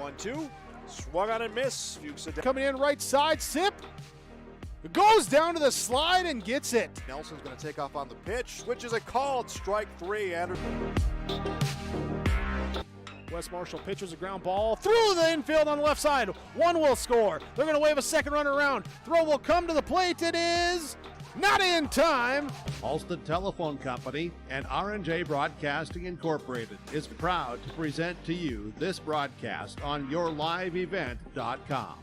1-2. Swung on and miss. Fuchs coming in right side. Sip. Goes down to the slide and gets it. Nelson's going to take off on the pitch, which is a called strike 3. Wes Marshall pitches a ground ball through the infield on the left side. One will score. They're going to wave a second runner around. Throw will come to the plate. It is not in time. Alston Telephone Company and R&J Broadcasting Incorporated is proud to present to you this broadcast on yourliveevent.com.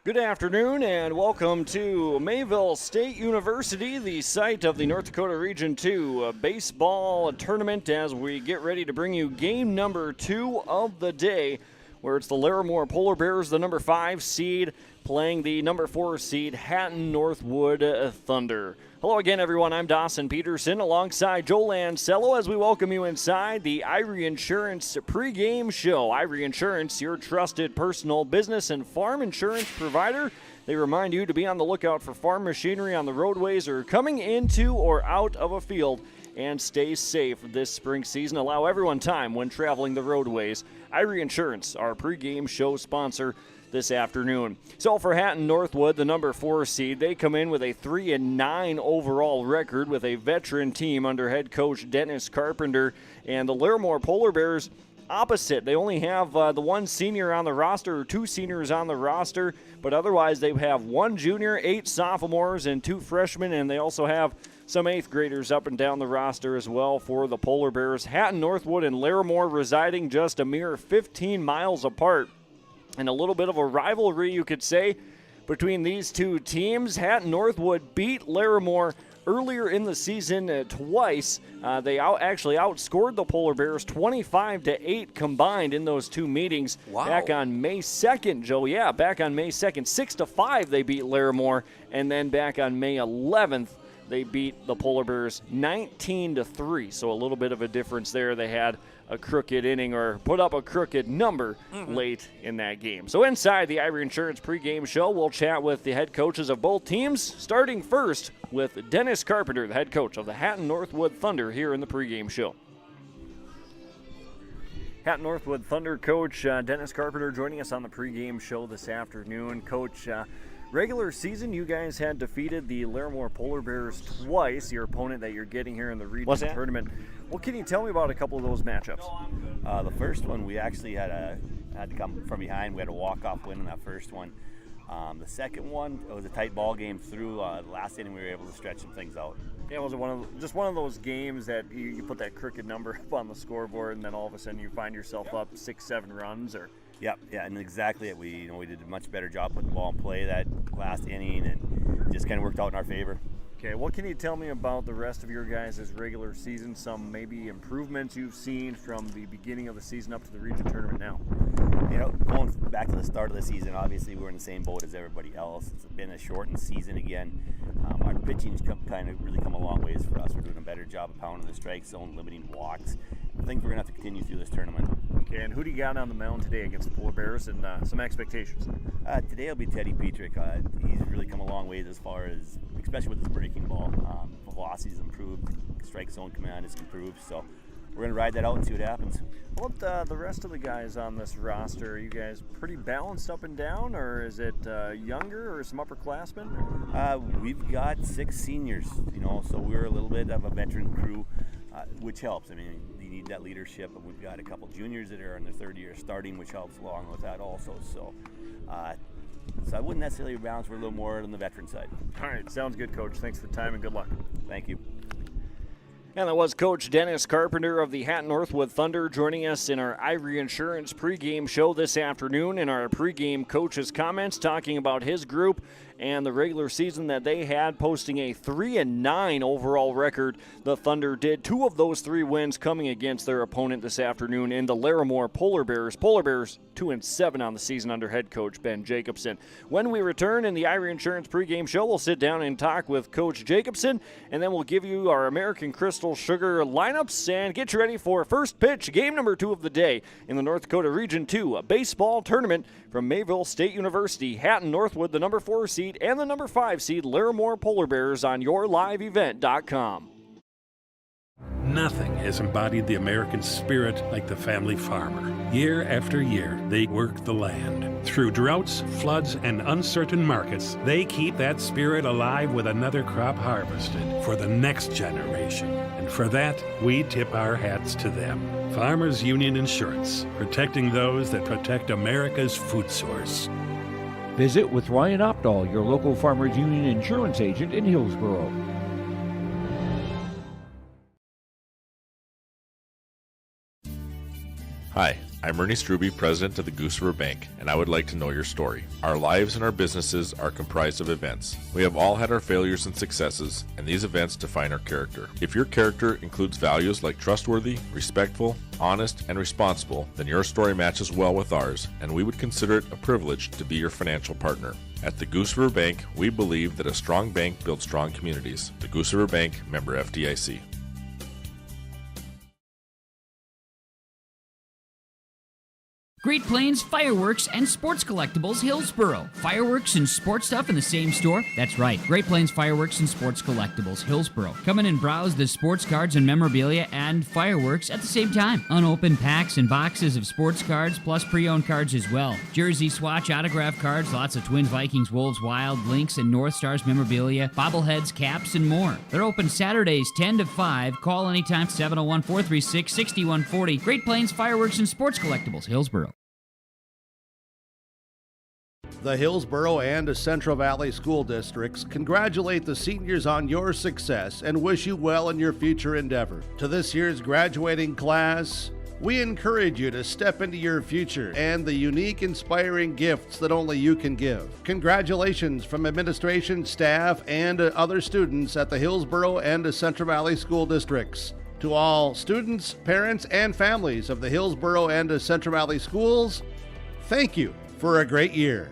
Good afternoon and welcome to Mayville State University, the site of the North Dakota Region 2 baseball tournament, as we get ready to bring you game number 2 of the day, where it's the Larimore Polar Bears, the number 5 seed, playing the number 4 seed Hatton-Northwood Thunder. Hello again, everyone. I'm Dawson Peterson alongside Joel Ansello as we welcome you inside the Irie Insurance pregame show. Irie Insurance, your trusted personal business and farm insurance provider. They remind you to be on the lookout for farm machinery on the roadways or coming into or out of a field, and stay safe this spring season. Allow everyone time when traveling the roadways. Irie Insurance, our pregame show sponsor this afternoon. So for Hatton-Northwood, the number 4 seed, they come in with a 3-9 overall record with a veteran team under head coach Dennis Carpenter. And the Larimore Polar Bears, opposite. They only have the one senior on the roster, or 2 seniors on the roster, but otherwise they have 1 junior, 8 sophomores, and 2 freshmen, and they also have some 8th graders up and down the roster as well for the Polar Bears. Hatton-Northwood and Larimore residing just a mere 15 miles apart. And a little bit of a rivalry, you could say, between these two teams. Hatton-Northwood beat Larimore earlier in the season twice. They actually outscored the Polar Bears 25-8 combined in those 2 meetings. Wow. Back on May 2nd, Joe. Yeah, back on May 2nd, 6-5 they beat Larimore. And then back on May 11th, they beat the Polar Bears 19-3. So a little bit of a difference there. They had a crooked inning, or put up a crooked number late in that game. So inside the Irie Insurance pregame show, we'll chat with the head coaches of both teams, starting first with Dennis Carpenter, the head coach of the Hatton-Northwood Thunder, here in the pregame show. Hatton-Northwood Thunder coach Dennis Carpenter joining us on the pregame show this afternoon. Coach, regular season, you guys had defeated the Larimore Polar Bears twice, your opponent that you're getting here in the region tournament. What can you tell me about a couple of those matchups? The first one, we actually had to come from behind. We had a walk-off win in that first one. The second one, it was a tight ball game through the last inning. We were able to stretch some things out. Yeah, was it one of those games that you put that crooked number up on the scoreboard, and then all of a sudden you find yourself up 6-7 runs, or? Yeah, and exactly it. We did a much better job putting the ball in play that last inning, and just kind of worked out in our favor. Okay, what can you tell me about the rest of your guys' regular season? Some maybe improvements you've seen from the beginning of the season up to the region tournament now? Going back to the start of the season, obviously we're in the same boat as everybody else. It's been a shortened season again. Our pitching's kind of really come a long ways for us. We're doing a better job of pounding the strike zone, limiting walks. I think we're going to have to continue through this tournament. Okay, and who do you got on the mound today against the Polar Bears, and some expectations? Today will be Teddy Petrick. He's really come a long ways as far as, especially with his breaking ball. Velocity's improved, strike zone command has improved, so we're going to ride that out and see what happens. What about the rest of the guys on this roster? Are you guys pretty balanced up and down, or is it younger or some upperclassmen? We've got 6 seniors, so we're a little bit of a veteran crew, which helps. I mean, you need that leadership, and we've got a couple juniors that are in their 3rd year starting, which helps along with that also. So I wouldn't necessarily balance. We're a little more on the veteran side. All right, sounds good, Coach. Thanks for the time and good luck. Thank you. And that was Coach Dennis Carpenter of the Hatton-Northwood Thunder joining us in our Irie Insurance pregame show this afternoon. In our pregame coach's comments, talking about his group and the regular season that they had, posting a 3-9 overall record. The Thunder did 2 of those 3 wins coming against their opponent this afternoon in the Larimore Polar Bears. Polar Bears 2-7 on the season under head coach Ben Jacobson. When we return in the Irie Insurance pregame show, we'll sit down and talk with Coach Jacobson, and then we'll give you our American Crystal Sugar lineups and get you ready for first pitch, game number 2 of the day in the North Dakota Region 2 baseball tournament from Mayville State University. Hatton-Northwood, the number 4 seed, and the number 5 seed Larimore Polar Bears on yourliveevent.com. Nothing has embodied the American spirit like the family farmer. Year after year, they work the land. Through droughts, floods, and uncertain markets, they keep that spirit alive with another crop harvested for the next generation. And for that, we tip our hats to them. Farmers Union Insurance, protecting those that protect America's food source. Visit with Ryan Opdahl, your local Farmers Union insurance agent in Hillsboro. Hi, I'm Ernie Struby, president of the Goose River Bank, and I would like to know your story. Our lives and our businesses are comprised of events. We have all had our failures and successes, and these events define our character. If your character includes values like trustworthy, respectful, honest, and responsible, then your story matches well with ours, and we would consider it a privilege to be your financial partner. At the Goose River Bank, we believe that a strong bank builds strong communities. The Goose River Bank, member FDIC. Great Plains Fireworks and Sports Collectibles, Hillsboro. Fireworks and sports stuff in the same store? That's right. Great Plains Fireworks and Sports Collectibles, Hillsboro. Come in and browse the sports cards and memorabilia and fireworks at the same time. Unopened packs and boxes of sports cards, plus pre-owned cards as well. Jersey, Swatch, autograph cards, lots of Twins, Vikings, Wolves, Wild, Lynx, and North Stars memorabilia, bobbleheads, caps, and more. They're open Saturdays 10 to 5. Call anytime, 701-436-6140. Great Plains Fireworks and Sports Collectibles, Hillsboro. The Hillsboro and Central Valley School Districts congratulate the seniors on your success and wish you well in your future endeavor. To this year's graduating class, we encourage you to step into your future and the unique, inspiring gifts that only you can give. Congratulations from administration, staff, and other students at the Hillsboro and Central Valley School Districts. To all students, parents, and families of the Hillsboro and Central Valley Schools, thank you for a great year.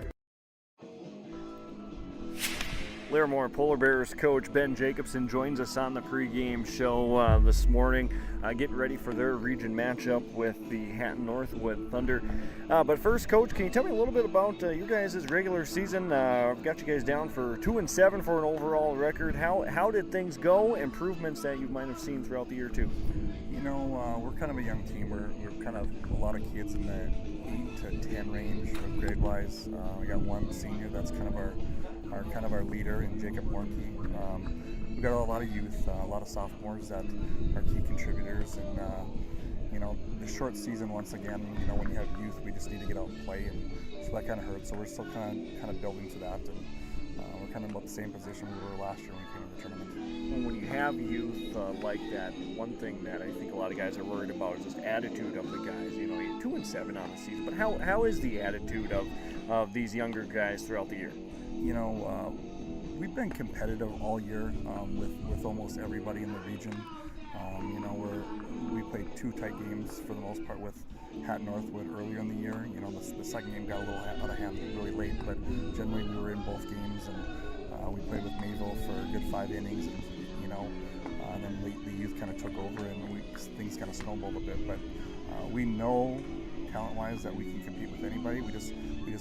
Larimore Polar Bears coach Ben Jacobson joins us on the pregame show this morning, getting ready for their region matchup with the Hatton-Northwood Thunder. But first, Coach, can you tell me a little bit about your guys' regular season? I've got you guys down for 2-7 for an overall record. How did things go? Improvements that you might have seen throughout the year, too? You know, we're kind of a young team. We're kind of a lot of kids in the 8 to 10 range grade-wise. We got one senior that's kind of our leader in Jacob Morkey. We've got a lot of youth, a lot of sophomores that are key contributors, and you know, the short season once again. You know, when you have youth, we just need to get out and play, and so that kind of hurts. So we're still kind of building to that, and we're kind of about the same position we were last year when we came to the tournament. Well, when you have youth like that, one thing that I think a lot of guys are worried about is just attitude of the guys. You know, you're 2-7 on the season, but how is the attitude of these younger guys throughout the year? You know, we've been competitive all year with almost everybody in the region. You know, we played 2 tight games for the most part with Hatton-Northwood earlier in the year. You know, the second game got a little out of hand really late, but generally we were in both games, and we played with Mayville for a good 5 innings, and, you know, and then the youth kind of took over, and things kind of snowballed a bit. But we know talent-wise that we can compete with anybody. We just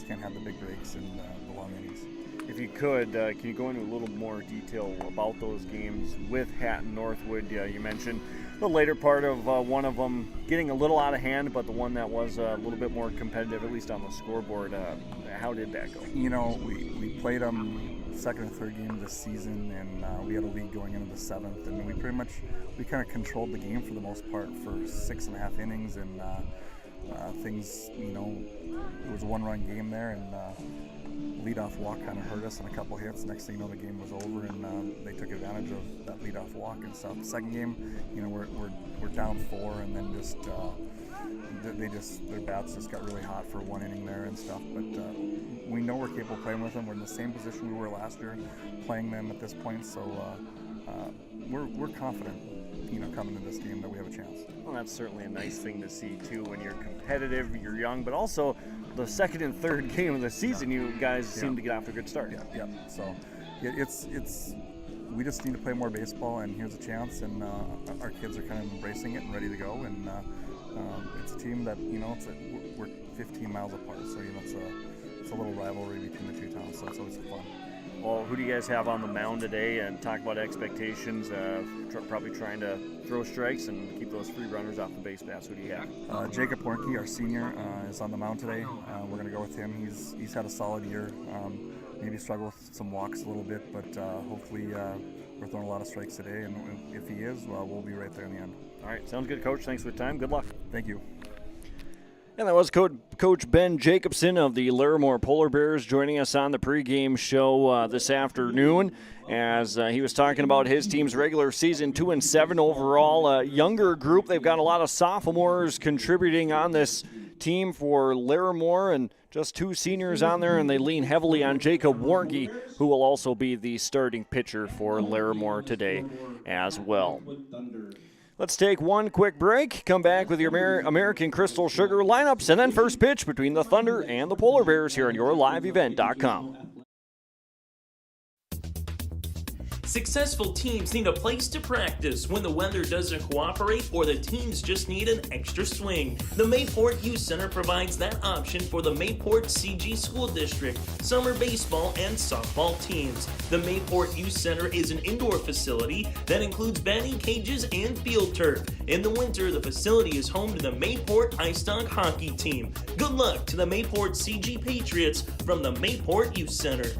can't have the big breaks and the long innings. If you could, can you go into a little more detail about those games with Hatton-Northwood? You mentioned the later part of one of them getting a little out of hand, but the one that was a little bit more competitive, at least on the scoreboard. How did that go? You know, we played them second and third game this season, and we had a lead going into the 7th, and we kind of controlled the game for the most part for 6.5 innings, and things, you know, it was a 1-run game there, and leadoff walk kind of hurt us and a couple hits. Next thing you know, the game was over, and they took advantage of that leadoff walk and stuff. The second game, you know, we're down 4, and then their bats just got really hot for 1 inning there and stuff. But we know we're capable of playing with them. We're in the same position we were last year, playing them at this point. So we're confident, you know, coming to this game that we have a chance. Well, that's certainly a nice thing to see too. When you're competitive, you're young, but also the second and third game of the season, you guys seem to get off to a good start. Yeah. So it's we just need to play more baseball, and here's a chance. And our kids are kind of embracing it and ready to go. And it's a team that, you know, we're 15 miles apart, so you know it's a little rivalry between the 2 towns. So it's always fun. Well, who do you guys have on the mound today? And talk about expectations. Probably trying to throw strikes and keep those free runners off the base paths. Who do you have? Jacob Warnke, our senior, is on the mound today. We're going to go with him. He's had a solid year. Maybe struggle with some walks a little bit, but hopefully we're throwing a lot of strikes today. And if he is, we'll be right there in the end. All right, sounds good, Coach. Thanks for the time. Good luck. Thank you. And that was Coach Ben Jacobson of the Larimore Polar Bears joining us on the pregame show this afternoon as he was talking about his team's regular season 2-7 overall. A younger group. They've got a lot of sophomores contributing on this team for Larimore and just 2 seniors on there, and they lean heavily on Jacob Warnke, who will also be the starting pitcher for Larimore today as well. Let's take one quick break, come back with your American Crystal Sugar lineups, and then first pitch between the Thunder and the Polar Bears here on YourLiveEvent.com. Successful teams need a place to practice when the weather doesn't cooperate or the teams just need an extra swing. The Mayport Youth Center provides that option for the Mayport CG School District, summer baseball and softball teams. The Mayport Youth Center is an indoor facility that includes batting cages and field turf. In the winter, the facility is home to the Mayport Ice Dog hockey team. Good luck to the Mayport CG Patriots from the Mayport Youth Center.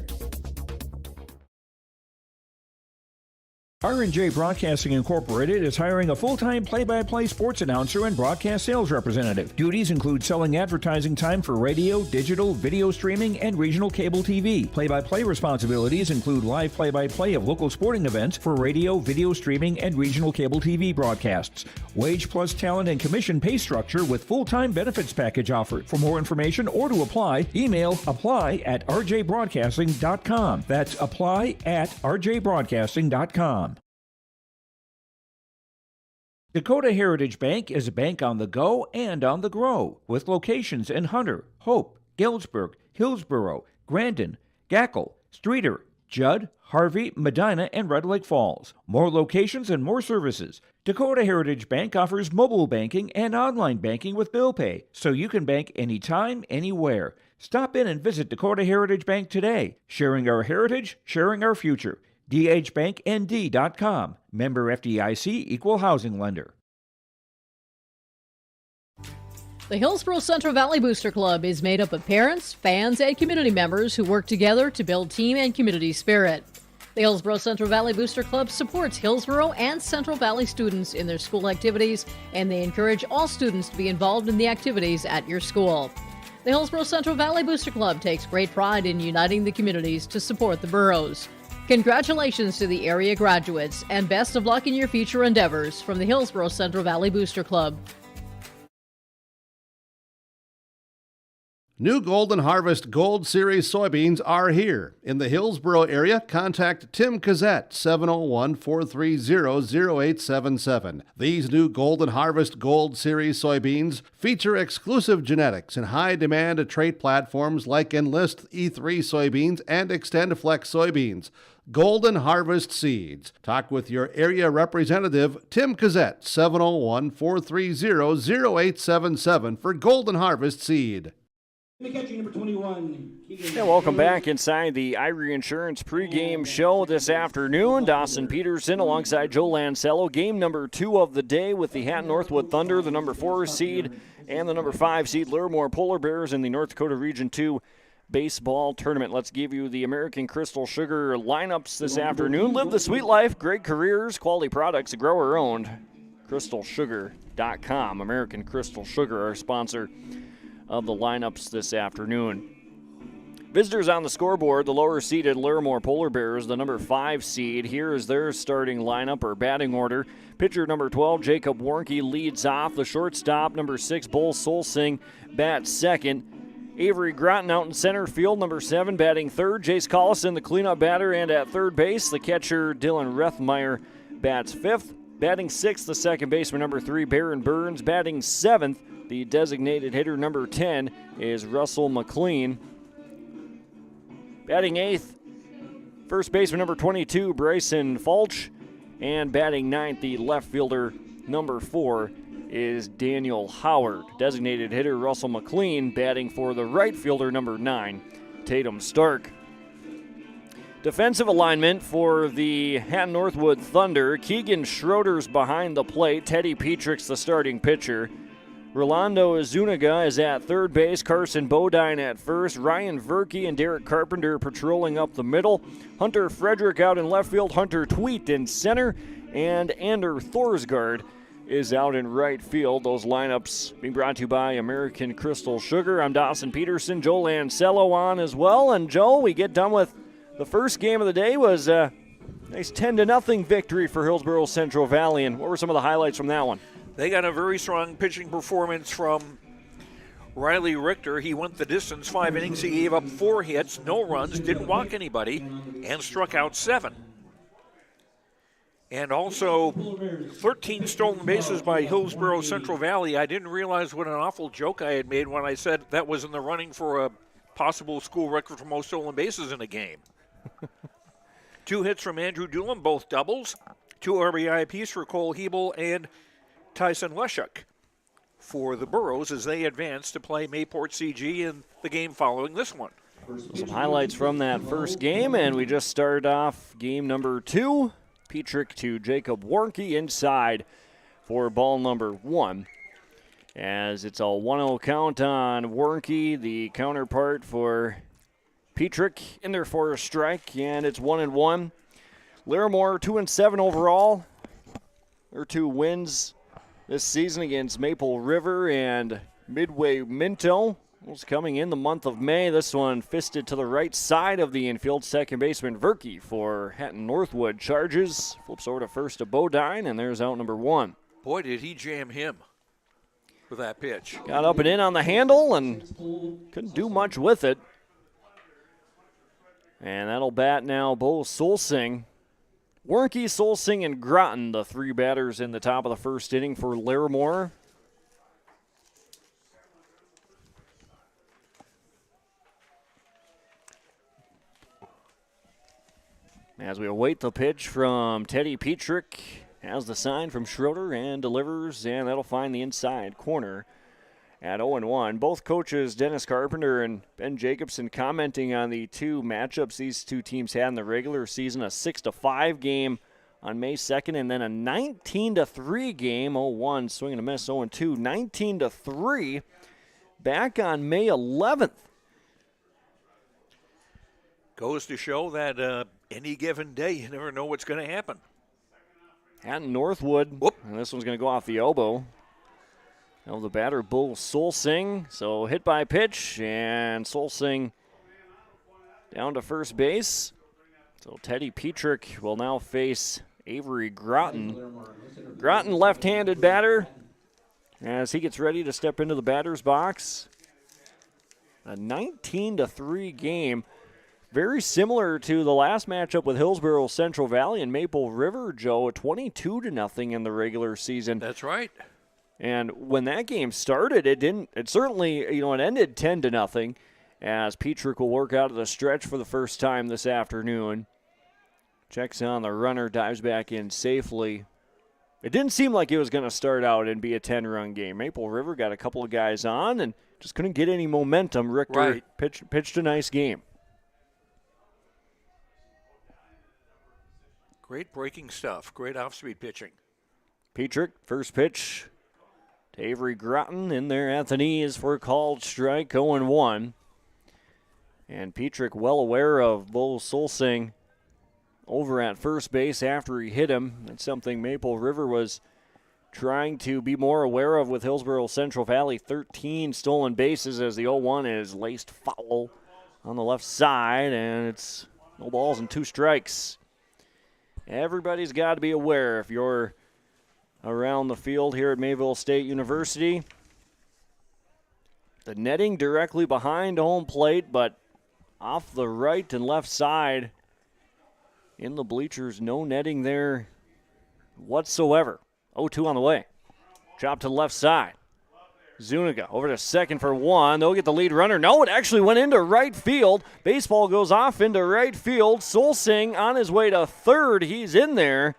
R&J Broadcasting Incorporated is hiring a full-time play-by-play sports announcer and broadcast sales representative. Duties include selling advertising time for radio, digital, video streaming, and regional cable TV. Play-by-play responsibilities include live play-by-play of local sporting events for radio, video streaming, and regional cable TV broadcasts. Wage plus talent and commission pay structure with full-time benefits package offered. For more information or to apply, email apply@rjbroadcasting.com. That's apply@rjbroadcasting.com. Dakota Heritage Bank is a bank on the go and on the grow, with locations in Hunter, Hope, Galesburg, Hillsborough, Grandin, Gackle, Streeter, Judd, Harvey, Medina, and Red Lake Falls. More locations and more services. Dakota Heritage Bank offers mobile banking and online banking with bill pay, so you can bank anytime, anywhere. Stop in and visit Dakota Heritage Bank today. Sharing our heritage, sharing our future. dhbanknd.com. Member FDIC, Equal Housing Lender. The Hillsborough Central Valley Booster Club is made up of parents, fans, and community members who work together to build team and community spirit. The Hillsborough Central Valley Booster Club supports Hillsborough and Central Valley students in their school activities, and they encourage all students to be involved in the activities at your school. The Hillsborough Central Valley Booster Club takes great pride in uniting the communities to support the boroughs. Congratulations to the area graduates, and best of luck in your future endeavors from the Hillsborough Central Valley Booster Club. New Golden Harvest Gold Series soybeans are here. In the Hillsborough area, contact Tim Cazzette, 701-430-0877. These new Golden Harvest Gold Series soybeans feature exclusive genetics and high-demand trait platforms like Enlist E3 soybeans and XtendFlex soybeans. Golden Harvest Seeds. Talk with your area representative, Tim Cazzette, 701-430-0877 for Golden Harvest Seed. And welcome back inside the Irie Insurance pregame show this afternoon. Dawson Peterson alongside Joe Lancello. Game number 2 of the day with the Hatton-Northwood Thunder, the number 4 seed, and the number 5 seed Larimore Polar Bears in the North Dakota Region 2 baseball tournament. Let's give you the American Crystal Sugar lineups this afternoon. Live the sweet life, great careers, quality products, grower-owned. CrystalSugar.com. American Crystal Sugar, our sponsor of the lineups this afternoon. Visitors on the scoreboard, the lower seeded Larimore Polar Bears, the number 5 seed. Here is their starting lineup or batting order. Pitcher number 12, Jacob Warnke, leads off. The shortstop, number 6, Bull Solsing, bats second. Avery Groton out in center field, number 7, batting third. Jace Collison, the cleanup batter, and at third base, the catcher, Dylan Rethmeyer, bats fifth. Batting sixth, the second baseman, number 3, Baron Burns. Batting seventh, the designated hitter, number 10, is Russell McLean. Batting eighth, first baseman, number 22, Bryson Falch. And batting ninth, the left fielder, number 4, is Daniel Howard. Designated hitter, Russell McLean. Batting for the right fielder, number 9, Tatum Stark. Defensive alignment for the Hatton-Northwood Thunder. Keegan Schroeder's behind the plate. Teddy Petrick's the starting pitcher. Rolando Zuniga is at third base. Carson Bodine at first. Ryan Verke and Derek Carpenter patrolling up the middle. Hunter Frederick out in left field. Hunter Tweet in center. And Ander Thorsgaard is out in right field. Those lineups being brought to you by American Crystal Sugar. I'm Dawson Peterson. Joe Lancello on as well. And Joe, we get done with the first game of the day. Was a nice 10-0 victory for Hillsborough Central Valley. And what were some of the highlights from that one? They got a very strong pitching performance from Riley Richter. He went the distance, 5 innings. He gave up 4 hits, no runs, didn't walk anybody, and struck out 7. And also 13 stolen bases by Hillsborough Central Valley. I didn't realize what an awful joke I had made when I said that was in the running for a possible school record for most stolen bases in a game. 2 hits from Andrew Doolin, both doubles. 2 RBI apiece for Cole Hebel and Tyson Leshuk for the Burros as they advance to play Mayport CG in the game following this one. Some highlights from that first game, and we just started off game number 2. Petrick to Jacob Warnke inside for ball number 1. As it's a 1-0 count on Warnke, the counterpart for Petrick in there for a strike, and it's 1-1. Larimore 2-7 overall. Their 2 wins this season against Maple River and Midway Minto was coming in the month of May. This one fisted to the right side of the infield. Second baseman Verke for Hatton-Northwood charges. Flips over to first to Bodine, and there's out number 1. Boy, did he jam him with that pitch. Got up and in on the handle and couldn't do much with it. And that'll bat now Bo Solsing. Warnke, Solsing, and Groton, the 3 batters in the top of the first inning for Larimore. As we await the pitch from Teddy Petrick, has the sign from Schroeder and delivers, and that'll find the inside corner at 0-1. Both coaches, Dennis Carpenter and Ben Jacobson, commenting on the 2 matchups these 2 teams had in the regular season. A 6-5 game on May 2nd, and then a 19-3 game, 0-1, swing and a miss, 0-2, 19-3 back on May 11th. Goes to show that any given day, you never know what's going to happen. Hatton-Northwood, and this one's going to go off the elbow. Now the batter, Bull Solsing. So hit by pitch, and Solsing down to first base. So Teddy Petrick will now face Avery Groton. Groton, left-handed batter, as he gets ready to step into the batter's box. A 19-3 game. Very similar to the last matchup with Hillsborough Central Valley and Maple River, Joe. 22-0 in the regular season. That's right. And when that game started, it certainly, it ended 10-0, as Petrick will work out of the stretch for the first time this afternoon. Checks on the runner, dives back in safely. It didn't seem like it was going to start out and be a 10-run game. Maple River got a couple of guys on and just couldn't get any momentum. Richter pitched a nice game. Great breaking stuff. Great off-speed pitching. Petrick, first pitch to Avery Groton, in there at the knees for a called strike, 0-1. And Petrick well aware of Bo Solsing over at first base after he hit him. That's something Maple River was trying to be more aware of with Hillsborough Central Valley. 13 stolen bases as the 0-1 is laced foul on the left side, and it's no balls and 2 strikes. Everybody's got to be aware if you're around the field here at Mayville State University. The netting directly behind home plate, but off the right and left side in the bleachers. No netting there whatsoever. 0-2 on the way. Chop to the left side. Zuniga over to second for 1. They'll get the lead runner. No, it actually went into right field. Baseball goes off into right field. Solsing on his way to third. He's in there.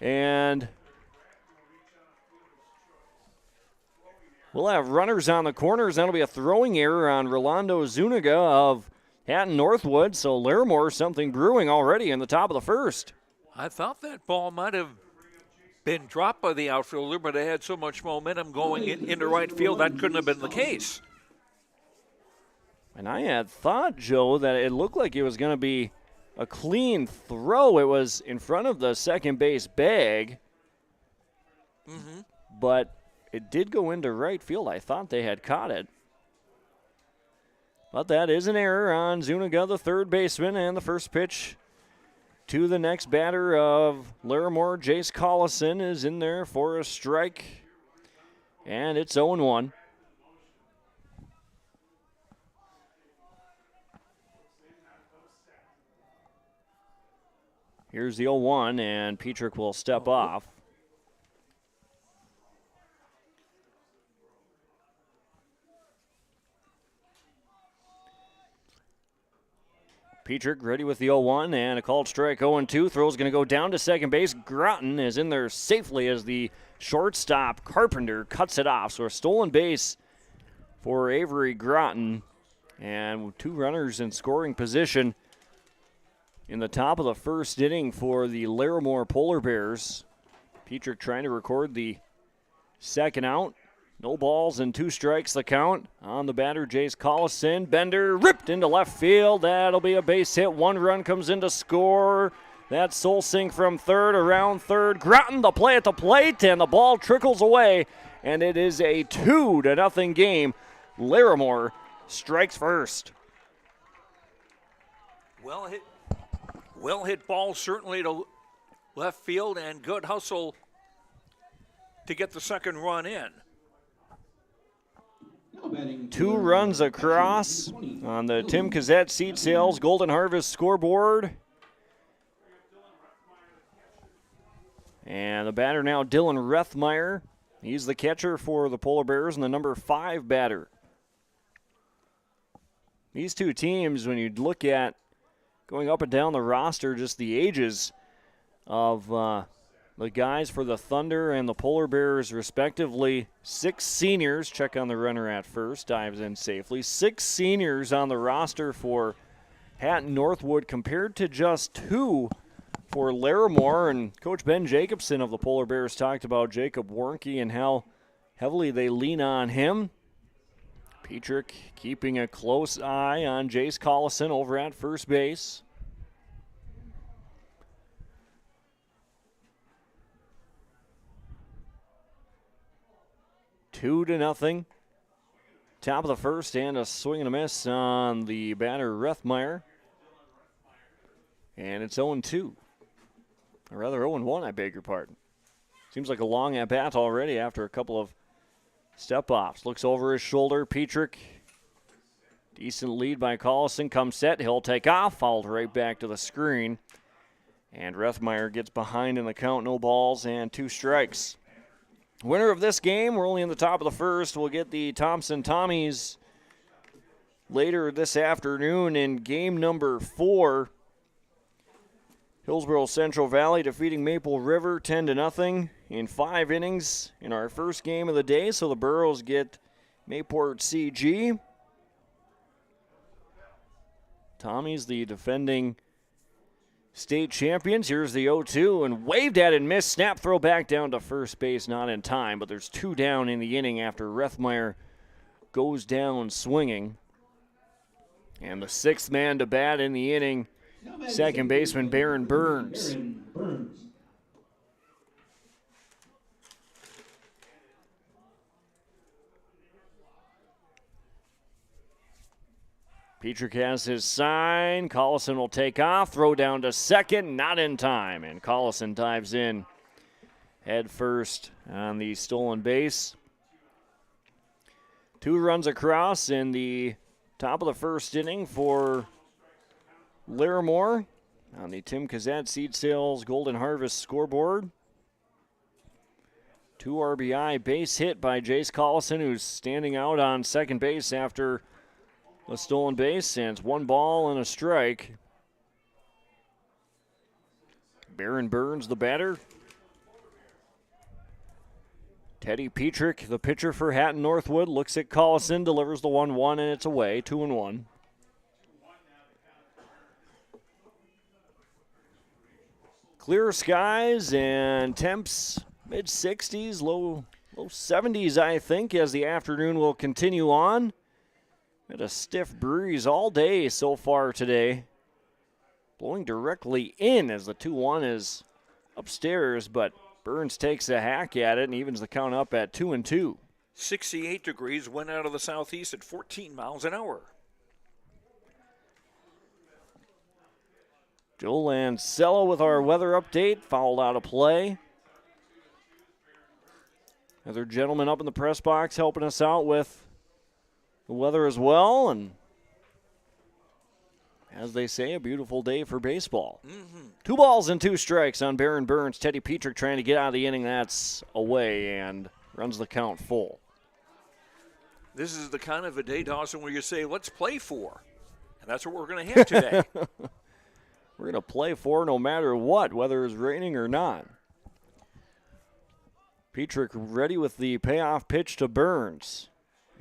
And we'll have runners on the corners. That'll be a throwing error on Rolando Zuniga of Hatton-Northwood, so Larimore something brewing already in the top of the first. I thought that ball might have been dropped by the outfielder, but it had so much momentum going into right field that couldn't have been the case. And I had thought, Joe, that it looked like it was going to be a clean throw. It was in front of the second base bag, but it did go into right field. I thought they had caught it. But that is an error on Zuniga, the third baseman, and the first pitch to the next batter of Larimore. Jace Collison is in there for a strike, and it's 0-1. Here's the 0-1, and Petrick will step off. Petrick ready with the 0-1 and a called strike. 0-2. Throw's going to go down to second base. Groton is in there safely as the shortstop Carpenter cuts it off. So a stolen base for Avery Groton. And 2 runners in scoring position in the top of the first inning for the Larimore Polar Bears. Petrick trying to record the second out. No balls and 2 strikes the count on the batter, Jace Collison. Bender ripped into left field. That'll be a base hit. 1 run comes in to score. That's Solsing from third, around third. Groton the play at the plate, and the ball trickles away, and it is a 2-0 game. Larimore strikes first. Well hit ball certainly to left field, and good hustle to get the second run in. 2 runs across on the Tim Cassette Seed Sales Golden Harvest scoreboard. And the batter now, Dylan Rethmeyer. He's the catcher for the Polar Bears and the number 5 batter. These 2 teams, when you look at going up and down the roster, just the ages of the guys for the Thunder and the Polar Bears, respectively, 6 seniors. Check on the runner at first, dives in safely. 6 seniors on the roster for Hatton-Northwood compared to just 2 for Larimore. And Coach Ben Jacobson of the Polar Bears talked about Jacob Warnke and how heavily they lean on him. Petrick keeping a close eye on Jace Collison over at first base. Two to nothing. Top of the first, and a swing and a miss on the batter, Rethmeyer. And it's 0-2. Or rather 0-1, I beg your pardon. Seems like a long at-bat already after a couple of step-offs. Looks over his shoulder. Petrick, decent lead by Collison. Comes set. He'll take off. Fouled right back to the screen. And Rethmeyer gets behind in the count. No balls and 2 strikes. Winner of this game, we're only in the top of the first. We'll get the Thompson Tommies later this afternoon in game number 4. Hillsboro Central Valley defeating Maple River 10-0 in 5 innings in our first game of the day. So the Burros get Mayport CG. Tommies, the defending state champions. Here's the 0-2 and waved at and missed. Snap throw back down to first base, not in time, but there's 2 down in the inning after Rethmeyer goes down swinging. And the 6th man to bat in the inning, second baseman Baron Burns. Petrick has his sign. Collison will take off. Throw down to second. Not in time. And Collison dives in head first on the stolen base. 2 runs across in the top of the first inning for Larimore on the Tim Cassette Seed Sales Golden Harvest scoreboard. 2 RBI base hit by Jace Collison, who's standing out on second base after a stolen base, and it's 1 ball and a strike. Baron Burns, the batter. Teddy Petrick, the pitcher for Hatton-Northwood, looks at Collison, delivers the 1-1, and it's away, 2-1. Clear skies and temps mid-60s, low 70s, I think, as the afternoon will continue on. Had a stiff breeze all day so far today. Blowing directly in as the 2-1 is upstairs, but Burns takes a hack at it and evens the count up at 2-2. 68 degrees, wind out of the southeast at 14 miles an hour. Joel Lancello with our weather update, fouled out of play. Other gentleman up in the press box helping us out with the weather as well, and as they say, a beautiful day for baseball. 2 balls and 2 strikes on Baron Burns. Teddy Petrick trying to get out of the inning. That's away and runs the count full. This is the kind of a day, Dawson, where you say, let's play 4. And that's what we're going to have today. We're going to play 4 no matter what, whether it's raining or not. Petrick ready with the payoff pitch to Burns.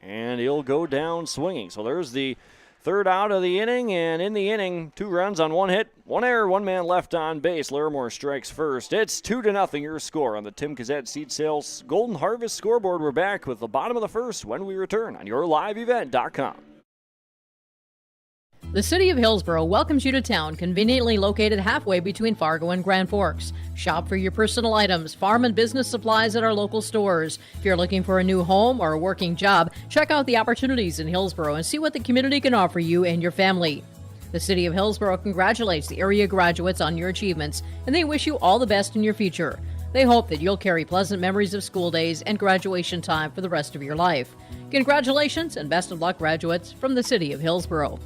And he'll go down swinging. So there's the third out of the inning, and in the inning, 2 runs on 1 hit, 1 error, 1 man left on base. Larimore strikes first. It's 2-0 your score on the Tim Cassette Seed Sales Golden Harvest scoreboard. We're back with the bottom of the first when we return on yourliveevent.com. The City of Hillsborough welcomes you to town, conveniently located halfway between Fargo and Grand Forks. Shop for your personal items, farm and business supplies at our local stores. If you're looking for a new home or a working job, check out the opportunities in Hillsborough and see what the community can offer you and your family. The City of Hillsborough congratulates the area graduates on your achievements, and they wish you all the best in your future. They hope that you'll carry pleasant memories of school days and graduation time for the rest of your life. Congratulations and best of luck, graduates, from the City of Hillsborough.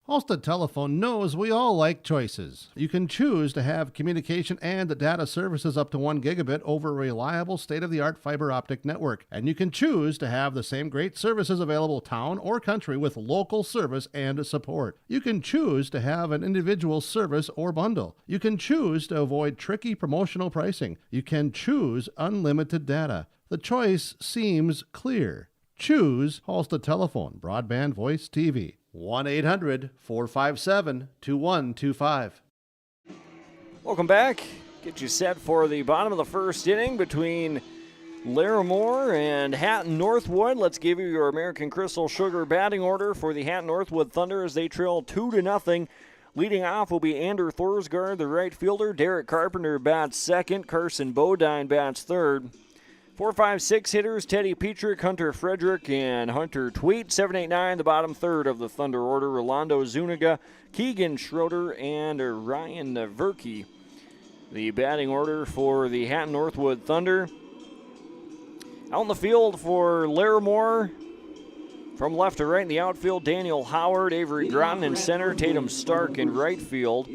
Halstead Telephone knows we all like choices. You can choose to have communication and data services up to 1 gigabit over a reliable state-of-the-art fiber optic network. And you can choose to have the same great services available town or country with local service and support. You can choose to have an individual service or bundle. You can choose to avoid tricky promotional pricing. You can choose unlimited data. The choice seems clear. Choose Halstead Telephone, broadband voice TV. 1-800-457-2125. Welcome back. Get you set for the bottom of the first inning between Larimore and Hatton-Northwood. Let's give you your American Crystal Sugar batting order for the Hatton-Northwood Thunder as they trail 2-0. Leading off will be Ander Thorsgaard, the right fielder. Derek Carpenter bats second. Carson Bodine bats third. 4, 5, 6 hitters, Teddy Petrick, Hunter Frederick, and Hunter Tweet. 7, 8, 9, the bottom third of the Thunder order. Rolando Zuniga, Keegan Schroeder, and Ryan Verke. The batting order for the Hatton-Northwood Thunder. Out in the field for Larimore, from left to right in the outfield, Daniel Howard, Avery Groton in center, Tatum Stark in right field.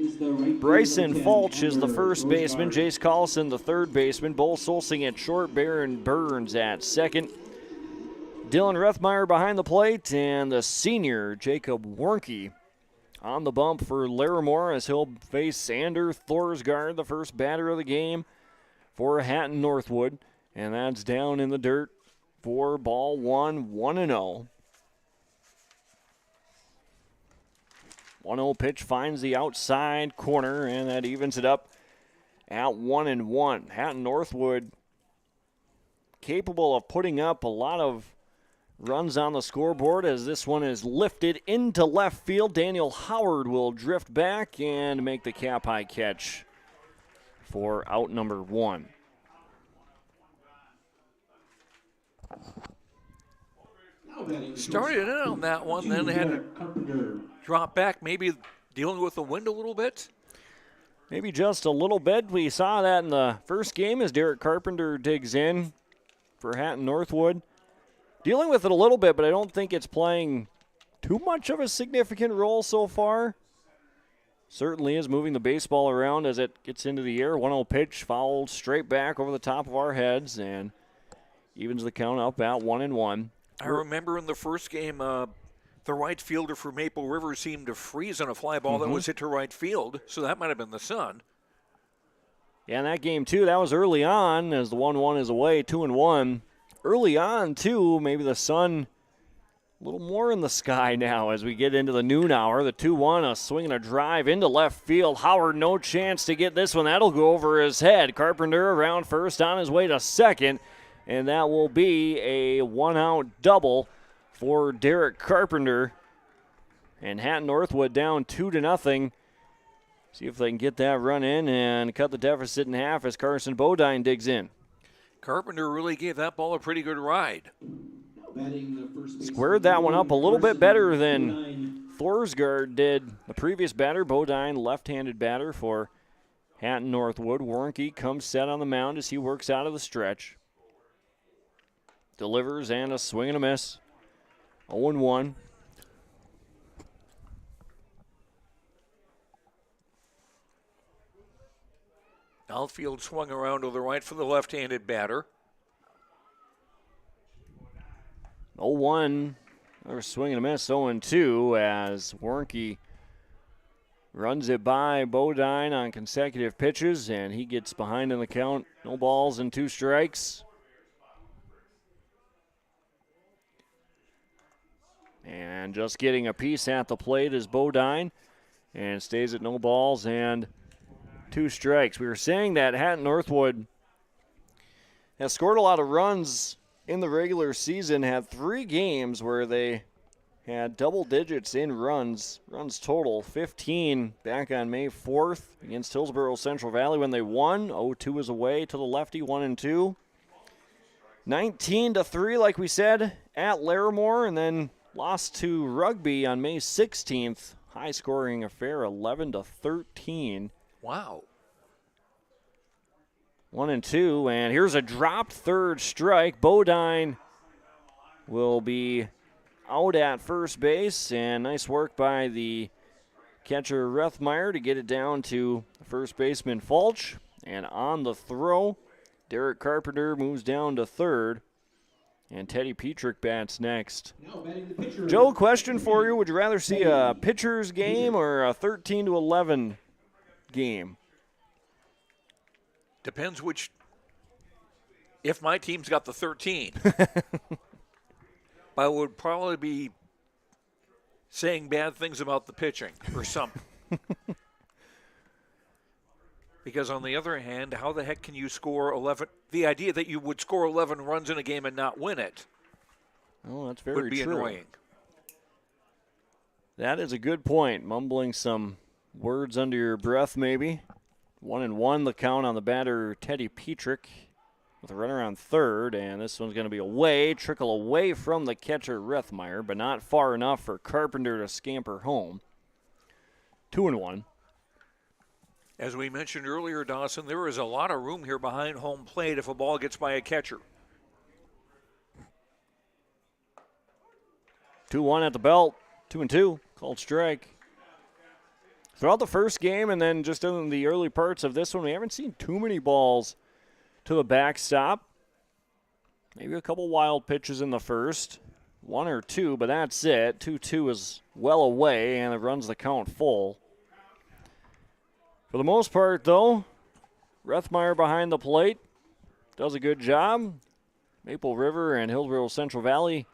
Bryson Fulch is the first baseman, Jace Collison the third baseman, Bull Solsing at short, Baron Burns at second. Dylan Rethmeyer behind the plate, and the senior Jacob Warnke on the bump for Larimore as he'll face Ander Thorsgaard, the first batter of the game for Hatton-Northwood, and that's down in the dirt for ball 1, 1-0. 1-0 pitch finds the outside corner, and that evens it up at 1-1. Hatton-Northwood capable of putting up a lot of runs on the scoreboard as this one is lifted into left field. Daniel Howard will drift back and make the cap-high catch for out number 1. Started in on that one, then they had to drop back, maybe dealing with the wind a little bit. Maybe just a little bit. We saw that in the first game as Derek Carpenter digs in for Hatton-Northwood. Dealing with it a little bit, but I don't think it's playing too much of a significant role so far. Certainly is moving the baseball around as it gets into the air. 1-0 pitch fouled straight back over the top of our heads and evens the count up at 1-1. I remember in the first game, the right fielder for Maple River seemed to freeze on a fly ball that was hit to right field, so that might have been the sun. Yeah, in that game, too, that was early on as the 1-1 is away, 2-1. Early on, too, maybe the sun A little more in the sky now as we get into the noon hour. The 2-1, a swing and a drive into left field. Howard, no chance to get this one. That'll go over his head. Carpenter around first on his way to second, and that will be a one-out double for Derek Carpenter. And Hatton-Northwood down 2-0. See if they can get that run in and cut the deficit in half as Carson Bodine digs in. Carpenter really gave that ball a pretty good ride. Squared that one up a little bit better than Thorsgaard did the previous batter. Bodine, left-handed batter for Hatton-Northwood. Warnke comes set on the mound as he works out of the stretch. Delivers and a swing and a miss. 0-1. Outfield swung around to the right for the left-handed batter. 0-1. Another swing and a miss. 0-2 as Warnke runs it by Bodine on consecutive pitches, and he gets behind in the count. No balls and 2 strikes. And just getting a piece at the plate is Bodine, and stays at no balls and 2 strikes. We were saying that Hatton-Northwood has scored a lot of runs in the regular season, had 3 games where they had double digits in runs total. 15 back on May 4th against Hillsborough Central Valley when they won. 0-2 is away to the lefty, 1-2. 19-3, like we said, at Larimore, and then lost to Rugby on May 16th. High-scoring affair, 11-13. Wow. 1-2, and here's a dropped third strike. Bodine will be out at first base, and nice work by the catcher Rethmeyer to get it down to first baseman Fulch. And on the throw, Derek Carpenter moves down to third, and Teddy Petrick bats next. Joe, question for you. Would you rather see a pitcher's game or a 13-11 game? Depends which. If my team's got the 13, I would probably be saying bad things about the pitching or something. Because on the other hand, how the heck can you score 11? The idea that you would score 11 runs in a game and not win it that's very would be true. annoying. That is a good point. Mumbling some words under your breath, maybe. 1-1, the count on the batter, Teddy Petrick, with a runner on third, and this one's going to be away, trickle away from the catcher Rethmeyer, but not far enough for Carpenter to scamper home. 2-1. As we mentioned earlier, Dawson, there is a lot of room here behind home plate if a ball gets by a catcher. 2-1 at the belt, 2-2, called strike. Throughout the first game and then just in the early parts of this one, we haven't seen too many balls to the backstop. Maybe a couple wild pitches in the first. 1 or 2, but that's it. 2-2 is well away, and it runs the count full. For the most part, though, Rethmeyer behind the plate does a good job. Maple River and Hillsborough Central Valley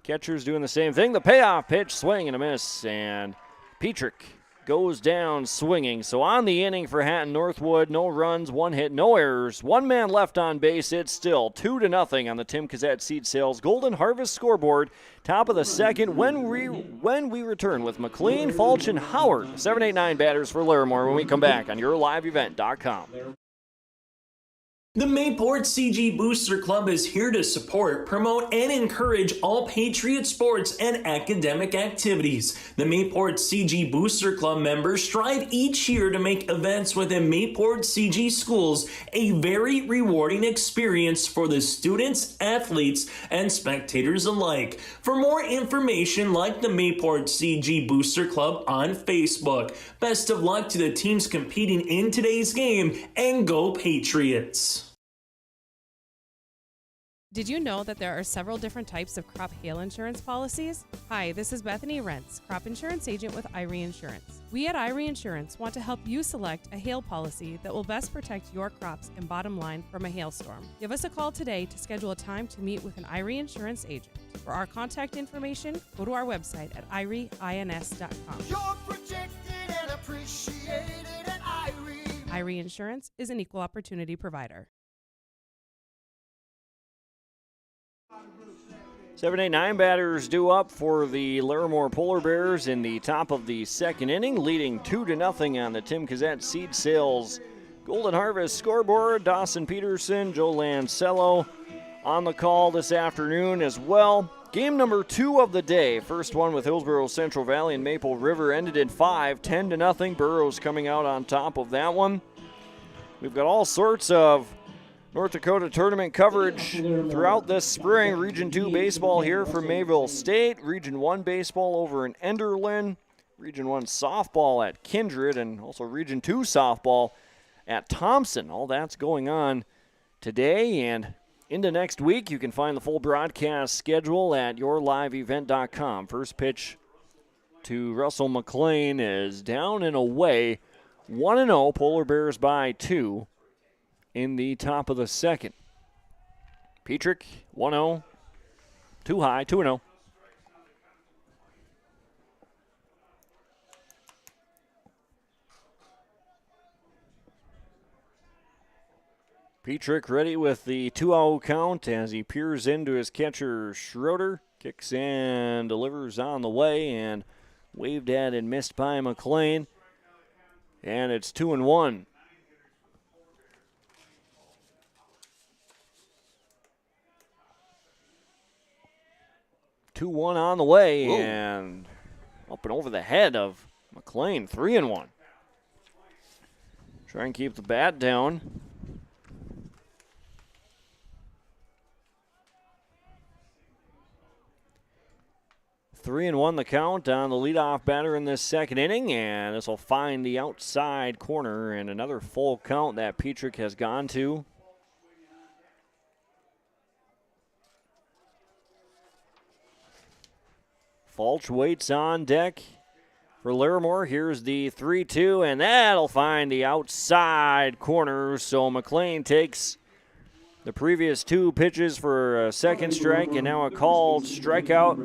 catchers doing the same thing. The payoff pitch, swing and a miss, and Petrick goes down swinging. So on the inning for Hatton-Northwood, no runs, 1 hit, no errors, 1 man left on base. It's still 2-0 on the Tim Cassette Seed Sales Golden Harvest scoreboard. Top of the second when we return with McLean, Fulch, and Howard. 7-8-9 batters for Larimore when we come back on YourLiveEvent.com. The Mayport CG Booster Club is here to support, promote, and encourage all Patriot sports and academic activities. The Mayport CG Booster Club members strive each year to make events within Mayport CG schools a very rewarding experience for the students, athletes, and spectators alike. For more information, like the Mayport CG Booster Club on Facebook. Best of luck to the teams competing in today's game, and go Patriots! Did you know that there are several different types of crop hail insurance policies? Hi, this is Bethany Rentz, crop insurance agent with Irie Insurance. We at Irie Insurance want to help you select a hail policy that will best protect your crops and bottom line from a hailstorm. Give us a call today to schedule a time to meet with an Irie Insurance agent. For our contact information, go to our website at irieins.com. You're protected and appreciated at Irie. Irie Insurance is an equal opportunity provider. 7-8-9 batters due up for the Larimore Polar Bears in the top of the second inning, leading 2-0 on the Tim Kazette Seed Sales Golden Harvest scoreboard. Dawson Peterson, Joe Lancello on the call this afternoon as well. Game number 2 of the day. First one with Hillsborough Central Valley and Maple River ended in 5, 10-0. Burroughs coming out on top of that one. We've got all sorts of North Dakota tournament coverage throughout this spring. Region 2 baseball here from Mayville State. Region 1 baseball over in Enderlin. Region 1 softball at Kindred. And also Region 2 softball at Thompson. All that's going on today and into next week. You can find the full broadcast schedule at yourliveevent.com. First pitch to Russell McLean is down and away. 1-0, Polar Bears by 2. In the top of the second. Petrick, 1-0. Too high, 2-0. Petrick ready with the 2-0 count as he peers into his catcher Schroeder. Kicks and delivers on the way and waved at and missed by McLean. And it's 2-1. 2-1 on the way. Whoa. And up and over the head of McLean, 3-1. Try and keep the bat down. Three and 1 the count on the leadoff batter in this second inning, and this will find the outside corner and another full count that Petrick has gone to. Fulch waits on deck for Larimore. Here's the 3-2, and that'll find the outside corner. So McLean takes the previous 2 pitches for a second strike and now a called strikeout.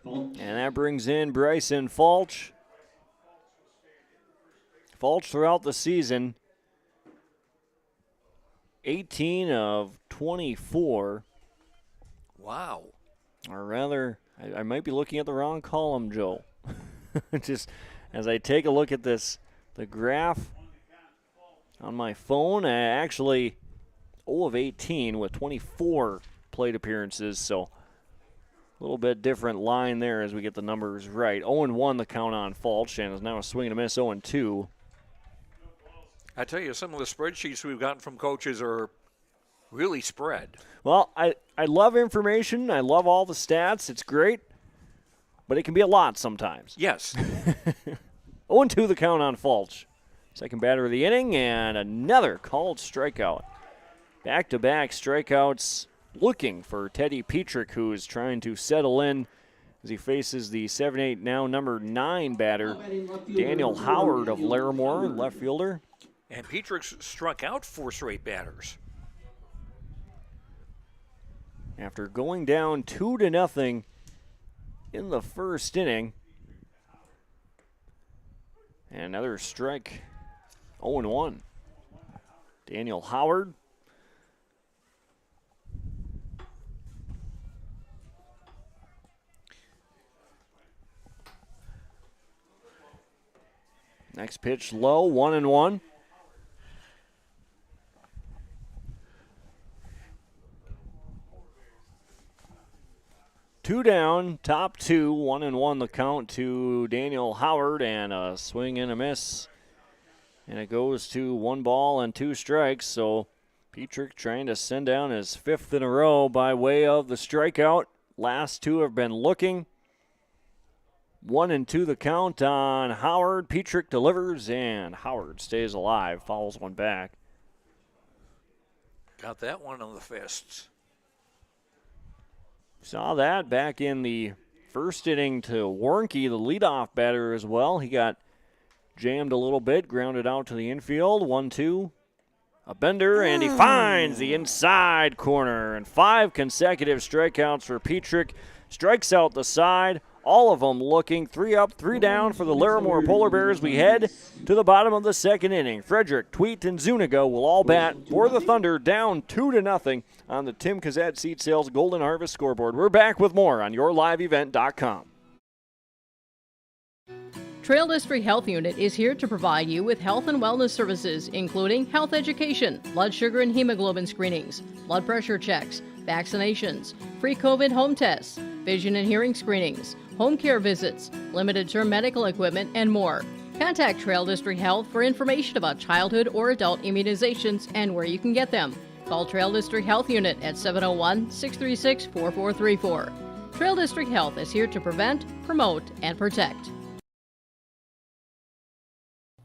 And that brings in Bryson Fulch. Fulch throughout the season, 18 of 24. Wow. Or rather, I might be looking at the wrong column, Joe. Just as I take a look at this, the graph on my phone, actually 0 of 18 with 24 plate appearances, so a little bit different line there as we get the numbers right. 0-1 the count on Fulch, and is now a swing and a miss, 0-2. I tell you, some of the spreadsheets we've gotten from coaches are really spread. Well, I love information. I love all the stats. It's great, but it can be a lot sometimes. Yes. 0-2 the count on Fulch. Second batter of the inning, and another called strikeout. Back-to-back strikeouts looking for Teddy Petrick, who is trying to settle in as he faces the 7-8 now number 9 batter, Daniel Howard of Larimore, left fielder. And Petrick's struck out 4 straight batters. After going down 2-0 in the first inning. And another strike, 0-1. Daniel Howard. Next pitch low, 1-1. Two down, top 2, 1-1 the count to Daniel Howard, and a swing and a miss. And it goes to 1 ball and 2 strikes, so Petrick trying to send down his 5th in a row by way of the strikeout. Last 2 have been looking. 1-2 the count on Howard. Petrick delivers, and Howard stays alive, fouls one back. Got that one on the fists. Saw that back in the first inning to Warnke, the leadoff batter as well. He got jammed a little bit, grounded out to the infield. 1-2. A bender, and he finds the inside corner. And 5 consecutive strikeouts for Petrick. Strikes out the side. All of them looking 3 up, 3 down for the Larimore Polar Bears. We head to the bottom of the second inning. Frederick, Tweet, and Zuniga will all bat for the Thunder, down 2-0 on the Tim Kazat Seed Sales Golden Harvest scoreboard. We're back with more on yourliveevent.com. Trail District Health Unit is here to provide you with health and wellness services, including health education, blood sugar and hemoglobin screenings, blood pressure checks, vaccinations, free COVID home tests, vision and hearing screenings, home care visits, limited-term medical equipment, and more. Contact Trail District Health for information about childhood or adult immunizations and where you can get them. Call Trail District Health Unit at 701-636-4434. Trail District Health is here to prevent, promote, and protect.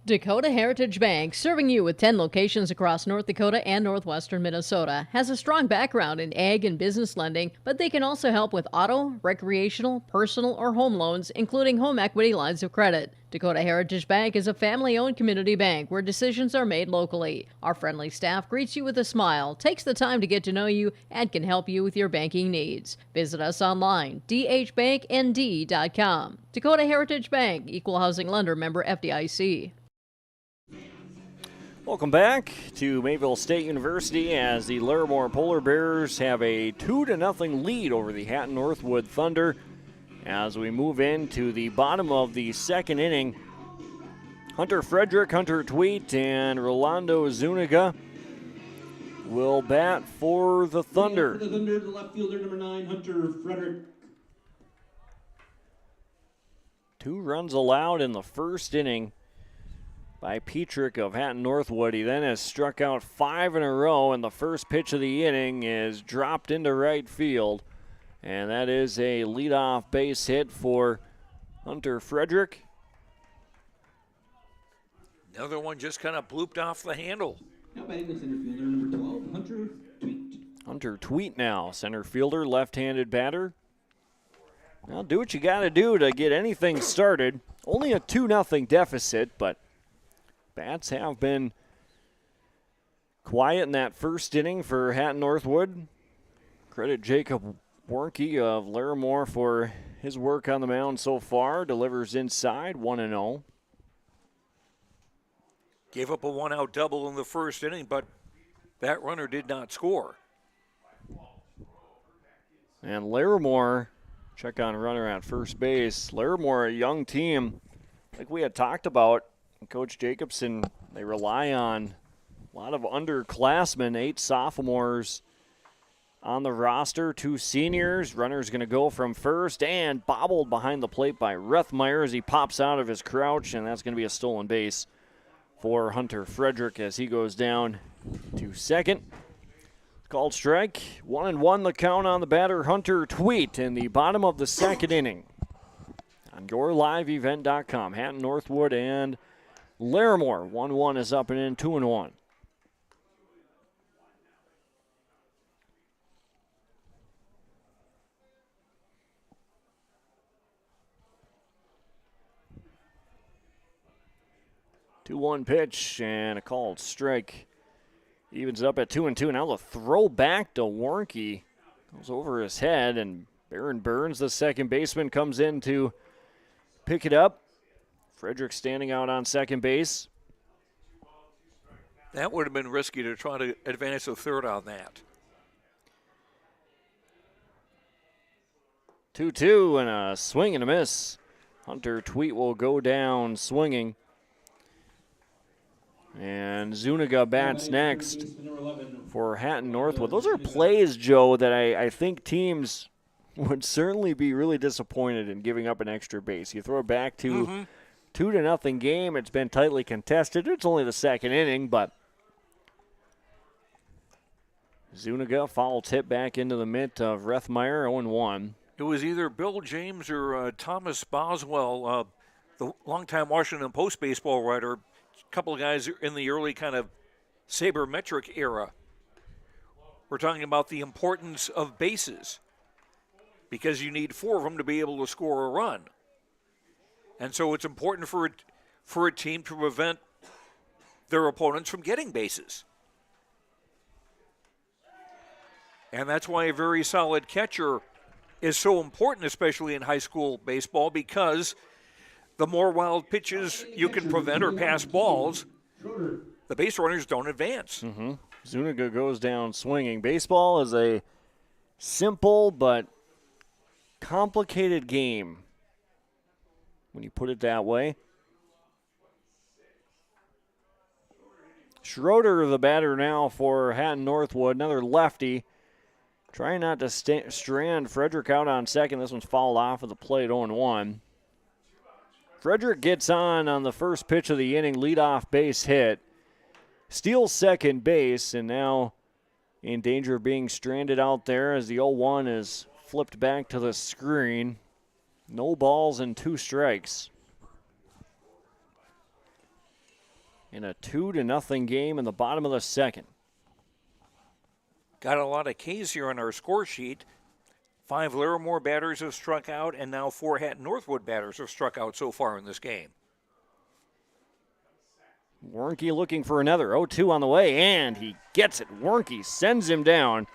Dakota Heritage Bank, serving you with 10 locations across North Dakota and northwestern Minnesota, has a strong background in ag and business lending, but they can also help with auto, recreational, personal, or home loans, including home equity lines of credit. Dakota Heritage Bank is a family-owned community bank where decisions are made locally. Our friendly staff greets you with a smile, takes the time to get to know you, and can help you with your banking needs. Visit us online, dhbanknd.com. Dakota Heritage Bank, Equal Housing Lender, member FDIC. Welcome back to Mayville State University as the Larimore Polar Bears have a 2-0 lead over the Hatton-Northwood Thunder. As we move into the bottom of the second inning, Hunter Frederick, Hunter Tweet, and Rolando Zuniga will bat for the Thunder. For the Thunder, the left fielder, number 9, Hunter Frederick. 2 runs allowed in the first inning by Petrick of Hatton-Northwood. He then has struck out 5 in a row, and the first pitch of the inning is dropped into right field. And that is a leadoff base hit for Hunter Frederick. Another one just kind of blooped off the handle. Now batting the center fielder, number 12, Hunter Tweet. Hunter Tweet now, center fielder, left-handed batter. Now do what you got to do to get anything started. Only a 2-0 deficit, but bats have been quiet in that first inning for Hatton-Northwood. Credit Jacob Warnke of Larimore for his work on the mound so far. Delivers inside, 1-0. Gave up a one-out double in the first inning, but that runner did not score. And Larimore, check on runner at first base. Larimore, a young team, like we had talked about. Coach Jacobson, they rely on a lot of underclassmen, 8 sophomores on the roster, 2 seniors. Runner's going to go from first and bobbled behind the plate by Rethmeyer as he pops out of his crouch, and that's going to be a stolen base for Hunter Frederick as he goes down to second. Called strike. 1-1 the count on the batter, Hunter Tweet, in the bottom of the second inning. On yourliveevent.com, Hatton-Northwood and Larimore. 1-1 is up and in, 2-1. Two-one pitch and a called strike. Evens up at 2-2. Now the throw back to Warnke goes over his head, and Baron Burns, the second baseman, comes in to pick it up. Frederick standing out on second base. That would have been risky to try to advance to third on that. 2-2 and a swing and a miss. Hunter Tweet will go down swinging. And Zuniga bats next for Hatton-Northwood. Those are plays, Joe, that I think teams would certainly be really disappointed in giving up an extra base. You throw it back to 2-0 game. It's been tightly contested. It's only the second inning, but Zuniga foul tip back into the mitt of Rethmeyer, 0-1. It was either Bill James or Thomas Boswell, the longtime Washington Post baseball writer. A couple of guys in the early kind of sabermetric era. We're talking about the importance of bases. because you need 4 of them to be able to score a run. And so it's important for a team to prevent their opponents from getting bases. And that's why a very solid catcher is so important, especially in high school baseball, because the more wild pitches you can prevent or pass balls, the base runners don't advance. Zuniga goes down swinging. Baseball is a simple but complicated game when you put it that way. Schroeder, the batter now for Hatton-Northwood, another lefty. Trying not to strand Frederick out on second. This one's fouled off of the plate, 0-1. Frederick gets on the first pitch of the inning, leadoff base hit. Steals second base, and now in danger of being stranded out there as the 0-1 is flipped back to the screen. No balls and 2 strikes. In a 2-0 game in the bottom of the second. Got a lot of Ks here on our score sheet. 5 Larimore batters have struck out, and now 4 Hatton-Northwood batters have struck out so far in this game. Warnke looking for another. 0-2 on the way, and he gets it. Warnke sends him down,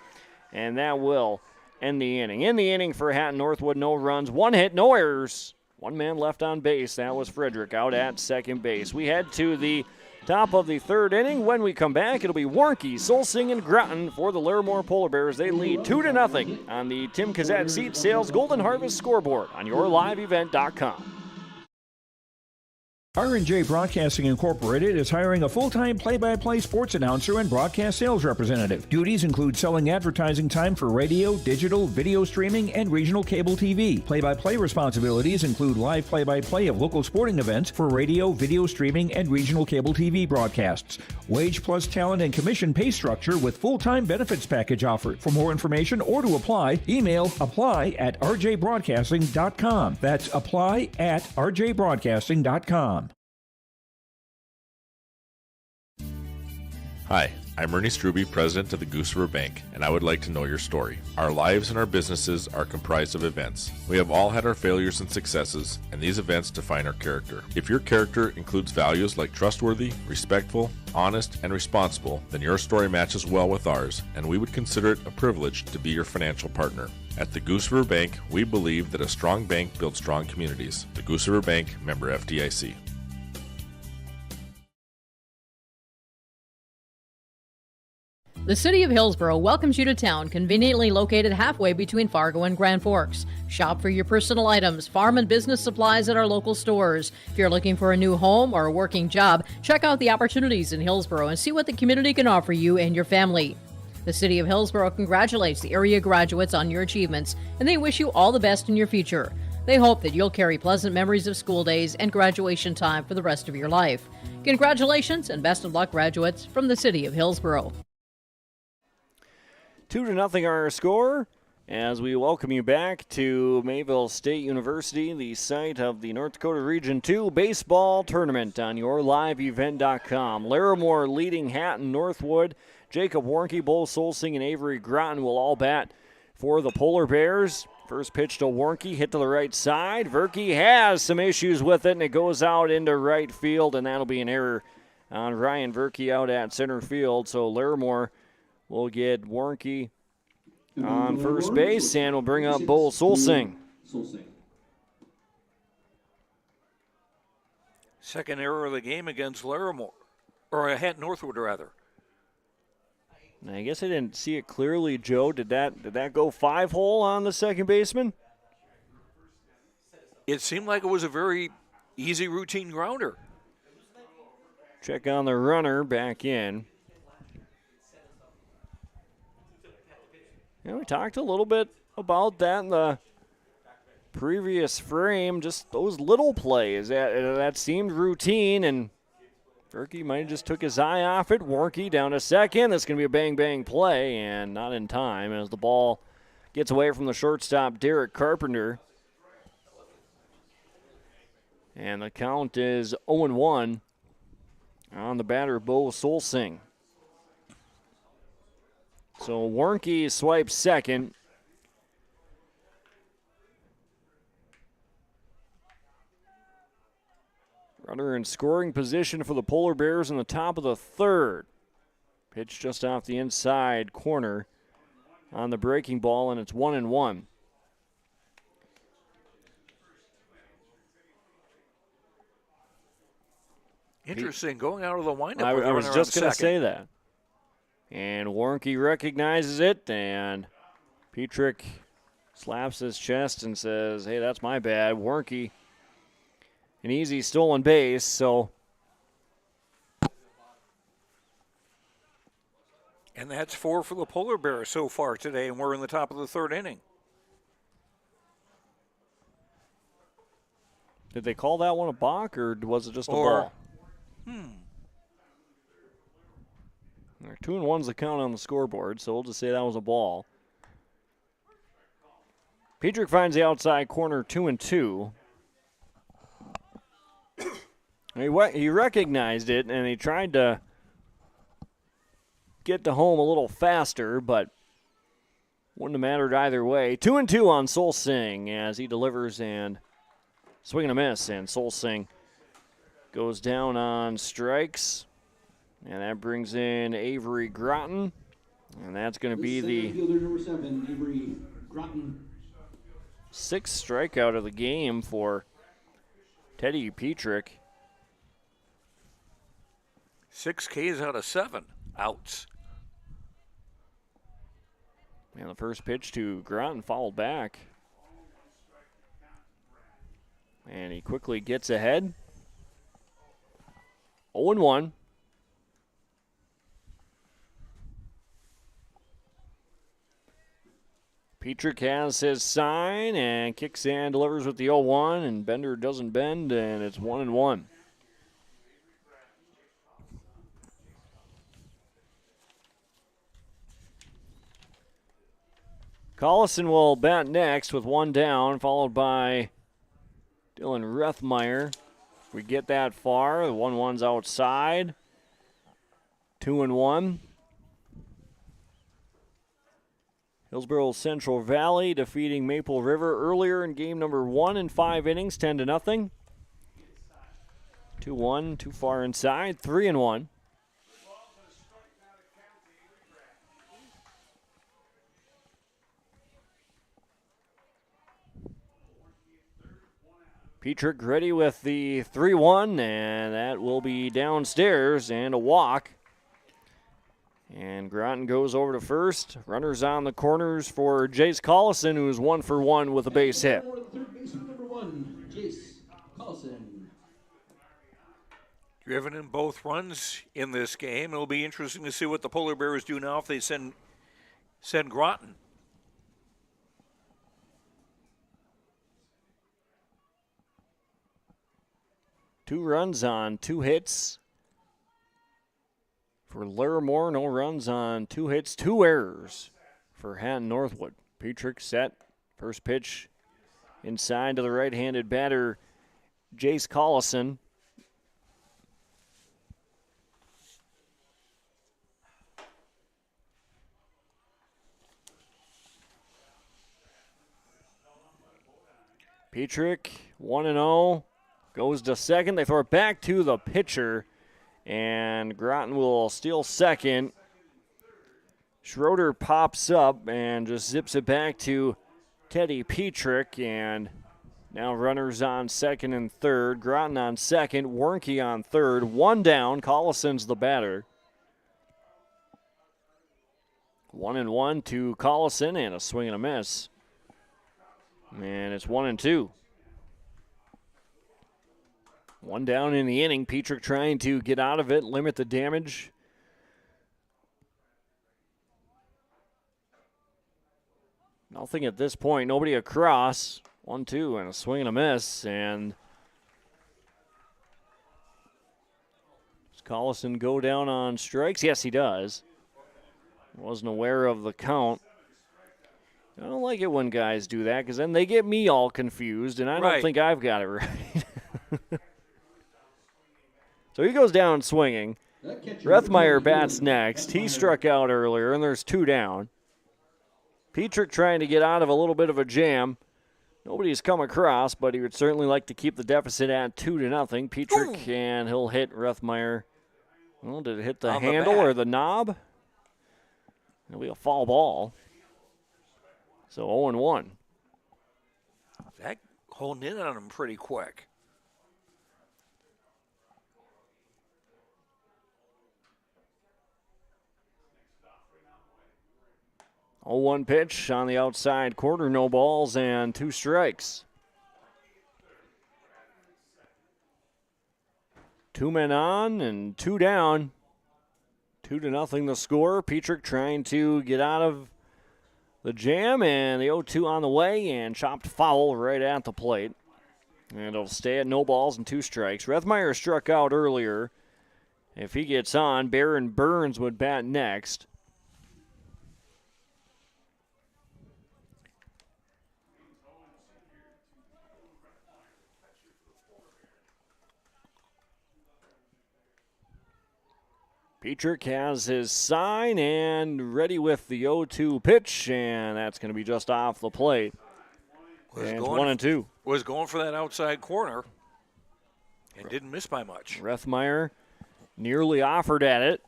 and that will end the inning. In the inning for Hatton-Northwood, no runs, 1 hit, no errors. 1 man left on base. That was Frederick out at second base. We head to the top of the 3rd inning. When we come back, it'll be Warnke, Solsing, and Groton for the Larimore Polar Bears. They lead 2-0 on the Tim Kazat Seed Sales Golden Harvest scoreboard on yourliveevent.com. R&J Broadcasting Incorporated is hiring a full-time play-by-play sports announcer and broadcast sales representative. Duties include selling advertising time for radio, digital, video streaming, and regional cable TV. Play-by-play responsibilities include live play-by-play of local sporting events for radio, video streaming, and regional cable TV broadcasts. Wage plus talent and commission pay structure with full-time benefits package offered. For more information or to apply, email apply@rjbroadcasting.com. That's apply@rjbroadcasting.com. Hi, I'm Ernie Struby, president of the Goose River Bank, and I would like to know your story. Our lives and our businesses are comprised of events. We have all had our failures and successes, and these events define our character. If your character includes values like trustworthy, respectful, honest, and responsible, then your story matches well with ours, and we would consider it a privilege to be your financial partner. At the Goose River Bank, we believe that a strong bank builds strong communities. The Goose River Bank, member FDIC. The City of Hillsborough welcomes you to town, conveniently located halfway between Fargo and Grand Forks. Shop for your personal items, farm and business supplies at our local stores. If you're looking for a new home or a working job, check out the opportunities in Hillsborough and see what the community can offer you and your family. The City of Hillsborough congratulates the area graduates on your achievements, and they wish you all the best in your future. They hope that you'll carry pleasant memories of school days and graduation time for the rest of your life. Congratulations and best of luck, graduates, from the City of Hillsborough. 2-0 our score as we welcome you back to Mayville State University, the site of the North Dakota Region 2 baseball tournament on yourliveevent.com. Larimore leading Hatton-Northwood. Jacob Warnke, Bo Solsing, and Avery Groton will all bat for the Polar Bears. First pitch to Warnke, hit to the right side. Verke has some issues with it, and it goes out into right field, and that'll be an error on Ryan Verke out at center field. So Larimore will get Warnke on first base, and will bring up Bo Solsing. Second error of the game against Larimore, or Hatton-Northwood rather. I guess I didn't see it clearly, Joe. Did that go 5-hole on the second baseman? It seemed like it was a very easy routine grounder. Check on the runner back in. Yeah, we talked a little bit about that in the previous frame, just those little plays. That seemed routine, and Verke might have just took his eye off it. Warnke down to second. That's going to be a bang-bang play, and not in time as the ball gets away from the shortstop, Derek Carpenter. And the count is 0-1 on the batter, Bo Solsing. So Warnke swipes second. Runner in scoring position for the Polar Bears in the top of the third. Pitch just off the inside corner on the breaking ball, and it's 1-1. Interesting, going out of the windup. I was just going to say that. And Warnke recognizes it, and Petrick slaps his chest and says, hey, that's my bad. Warnke, an easy stolen base, so. And that's 4 for the Polar Bears so far today, and we're in the top of the third inning. Did they call that one a balk, or was it just a ball? There are 2-1's the count on the scoreboard, so we'll just say that was a ball. Petrick finds the outside corner, 2-2. He recognized it, and he tried to get to home a little faster, but wouldn't have mattered either way. 2-2 on Sol Singh as he delivers and swing and a miss, and Sol Singh goes down on strikes, and that brings in Avery Groton, and that's going to be the fielder number 7, Avery Groton. 6th strikeout of the game for Teddy Petrick. 6 Ks out of 7 outs. And the first pitch to Groton fouled back. And he quickly gets ahead. 0-1. Petrick has his sign and kicks and delivers with the 0-1, and Bender doesn't bend, and it's 1-1. Collison will bat next with 1 down, followed by Dylan Rethmeyer. If we get that far, the 1-1's outside. 2-1. Hillsboro Central Valley defeating Maple River earlier in game number 1 in 5 innings, 10-0. 2-1, too far inside, 3-1. Petrick ready with the 3-1, and that will be downstairs and a walk. And Groton goes over to first. Runners on the corners for Jace Collison, who's 1 for 1 with a base hit. Third baseman number 1, Jace Collison. Driven in both runs in this game. It'll be interesting to see what the Polar Bears do now if they send Groton. Two runs on 2 hits for Larimore. No runs on 2 hits, 2 errors for Hatton-Northwood. Petrick set. First pitch inside to the right-handed batter, Jace Collison. Petrick 1-0. Goes to second. They throw it back to the pitcher, and Groton will steal second. Schroeder pops up and just zips it back to Teddy Petrick, and now runners on second and third. Groton on second, Warnke on third. 1 down. Collison's the batter. 1-1 to Collison, and a swing and a miss. And it's 1-2. 1 down in the inning. Petrick trying to get out of it, limit the damage. Nothing at this point. Nobody across. 1-2 and a swing and a miss. And does Collison go down on strikes? Yes, he does. Wasn't aware of the count. I don't like it when guys do that because then they get me all confused, and I don't think I've got it right. So he goes down swinging. Rethmeyer bats next. He struck out earlier, and there's 2 down. Petrick trying to get out of a little bit of a jam. Nobody's come across, but he would certainly like to keep the deficit at 2-0. Petrick, and he'll hit Rethmeyer. Well, did it hit the handle or the knob? It'll be a foul ball. So 0-1. That honed in on him pretty quick. Oh, 1 pitch on the outside corner, no balls and 2 strikes. 2 men on and 2 down. 2-0 the score. Petrick trying to get out of the jam, and the 0-2 on the way, and chopped foul right at the plate. And it'll stay at no balls and 2 strikes. Rethmeyer struck out earlier. If he gets on, Baron Burns would bat next. Petrick has his sign and ready with the 0-2 pitch, and that's going to be just off the plate. And 1-2. Was going for that outside corner and didn't miss by much. Rethmeyer nearly offered at it.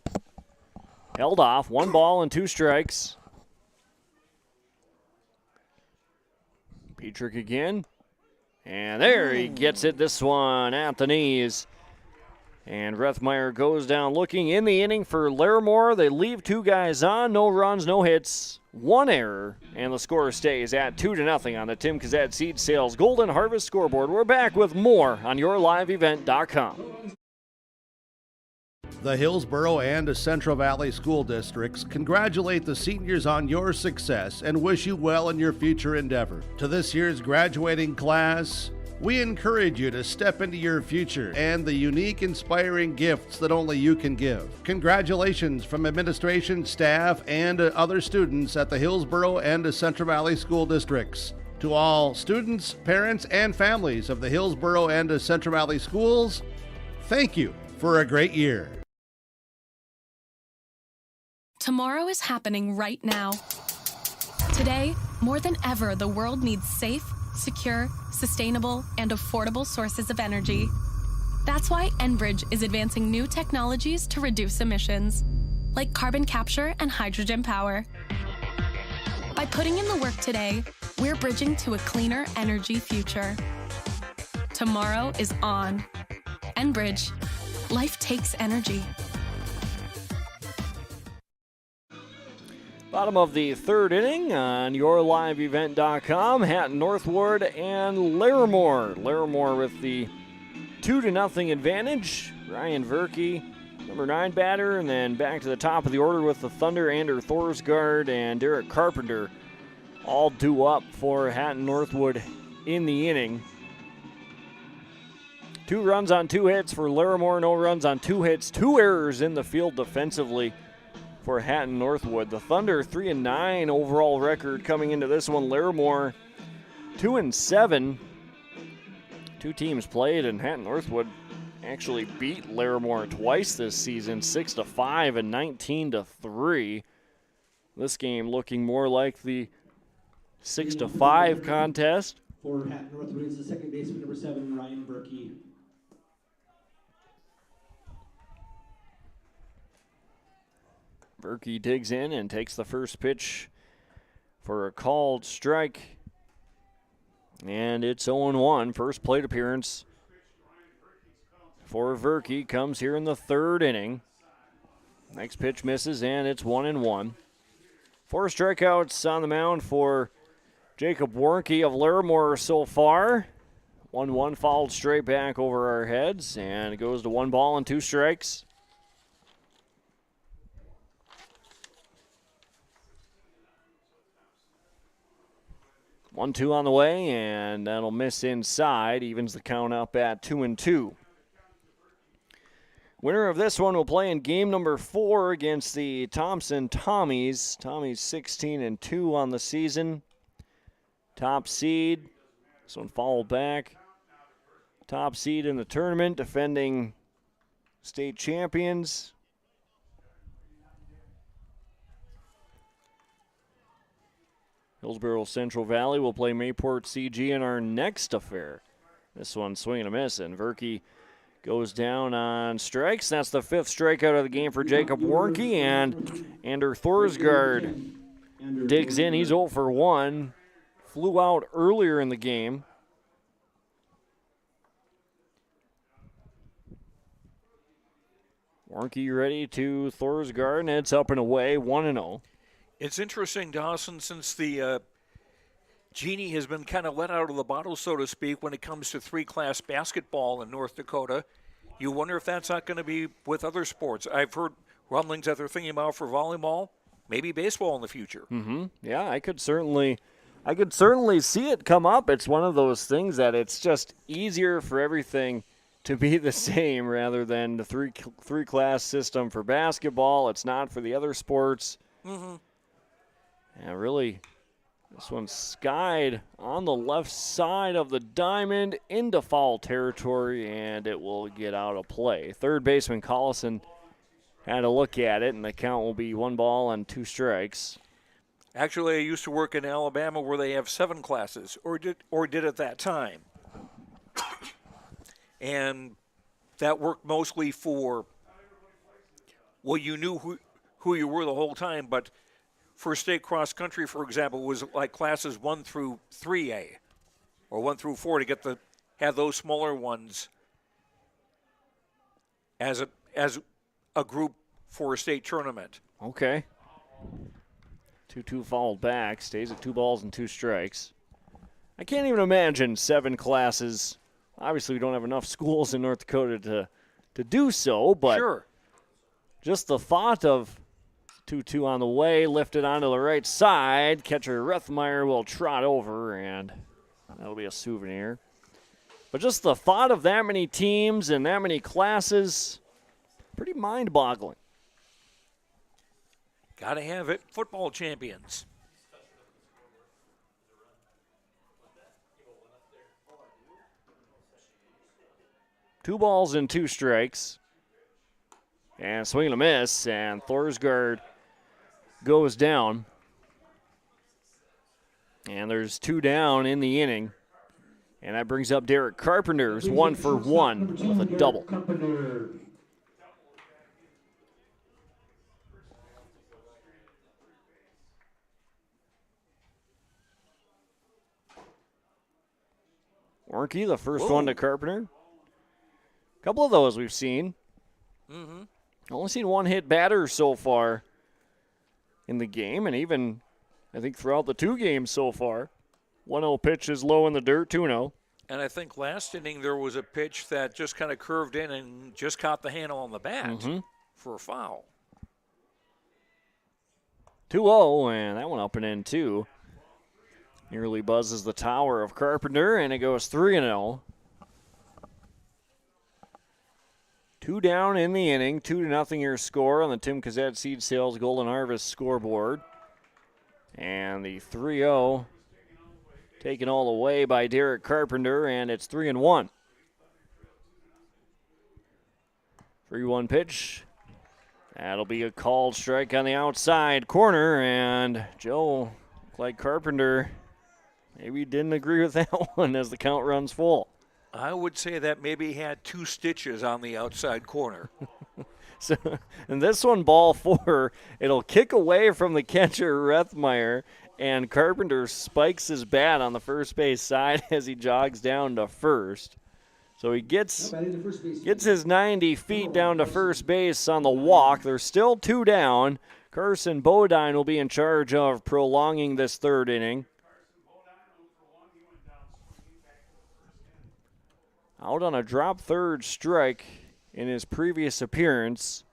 Held off. 1 ball and 2 strikes. Petrick again. And there he gets it. This one at the knees. And Rethmeyer goes down looking in the inning for Larimore. They leave 2 guys on, no runs, no hits, 1 error, and the score stays at 2-0 on the Tim Kazat Seed Sales Golden Harvest scoreboard. We're back with more on YourLiveEvent.com. The Hillsborough and Central Valley School Districts congratulate the seniors on your success and wish you well in your future endeavor. To this year's graduating class, we encourage you to step into your future and the unique, inspiring gifts that only you can give. Congratulations from administration, staff, and other students at the Hillsborough and Central Valley School Districts. To all students, parents, and families of the Hillsborough and Central Valley Schools, thank you for a great year. Tomorrow is happening right now. Today, more than ever, the world needs safe, secure, sustainable, and affordable sources of energy. That's why Enbridge is advancing new technologies to reduce emissions, like carbon capture and hydrogen power. By putting in the work today, we're bridging to a cleaner energy future. Tomorrow is on. Enbridge. Life takes energy. Bottom of the 3rd inning on YourLiveEvent.com. Hatton-Northwood and Larimore. Larimore with the 2-0 advantage. Ryan Verkey, number 9 batter, and then back to the top of the order with the Thunder, Ander Thorsgaard and Derek Carpenter, all due up for Hatton-Northwood in the inning. 2 runs on 2 hits for Larimore, no runs on 2 hits, 2 errors in the field defensively for Hatton-Northwood. The Thunder 3-9 overall record coming into this one. Larimore 2-7. 2 teams played, and Hatton-Northwood actually beat Larimore twice this season, 6-5 and 19-3. This game looking more like the 6-5 contest. For Hatton-Northwood is the second baseman, number 7, Ryan Berkey. Berkey digs in and takes the first pitch for a called strike. And it's 0-1. First plate appearance for Verkey comes here in the 3rd inning. Next pitch misses, and it's 1-1. 4 strikeouts on the mound for Jacob Warnke of Larimore so far. 1-1 fouled straight back over our heads, and it goes to 1 ball and 2 strikes. 1-2 on the way, and that'll miss inside. Evens the count up at 2-2. Winner of this one will play in game number 4 against the Thompson Tommies. Tommies 16-2 on the season. Top seed. This one fouled back. Top seed in the tournament, defending state champions. He'll Hillsborough Central Valley will play Mayport CG in our next affair. This one swing and a miss, and Verkey goes down on strikes. That's the 5th strikeout of the game for Jacob Warnke, and Ander Thorsgaard digs in. He's 0 for 1. Flew out earlier in the game. Warnke ready to Thorsgaard, and it's up and away, 1-0. It's interesting, Dawson, since the genie has been kind of let out of the bottle, so to speak, when it comes to 3-class basketball in North Dakota. You wonder if that's not going to be with other sports. I've heard rumblings that they're thinking about for volleyball, maybe baseball in the future. Mm-hmm. Yeah, I could certainly see it come up. It's one of those things that it's just easier for everything to be the same rather than the three-class system for basketball. It's not for the other sports. Mm-hmm. And really, this one's skied on the left side of the diamond into foul territory, and it will get out of play. Third baseman Collison had a look at it, and the count will be 1 ball and 2 strikes. Actually, I used to work in Alabama where they have 7 classes, or did at that time. And that worked mostly for, well, you knew who you were the whole time, but for state cross country, for example, was like classes 1 through 3A or 1 through 4 to have those smaller ones as a group for a state tournament. Okay. 2-2 fouled back, stays at 2 balls and 2 strikes. I can't even imagine 7 classes. Obviously, we don't have enough schools in North Dakota to do so, but sure. Just the thought of 2-2 on the way, lifted onto the right side. Catcher Rethmeyer will trot over, and that'll be a souvenir. But just the thought of that many teams and that many classes, pretty mind-boggling. Got to have it. Football champions. Two balls and 2 strikes. And swing and a miss, and Thorsgaard goes down. And there's 2 down in the inning. And that brings up Derek Carpenter, who's 1 for 1 with a double. Warnke, the first one to Carpenter. A couple of those we've seen. Mm-hmm. Only seen 1 hit batter so far in the game, and even, I think, throughout the 2 games so far. 1-0 pitch is low in the dirt, 2-0. And I think last inning there was a pitch that just kind of curved in and just caught the handle on the bat for a foul. 2-0, and that one up and in, too. Nearly buzzes the tower of Carpenter, and it goes 3-0. 2 down in the inning, 2-0 your score on the Tim Kazet Seed Sales Golden Harvest scoreboard. And the 3-0 taken all the way by Derek Carpenter, and it's 3-1. 3-1 pitch. That'll be a called strike on the outside corner, and Joe, like Carpenter, maybe didn't agree with that one as the count runs full. I would say that maybe had 2 stitches on the outside corner. So, and this one, ball 4, it'll kick away from the catcher, Rethmeyer, and Carpenter spikes his bat on the first base side as he jogs down to first. So he gets his 90 feet down to first base on the walk. There's still 2 down. Carson Bodine will be in charge of prolonging this 3rd inning. Out on a drop 3rd strike in his previous appearance.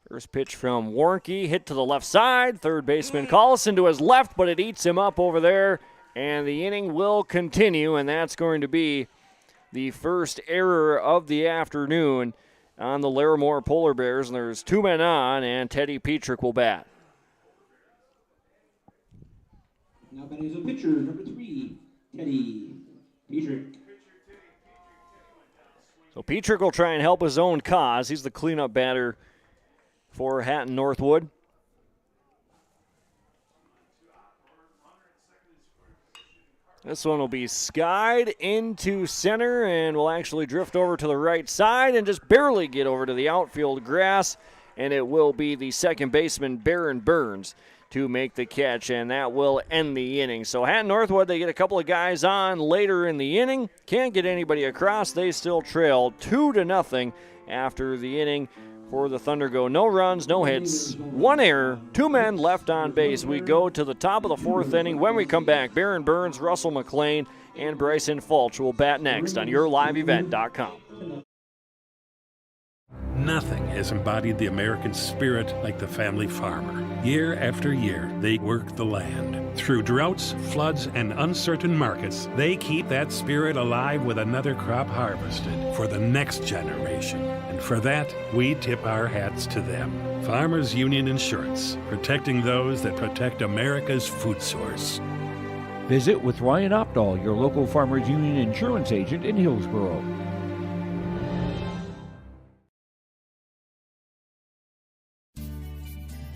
First pitch from Warnke, hit to the left side. 3rd baseman Collison to his left, but it eats him up over there. And the inning will continue, and that's going to be the first error of the afternoon on the Larimore Polar Bears. And there's 2 men on, and Teddy Petrick will bat. Now batting is a pitcher, number 3, Teddy Petrick. So Petrick will try and help his own cause. He's the cleanup batter for Hatton-Northwood. This one will be skied into center and will actually drift over to the right side and just barely get over to the outfield grass. And it will be the second baseman, Baron Burns, to make the catch, and that will end the inning. So Hatton-Northwood, they get a couple of guys on later in the inning. Can't get anybody across. They still trail 2-0 after the inning. For the Thunder go no runs, no hits, 1 error, 2 men left on base. We go to the top of the 4th inning. When we come back, Baron Burns, Russell McLean, and Bryson Fulch will bat next on YourLiveEvent.com. Nothing has embodied the American spirit like the family farmer. Year after year, they work the land. Through droughts, floods, and uncertain markets, they keep that spirit alive with another crop harvested for the next generation. And for that, we tip our hats to them. Farmers Union Insurance, protecting those that protect America's food source. Visit with Ryan Opdahl, your local Farmers Union insurance agent in Hillsboro.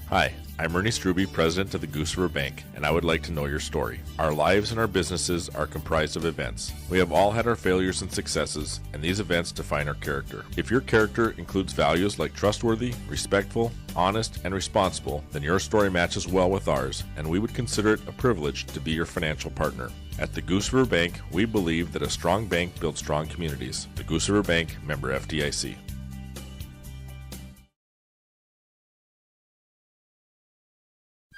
Hi, I'm Ernie Struby, president of the Goose River Bank, and I would like to know your story. Our lives and our businesses are comprised of events. We have all had our failures and successes, and these events define our character. If your character includes values like trustworthy, respectful, honest, and responsible, then your story matches well with ours, and we would consider it a privilege to be your financial partner. At the Goose River Bank, we believe that a strong bank builds strong communities. The Goose River Bank, member FDIC.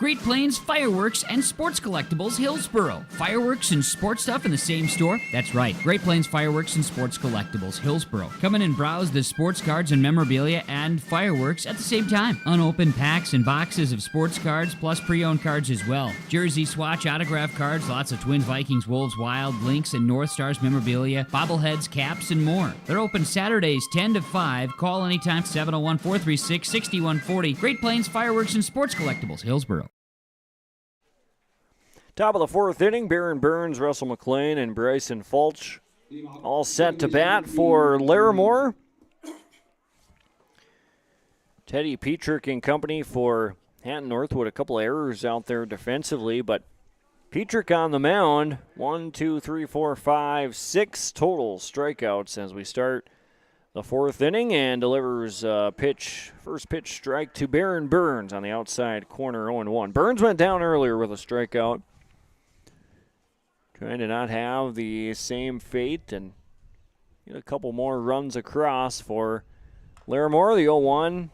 Great Plains Fireworks and Sports Collectibles, Hillsboro. Fireworks and sports stuff in the same store? That's right. Great Plains Fireworks and Sports Collectibles, Hillsboro. Come in and browse the sports cards and memorabilia and fireworks at the same time. Unopened packs and boxes of sports cards, plus pre-owned cards as well. Jersey swatch autograph cards, lots of Twins, Vikings, Wolves, Wild, Lynx, and North Stars memorabilia, bobbleheads, caps, and more. They're open Saturdays 10 to 5. Call anytime, 701-436-6140. Great Plains Fireworks and Sports Collectibles, Hillsboro. Top of the 4th inning, Baron Burns, Russell McLean, and Bryson Fulch all set to bat for Larimore. Teddy Petrick and company for Hatton-Northwood. A couple of errors out there defensively, but Petrick on the mound. 1, 2, 3, 4, 5, 6 total strikeouts as we start the 4th inning, and delivers first pitch strike to Baron Burns on the outside corner, 0-1. Burns went down earlier with a strikeout. Trying to not have the same fate and get a couple more runs across for Larimore. The 0-1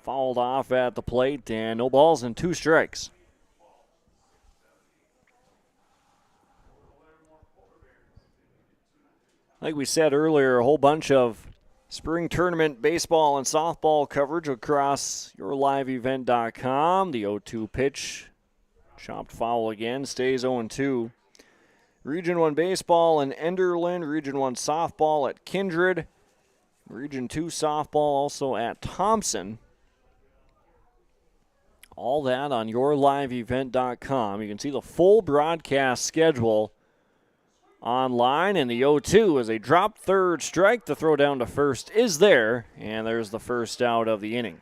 fouled off at the plate, and no balls and 2 strikes. Like we said earlier, a whole bunch of spring tournament baseball and softball coverage across YourLiveEvent.com. The 0-2 pitch, chopped foul again, stays 0-2. Region 1 baseball in Enderlin, Region 1 softball at Kindred, Region 2 softball also at Thompson. All that on YourLiveEvent.com. You can see the full broadcast schedule online, and the 0-2 is a drop third strike. The throw down to first is there, and there's the first out of the inning.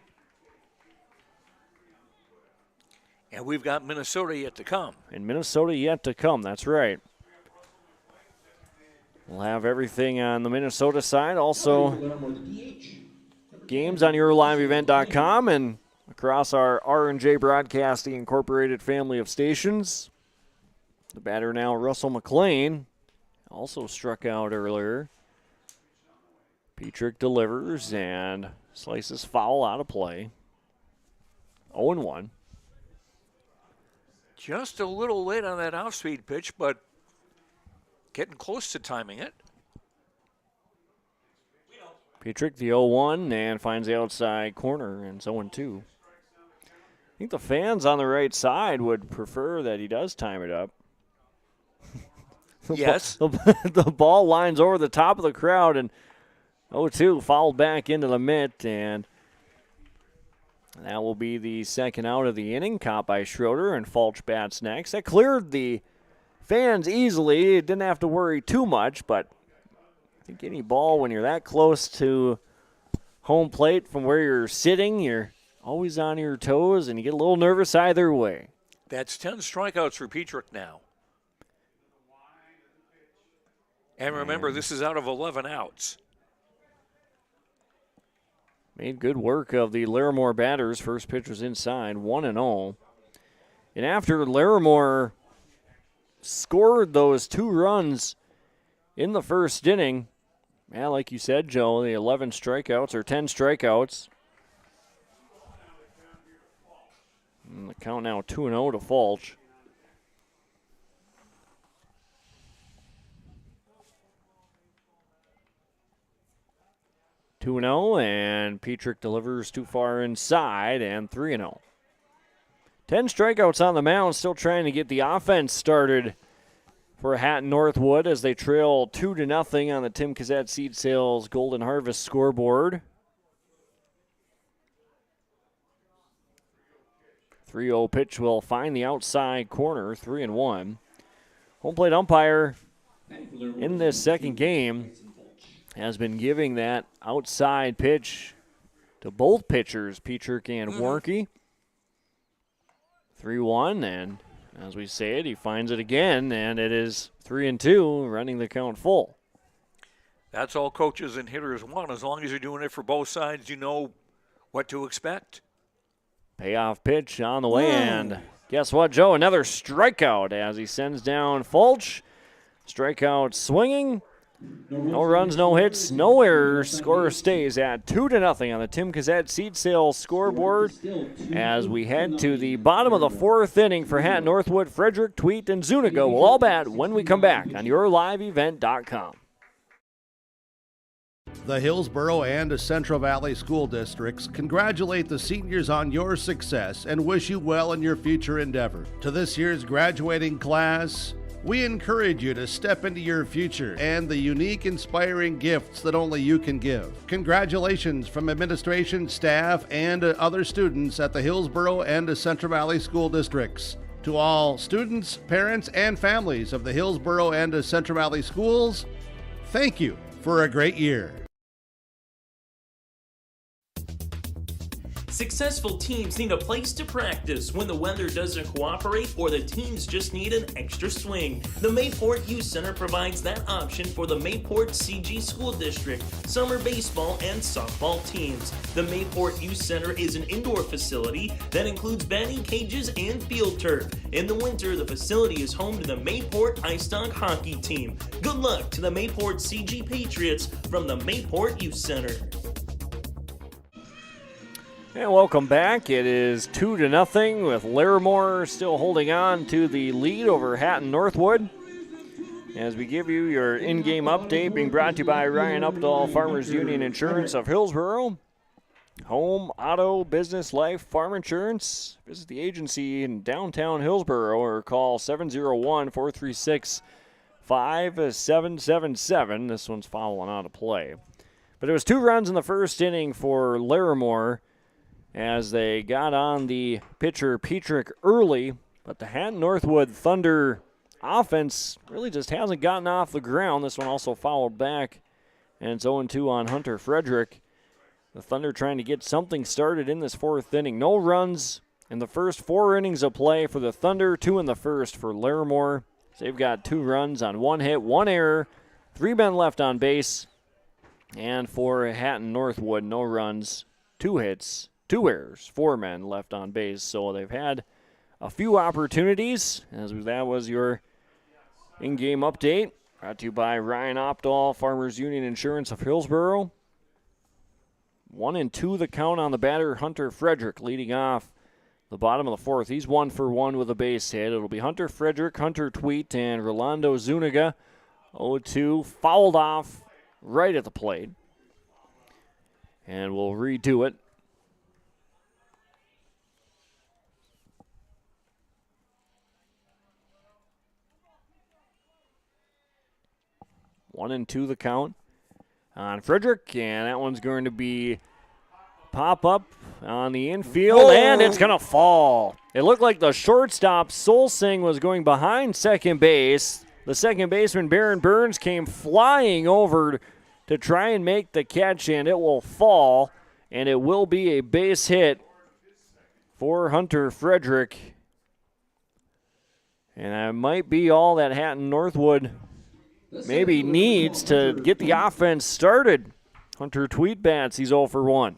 And we've got Minnesota yet to come. And Minnesota yet to come, that's right. We'll have everything on the Minnesota side. Also, games on YourLiveEvent.com and across our R&J Broadcasting Incorporated family of stations. The batter now, Russell McLean, also struck out earlier. Petrick delivers and slices foul out of play. 0-1. Just a little late on that off-speed pitch, but getting close to timing it. Petrick the 0-1 and finds the outside corner, and it's 0-2. I think the fans on the right side would prefer that he does time it up. Yes. The ball lines over the top of the crowd, and 0-2 fouled back into the mitt, and that will be the second out of the inning. Caught by Schroeder, and Fulch bats next. That cleared the fans easily. It didn't have to worry too much, but I think any ball when you're that close to home plate from where you're sitting, you're always on your toes, and you get a little nervous either way. That's 10 strikeouts for Petrick now. And remember, this is out of 11 outs. Made good work of the Larimore batters. First pitch was inside, 1-0. And after Larimore scored those 2 runs in the first inning, like you said, Joe, the 11 strikeouts or 10 strikeouts. And the count now 2-0 to Fulch. And Petrick delivers too far inside, and 3-0. 10 strikeouts on the mound, still trying to get the offense started for Hatton-Northwood as they trail 2-0 on the Tim Kazat Seed Sales Golden Harvest scoreboard. 3-0 pitch will find the outside corner, 3-1. Home plate umpire in this second game has been giving that outside pitch to both pitchers, Petrick and Warnke. 3-1, and as we say it, he finds it again, and it is 3-2, running the count full. That's all coaches and hitters want. As long as you're doing it for both sides, you know what to expect. Payoff pitch on the way, and guess what, Joe? Another strikeout as he sends down Fulch. Strikeout swinging. No runs, no hits, no errors. Score stays at 2-0 on the Tim Kazat Seed Sales scoreboard as we head to the bottom of the 4th inning for Hatton-Northwood. Frederick, Tweet, and Zuniga will all bat when we come back on YourLiveEvent.com. The Hillsborough and Central Valley School Districts congratulate the seniors on your success and wish you well in your future endeavor. To this year's graduating class, we encourage you to step into your future and the unique, inspiring gifts that only you can give. Congratulations from administration, staff, and other students at the Hillsborough and Central Valley School Districts. To all students, parents, and families of the Hillsborough and Central Valley Schools, thank you for a great year. Successful teams need a place to practice when the weather doesn't cooperate or the teams just need an extra swing. The Mayport Youth Center provides that option for the Mayport CG School District, summer baseball and softball teams. The Mayport Youth Center is an indoor facility that includes batting cages and field turf. In the winter, the facility is home to the Mayport Ice Dog hockey team. Good luck to the Mayport CG Patriots from the Mayport Youth Center. And welcome back. It is 2-0 with Larimore still holding on to the lead over Hatton-Northwood. As we give you your in-game update, being brought to you by Ryan Updahl, Farmers Union Insurance of Hillsborough. Home, auto, business, life, farm insurance. Visit the agency in downtown Hillsborough or call 701-436-5777. This one's fouling out of play. But it was 2 runs in the first inning for Larimore as they got on the pitcher Petrick early, but the Hatton-Northwood Thunder offense really just hasn't gotten off the ground. This one also fouled back, and it's 0-2 on Hunter Frederick. The Thunder trying to get something started in this 4th inning. No runs in the first 4 innings of play for the Thunder, 2 in the first for Larimore. So they've got 2 runs on 1 hit, 1 error, 3 men left on base. And for Hatton-Northwood, no runs, 2 hits, 2 errors, 4 men left on base. So they've had a few opportunities, as that was your in-game update. Brought to you by Ryan Opdahl, Farmers Union Insurance of Hillsborough. 1-2 the count on the batter, Hunter Frederick leading off the bottom of the 4th. He's 1 for 1 with a base hit. It'll be Hunter Frederick, Hunter Tweet, and Rolando Zuniga. 0-2, fouled off right at the plate. And we'll redo it. One and two the count on Frederick, and that one's going to be pop up on the infield, and it's going to fall. It looked like the shortstop, Solsing, was going behind second base. The second baseman, Baron Burns, came flying over to try and make the catch, and it will fall, and it will be a base hit for Hunter Frederick. And that might be all that Hatton-Northwood maybe needs to get the offense started. Hunter Tweed bats, he's 0 for 1.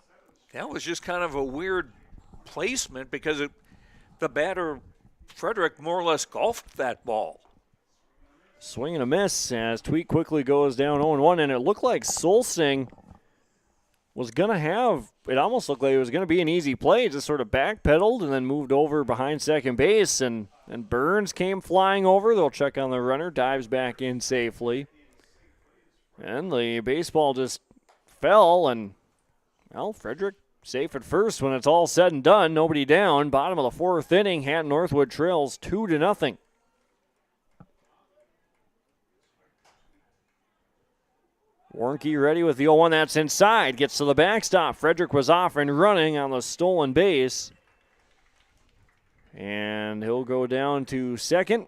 That was just kind of a weird placement because the batter, Frederick, more or less golfed that ball. Swing and a miss as Tweet quickly goes down 0-1, and it looked like Solsing was going to have, it almost looked like it was going to be an easy play, just sort of backpedaled and then moved over behind second base, and Burns came flying over. They'll check on the runner, dives back in safely. And the baseball just fell, and, well, Frederick safe at first when it's all said and done. Nobody down. Bottom of the 4th inning, Hatton-Northwood trails 2-0. Warnke ready with the 0-1. That's inside. Gets to the backstop. Frederick was off and running on the stolen base. And he'll go down to second.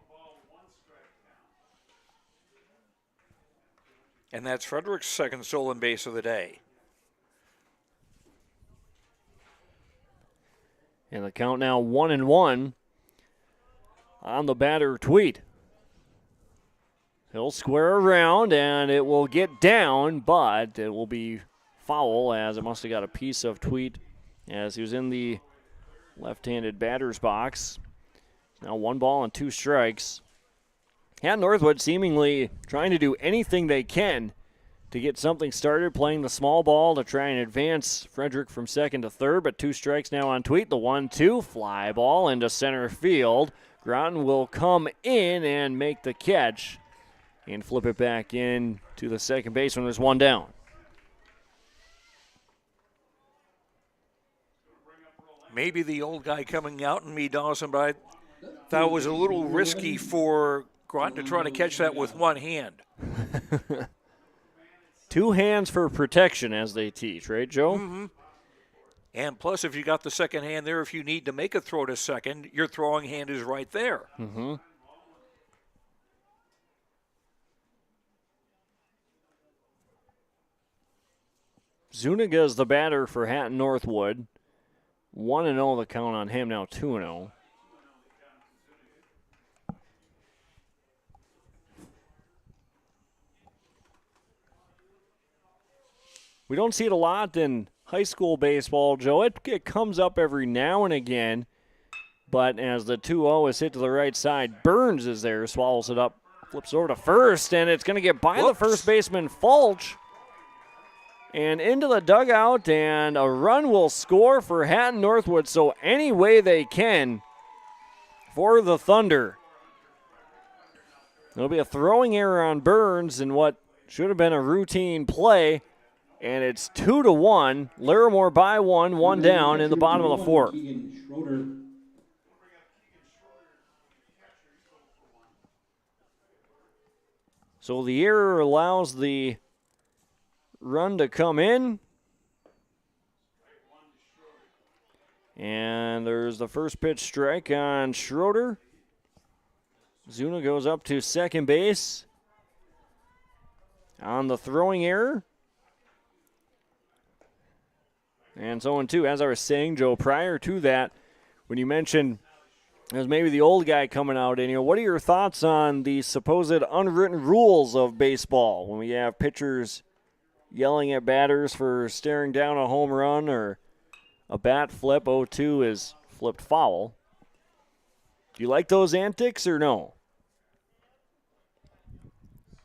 And that's Frederick's second stolen base of the day. And the count now 1-1 on the batter, Tweed. He'll square around, and it will get down, but it will be foul as it must have got a piece of Tweed as he was in the left-handed batter's box. Now 1 ball and 2 strikes. Hatton-Northwood seemingly trying to do anything they can to get something started, playing the small ball to try and advance Frederick from second to third, but 2 strikes now on Tweet. The 1-2 fly ball into center field. Groton will come in and make the catch and flip it back in to the second base when there's 1 down. Maybe the old guy coming out in me, Dawson, but I thought it was a little risky for Groton to try to catch that with 1 hand. 2 hands for protection, as they teach, right, Joe? Mm-hmm. And plus, if you got the second hand there, if you need to make a throw to second, your throwing hand is right there. Mm-hmm. Zuniga's the batter for Hatton-Northwood. 1-0 the count on him, now 2-0. We don't see it a lot in high school baseball, Joe. It comes up every now and again, but as the 2-0 is hit to the right side, Burns is there, swallows it up, flips over to first, and it's going to get by the first baseman, Fulch, and into the dugout, and a run will score for Hatton-Northwood, so any way they can for the Thunder. There'll be a throwing error on Burns in what should have been a routine play, and it's 2-1. Larimore by 1 down in the bottom of the 4th. So the error allows the run to come in. And there's the first pitch strike on Schroeder. Zuna goes up to second base on the throwing error. And so on, too, as I was saying, Joe, prior to that, when you mentioned there's maybe the old guy coming out in here, what are your thoughts on the supposed unwritten rules of baseball when we have pitchers yelling at batters for staring down a home run or a bat flip? 0-2 is flipped foul. Do you like those antics or no?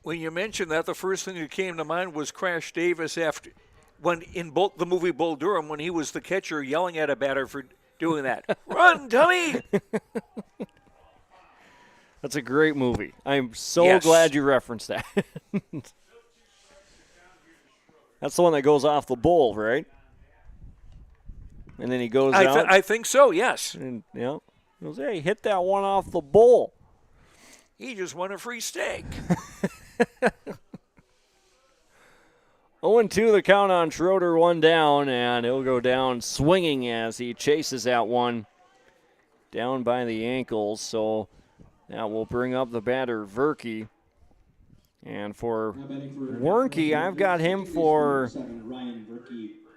When you mentioned that, the first thing that came to mind was Crash Davis when in the movie Bull Durham, when he was the catcher yelling at a batter for doing that. Run, dummy! That's a great movie. I'm so glad you referenced that. That's the one that goes off the bull, right? And then he goes out. I think so, yes. And, you know, he goes, hey, hit that one off the bull. He just won a free steak. 0-2 the count on Schroeder, 1 down, and he'll go down swinging as he chases that one down by the ankles. So that will bring up the batter, Verke. And for Warnke, I've got him for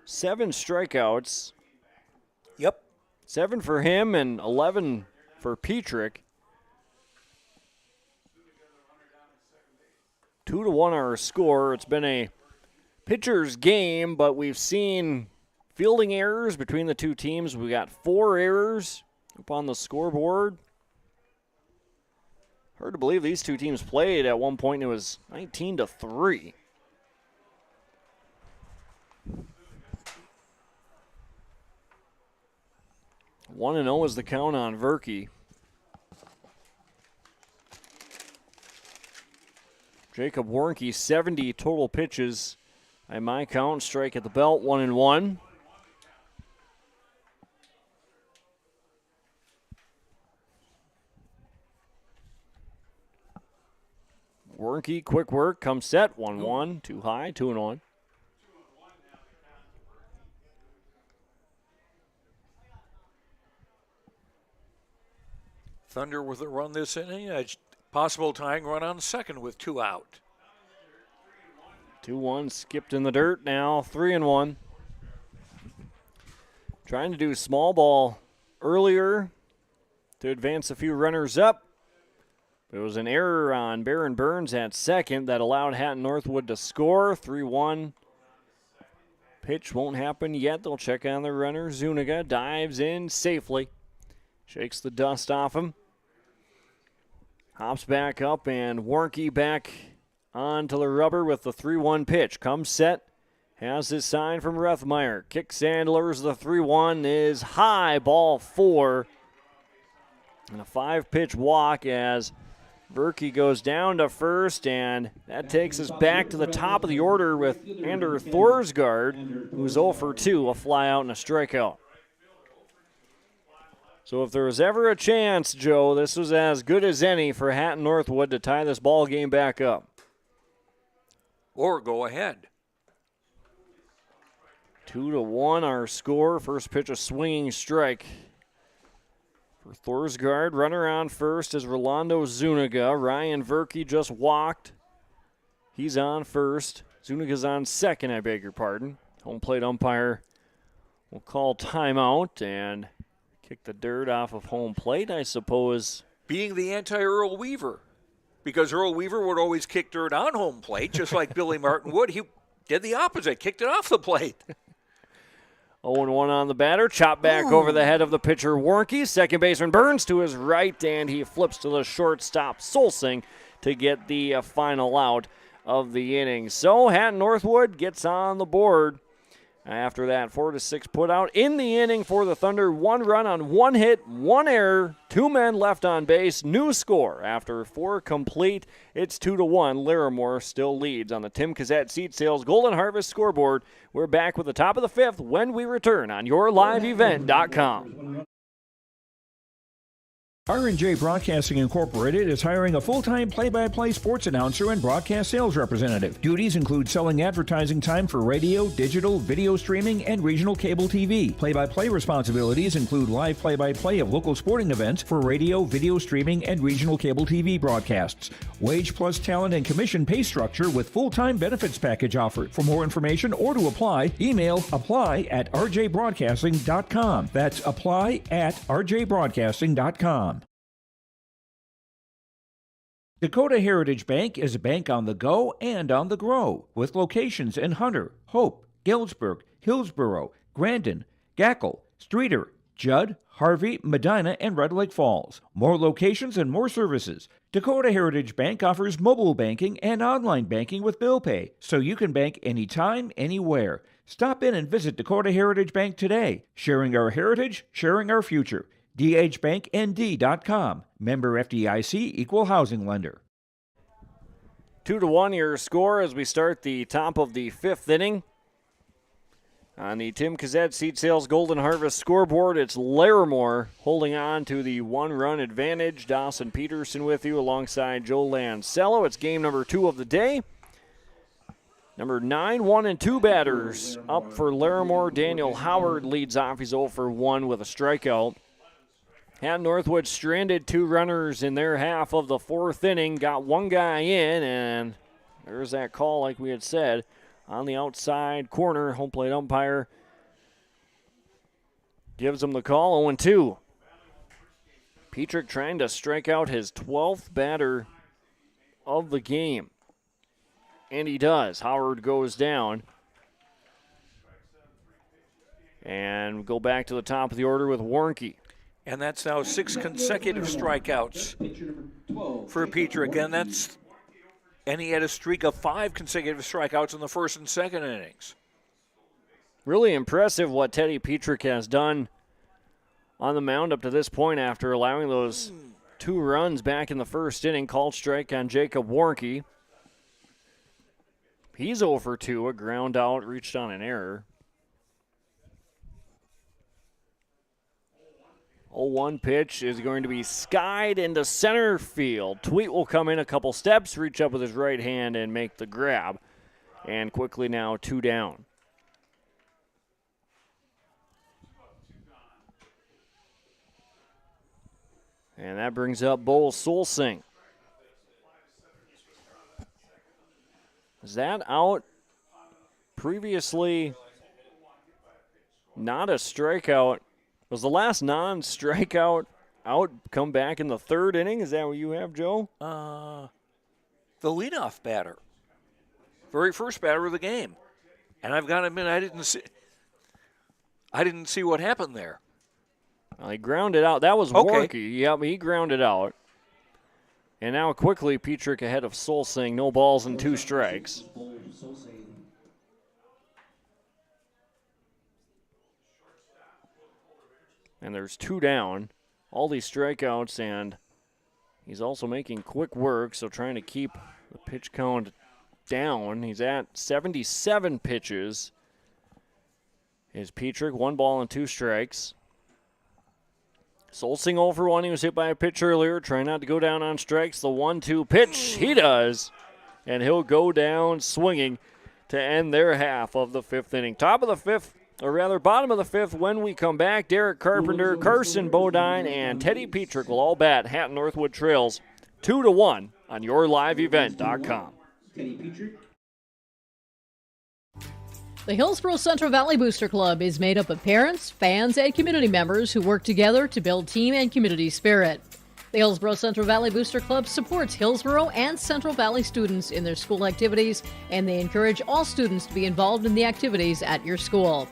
7 strikeouts. Yep. 7 for him and 11 for Petrick. 2-1 our score. It's been a pitcher's game, but we've seen fielding errors between the two teams. We got 4 errors up on the scoreboard. Hard to believe these two teams played at one point. It was 19-3. One and 0 is the count on Verke. Jacob Warnke, 70 total pitches. By my count, strike at the belt, 1-1. Warnke, quick work, comes set, 1-1, too high, 2-1. Thunder with a run this inning. A possible tying run on second with 2 out. 2-1, skipped in the dirt now, 3-1. Trying to do small ball earlier to advance a few runners up. There was an error on Baron Burns at second that allowed Hatton-Northwood to score, 3-1. Pitch won't happen yet. They'll check on the runner. Zuniga dives in safely. Shakes the dust off him. Hops back up, and Warnke back onto the rubber with the 3-1 pitch. Comes set. Has his sign from Rethmeyer. Kicks and delivers the 3-1 is high, ball 4. And a 5-pitch walk as Verke goes down to first, and that takes us back to the top of the order with Ander Thorsgaard, who's 0 for 2, a fly out and a strikeout. So if there was ever a chance, Joe, this was as good as any for Hatton-Northwood to tie this ball game back up. Or go ahead. 2-1 our score. First pitch a swinging strike for Thorsgaard. Runner on first is Rolando Zuniga. Ryan Verke just walked. He's on first. Zuniga's on second, I beg your pardon. Home plate umpire will call timeout and kick the dirt off of home plate, I suppose. Being the anti-Earl Weaver. Because Earl Weaver would always kick dirt on home plate, just like Billy Martin would. He did the opposite, kicked it off the plate. 0-1 on the batter. Chop back over the head of the pitcher, Warnke. Second baseman Burns to his right, and he flips to the shortstop, Solsing, to get the final out of the inning. So Hatton-Northwood gets on the board after that 4-6 put out in the inning for the Thunder. 1 run on 1 hit, 1 error, 2 men left on base. New score after 4 complete. It's 2-1. Larimore still leads on the Tim Cassette Seed Sales Golden Harvest scoreboard. We're back with the top of the 5th when we return on YourLiveEvent.com. R&J Broadcasting Incorporated is hiring a full-time play-by-play sports announcer and broadcast sales representative. Duties include selling advertising time for radio, digital, video streaming, and regional cable TV. Play-by-play responsibilities include live play-by-play of local sporting events for radio, video streaming, and regional cable TV broadcasts. Wage plus talent and commission pay structure with full-time benefits package offered. For more information or to apply, email apply@rjbroadcasting.com. That's apply@rjbroadcasting.com. Dakota Heritage Bank is a bank on the go and on the grow, with locations in Hunter, Hope, Galesburg, Hillsborough, Grandin, Gackle, Streeter, Judd, Harvey, Medina, and Red Lake Falls. More locations and more services. Dakota Heritage Bank offers mobile banking and online banking with bill pay, so you can bank anytime, anywhere. Stop in and visit Dakota Heritage Bank today. Sharing our heritage, sharing our future. dhbanknd.com. Member FDIC, Equal Housing Lender. 2-1 your score as we start the top of the 5th inning. On the Tim Cassette Seed Sales Golden Harvest scoreboard, it's Larimore holding on to the 1-run advantage. Dawson Peterson with you alongside Joe Lancello. It's game number 2 of the day. Number 9, 1 and 2 batters up for Larimore. Daniel Howard leads off. He's 0 for 1 with a strikeout. Hatton-Northwood stranded 2 runners in their half of the 4th inning. Got 1 guy in, and there's that call like we had said. On the outside corner, home plate umpire gives him the call, 0-2. Petrick trying to strike out his 12th batter of the game. And he does. Howard goes down. And go back to the top of the order with Warnke. And that's now 6 consecutive strikeouts for Petrick. And he had a streak of 5 consecutive strikeouts in the first and second innings. Really impressive what Teddy Petrick has done on the mound up to this point after allowing those 2 runs back in the first inning. Called strike on Jacob Warnke. He's 0 for 2, a ground out, reached on an error. 0-1 pitch is going to be skied into center field. Tweet will come in a couple steps, reach up with his right hand and make the grab. And quickly now 2 down. And that brings up Bo Solsing. Is that out? Previously not a strikeout. Was the last non-strikeout out come back in the third inning? Is that what you have, Joe? The leadoff batter. Very first batter of the game. And I've got to admit, I didn't see what happened there. Well, he grounded out. That was Warnke. Yep, he grounded out. And now quickly, Petrick ahead of Solsing. No balls and 2 strikes. And there's 2 down. All these strikeouts, and he's also making quick work, so trying to keep the pitch count down. He's at 77 pitches. Is Petrick, 1 ball and 2 strikes. Solsing 0 for 1. He was hit by a pitch earlier, trying not to go down on strikes. The 1-2 pitch, he does. And he'll go down swinging to end their half of the 5th inning. Bottom of the 5th when we come back. Derek Carpenter, Carson Bodine, and Teddy Petrick will all bat. Hatton-Northwood trails 2-1 on yourliveevent.com. Teddy Petrick. The Hillsborough Central Valley Booster Club is made up of parents, fans, and community members who work together to build team and community spirit. The Hillsborough Central Valley Booster Club supports Hillsborough and Central Valley students in their school activities, and they encourage all students to be involved in the activities at your school.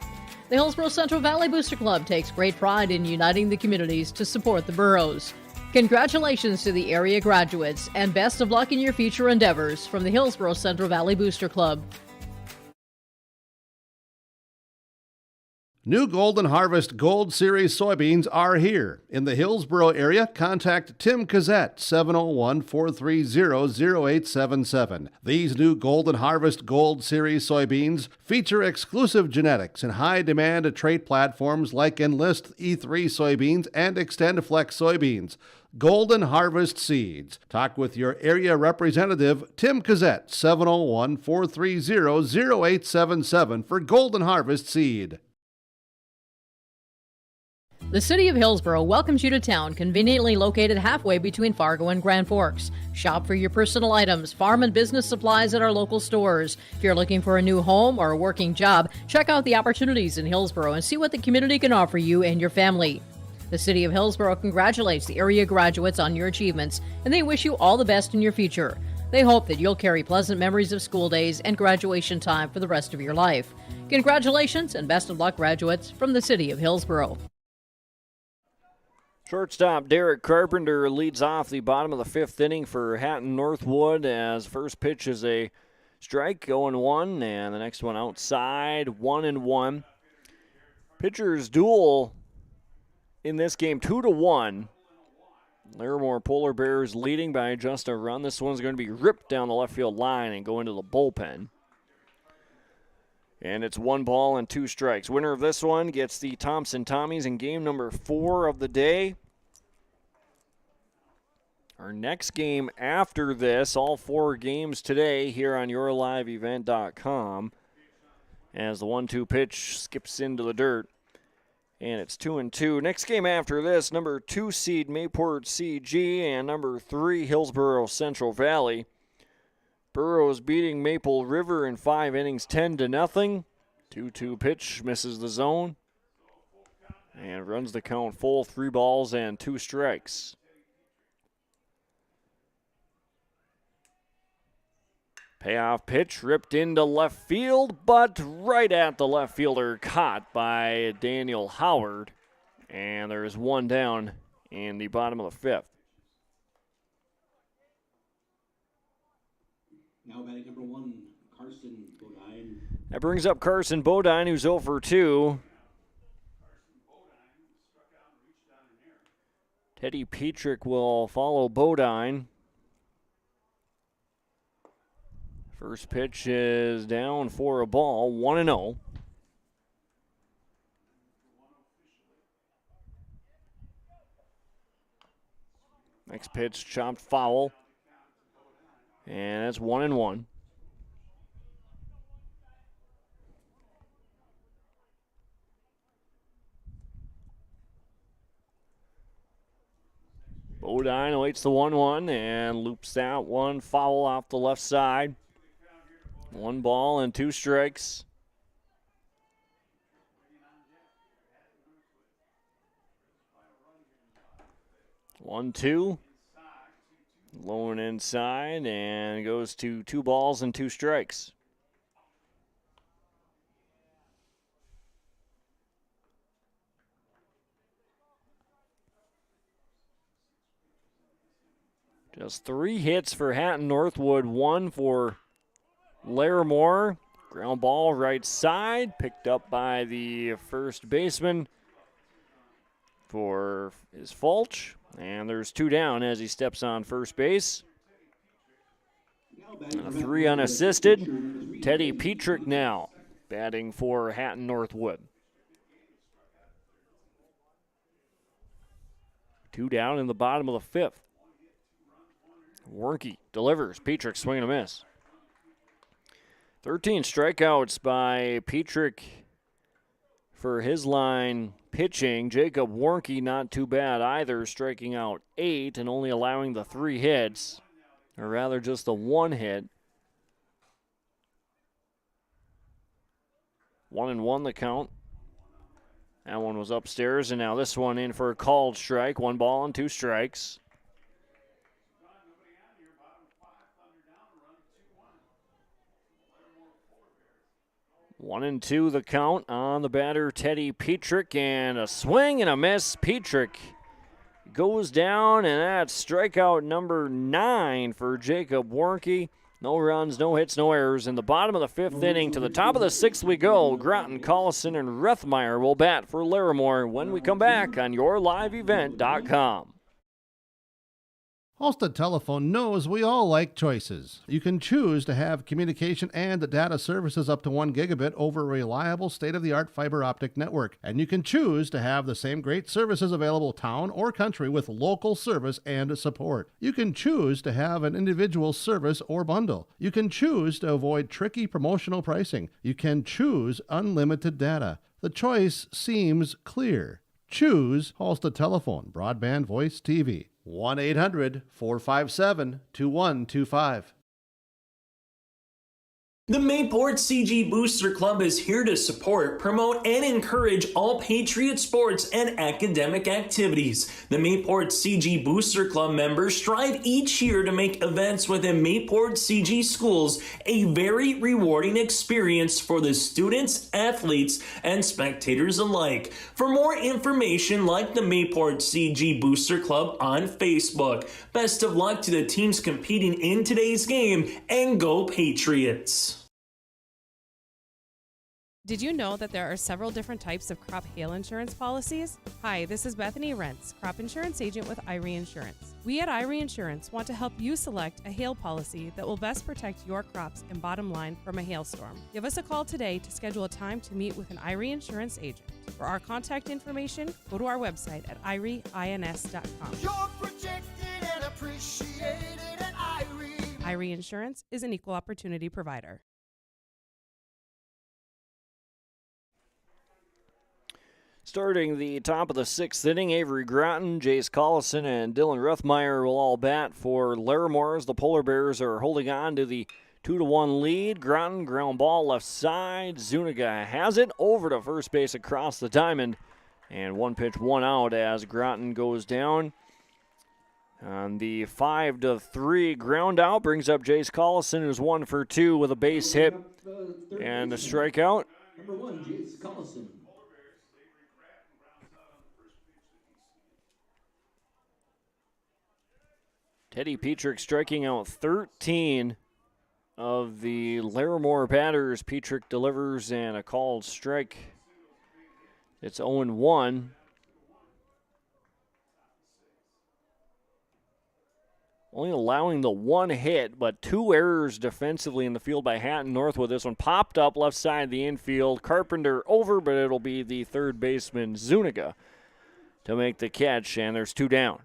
The Hillsborough Central Valley Booster Club takes great pride in uniting the communities to support the boroughs. Congratulations to the area graduates, and best of luck in your future endeavors from the Hillsborough Central Valley Booster Club. New Golden Harvest Gold Series soybeans are here. In the Hillsborough area, contact Tim Cassette, 701-430-0877. These new Golden Harvest Gold Series soybeans feature exclusive genetics and high-demand trait platforms like Enlist E3 soybeans and XtendFlex soybeans. Golden Harvest Seeds. Talk with your area representative, Tim Cassette, 701-430-0877 for Golden Harvest Seed. The City of Hillsborough welcomes you to town, conveniently located halfway between Fargo and Grand Forks. Shop for your personal items, farm and business supplies at our local stores. If you're looking for a new home or a working job, check out the opportunities in Hillsborough and see what the community can offer you and your family. The City of Hillsborough congratulates the area graduates on your achievements, and they wish you all the best in your future. They hope that you'll carry pleasant memories of school days and graduation time for the rest of your life. Congratulations and best of luck, graduates, from the City of Hillsborough. Shortstop Derek Carpenter leads off the bottom of the 5th inning for Hatton-Northwood as first pitch is a strike, 0-1, and the next one outside, 1-1. Pitchers duel in this game, 2-1. Larimore Polar Bears leading by just a run. This one's going to be ripped down the left field line and go into the bullpen. And it's 1 ball and 2 strikes. Winner of this one gets the Thompson Tommies in game number 4 of the day. Our next game after this, all 4 games today here on yourliveevent.com, as the 1-2 pitch skips into the dirt. And it's 2-2. Next game after this, number 2 seed Mayport CG and number 3 Hillsborough Central Valley. Burroughs beating Maple River in 5 innings, 10-0. 2-2 pitch misses the zone and runs the count full, 3 balls and 2 strikes. Payoff pitch ripped into left field, but right at the left fielder, caught by Daniel Howard. And there's one down in the bottom of the fifth. Now batting number 1, Carson Bodine. That brings up Carson Bodine, who's 0 for 2. Teddy Petrick will follow Bodine. First pitch is down for a ball, 1-0. Next pitch, chopped foul. And that's 1-1. Bodine awaits the 1-1 and loops that one foul off the left side. 1 ball and 2 strikes. One, 2. Low and inside and goes to 2 balls and 2 strikes. Just 3 hits for Hatton-Northwood, 1 for Larimore. Ground ball right side, picked up by the first baseman for his Fulch. And there's 2 down as he steps on first base. 3 unassisted. Teddy Petrick now batting for Hatton-Northwood. 2 down in the bottom of the 5th. Warnke delivers. Petrick swing and a miss. 13 strikeouts by Petrick for his line pitching. Jacob Warnke not too bad either, striking out 8 and only allowing the 3 hits, or rather just the 1 hit. 1-1 the count. That one was upstairs, and now this one in for a called strike. 1 ball and 2 strikes. One and 2 the count on the batter, Teddy Petrick, and a swing and a miss. Petrick goes down, and that's strikeout number 9 for Jacob Warnke. No runs, no hits, no errors. In the bottom of the 5th inning, to the top of the 6th we go. Groton, Collison, and Rethmeyer will bat for Larimore when we come back on YourLiveEvent.com. Halstead Telephone knows we all like choices. You can choose to have communication and data services up to 1 gigabit over a reliable state-of-the-art fiber optic network. And you can choose to have the same great services available town or country with local service and support. You can choose to have an individual service or bundle. You can choose to avoid tricky promotional pricing. You can choose unlimited data. The choice seems clear. Choose Halstead Telephone, broadband voice TV. 1-800-457-2125. The Mayport CG Booster Club is here to support, promote, and encourage all Patriot sports and academic activities. The Mayport CG Booster Club members strive each year to make events within Mayport CG schools a very rewarding experience for the students, athletes, and spectators alike. For more information, like the Mayport CG Booster Club on Facebook. Best of luck to the teams competing in today's game, and go Patriots! Did you know that there are several different types of crop hail insurance policies? Hi, this is Bethany Rentz, crop insurance agent with Irie Insurance. We at Irie Insurance want to help you select a hail policy that will best protect your crops and bottom line from a hailstorm. Give us a call today to schedule a time to meet with an Irie Insurance agent. For our contact information, go to our website at irieins.com. You're protected and appreciated at Irie. Irie Insurance is an equal opportunity provider. Starting the top of the 6th inning, Avery Groton, Jace Collison, and Dylan Rethmeyer will all bat for Larimore as the Polar Bears are holding on to the 2-1 lead. Groton, ground ball left side. Zuniga has it over to first base across the diamond. And 1 pitch, 1 out as Groton goes down. On the 5-3 ground out, brings up Jace Collison, who's 1 for 2 with a base hit and a strikeout. Number 1, Jace Collison. Teddy Petrick striking out 13 of the Larimore batters. Petrick delivers and a called strike. It's 0-1. Only allowing the 1 hit, but 2 errors defensively in the field by Hatton-Northwood. This one popped up left side of the infield. Carpenter over, but it'll be the third baseman, Zuniga, to make the catch, and there's 2 down.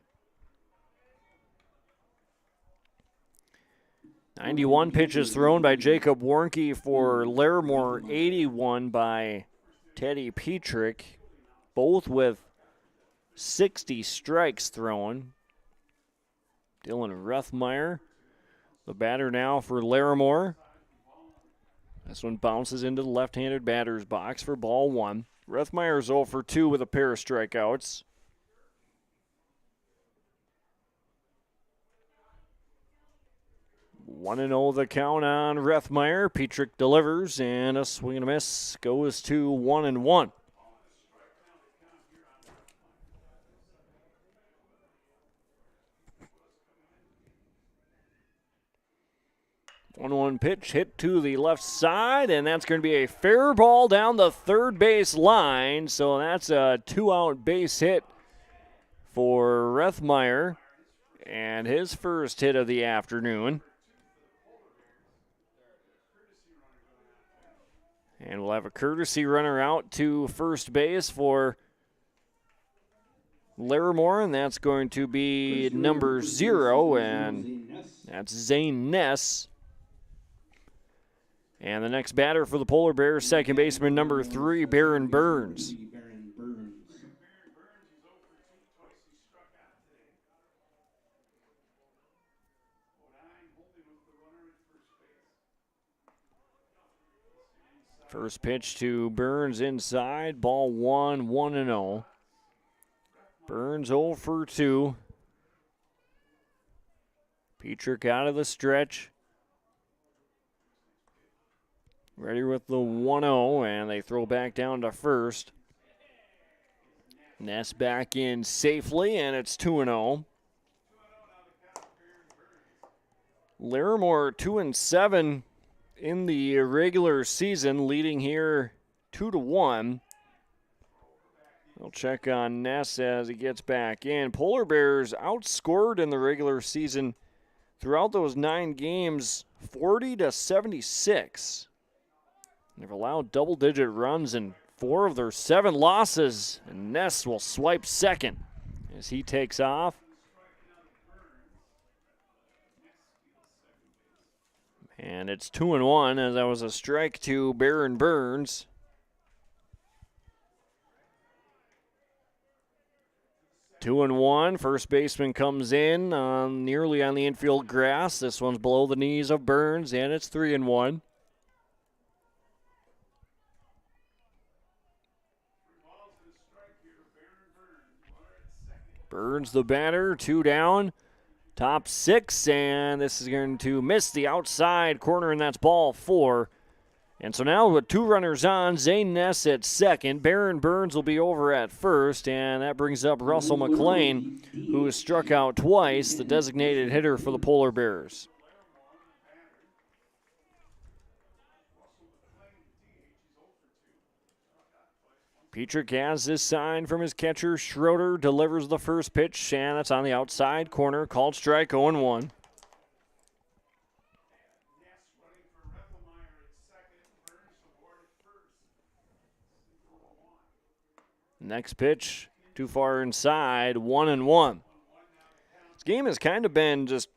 91 pitches thrown by Jacob Warnke for Larimore, 81 by Teddy Petrick, both with 60 strikes thrown. Dylan Ruthmeyer, the batter now for Larimore. This one bounces into the left-handed batter's box for ball 1. Ruthmeyer's 0 for 2 with a pair of strikeouts. 1-0 the count on Ruthmeyer. Petrick delivers, and a swing and a miss goes to 1-1. One pitch hit to the left side, and that's going to be a fair ball down the third base line. So that's a 2-out base hit for Ruthmeyer, and his first hit of the afternoon. And we'll have a courtesy runner out to first base for Larimore, and that's going to be number 0, and that's Zane Ness. And the next batter for the Polar Bears, second baseman number 3, Baron Burns. First pitch to Burns inside, ball 1, 1-0. Burns 0 for 2. Petrick out of the stretch. Ready with the 1-0, and they throw back down to first. Ness back in safely, and it's 2-0. Larimore 2-7 in the regular season, leading here 2-1. We'll check on Ness as he gets back in. Polar Bears outscored in the regular season throughout those 9 games, 40-76. They've allowed double-digit runs in 4 of their 7 losses, and Ness will swipe second as he takes off. And it's 2-1 as that was a strike to Baron Burns. Two and one. First baseman comes in nearly on the infield grass. This one's below the knees of Burns, and it's 3-1. Burns the batter, 2 down. Top 6, and this is going to miss the outside corner, and that's ball 4. And so now with 2 runners on, Zane Ness at second. Baron Burns will be over at first, and that brings up Russell McLean, who has struck out twice, the designated hitter for the Polar Bears. Petrick has this sign from his catcher. Schroeder delivers the first pitch, and it's on the outside corner. Called strike, 0-1. Next pitch, too far inside, 1-1. This game has kind of been just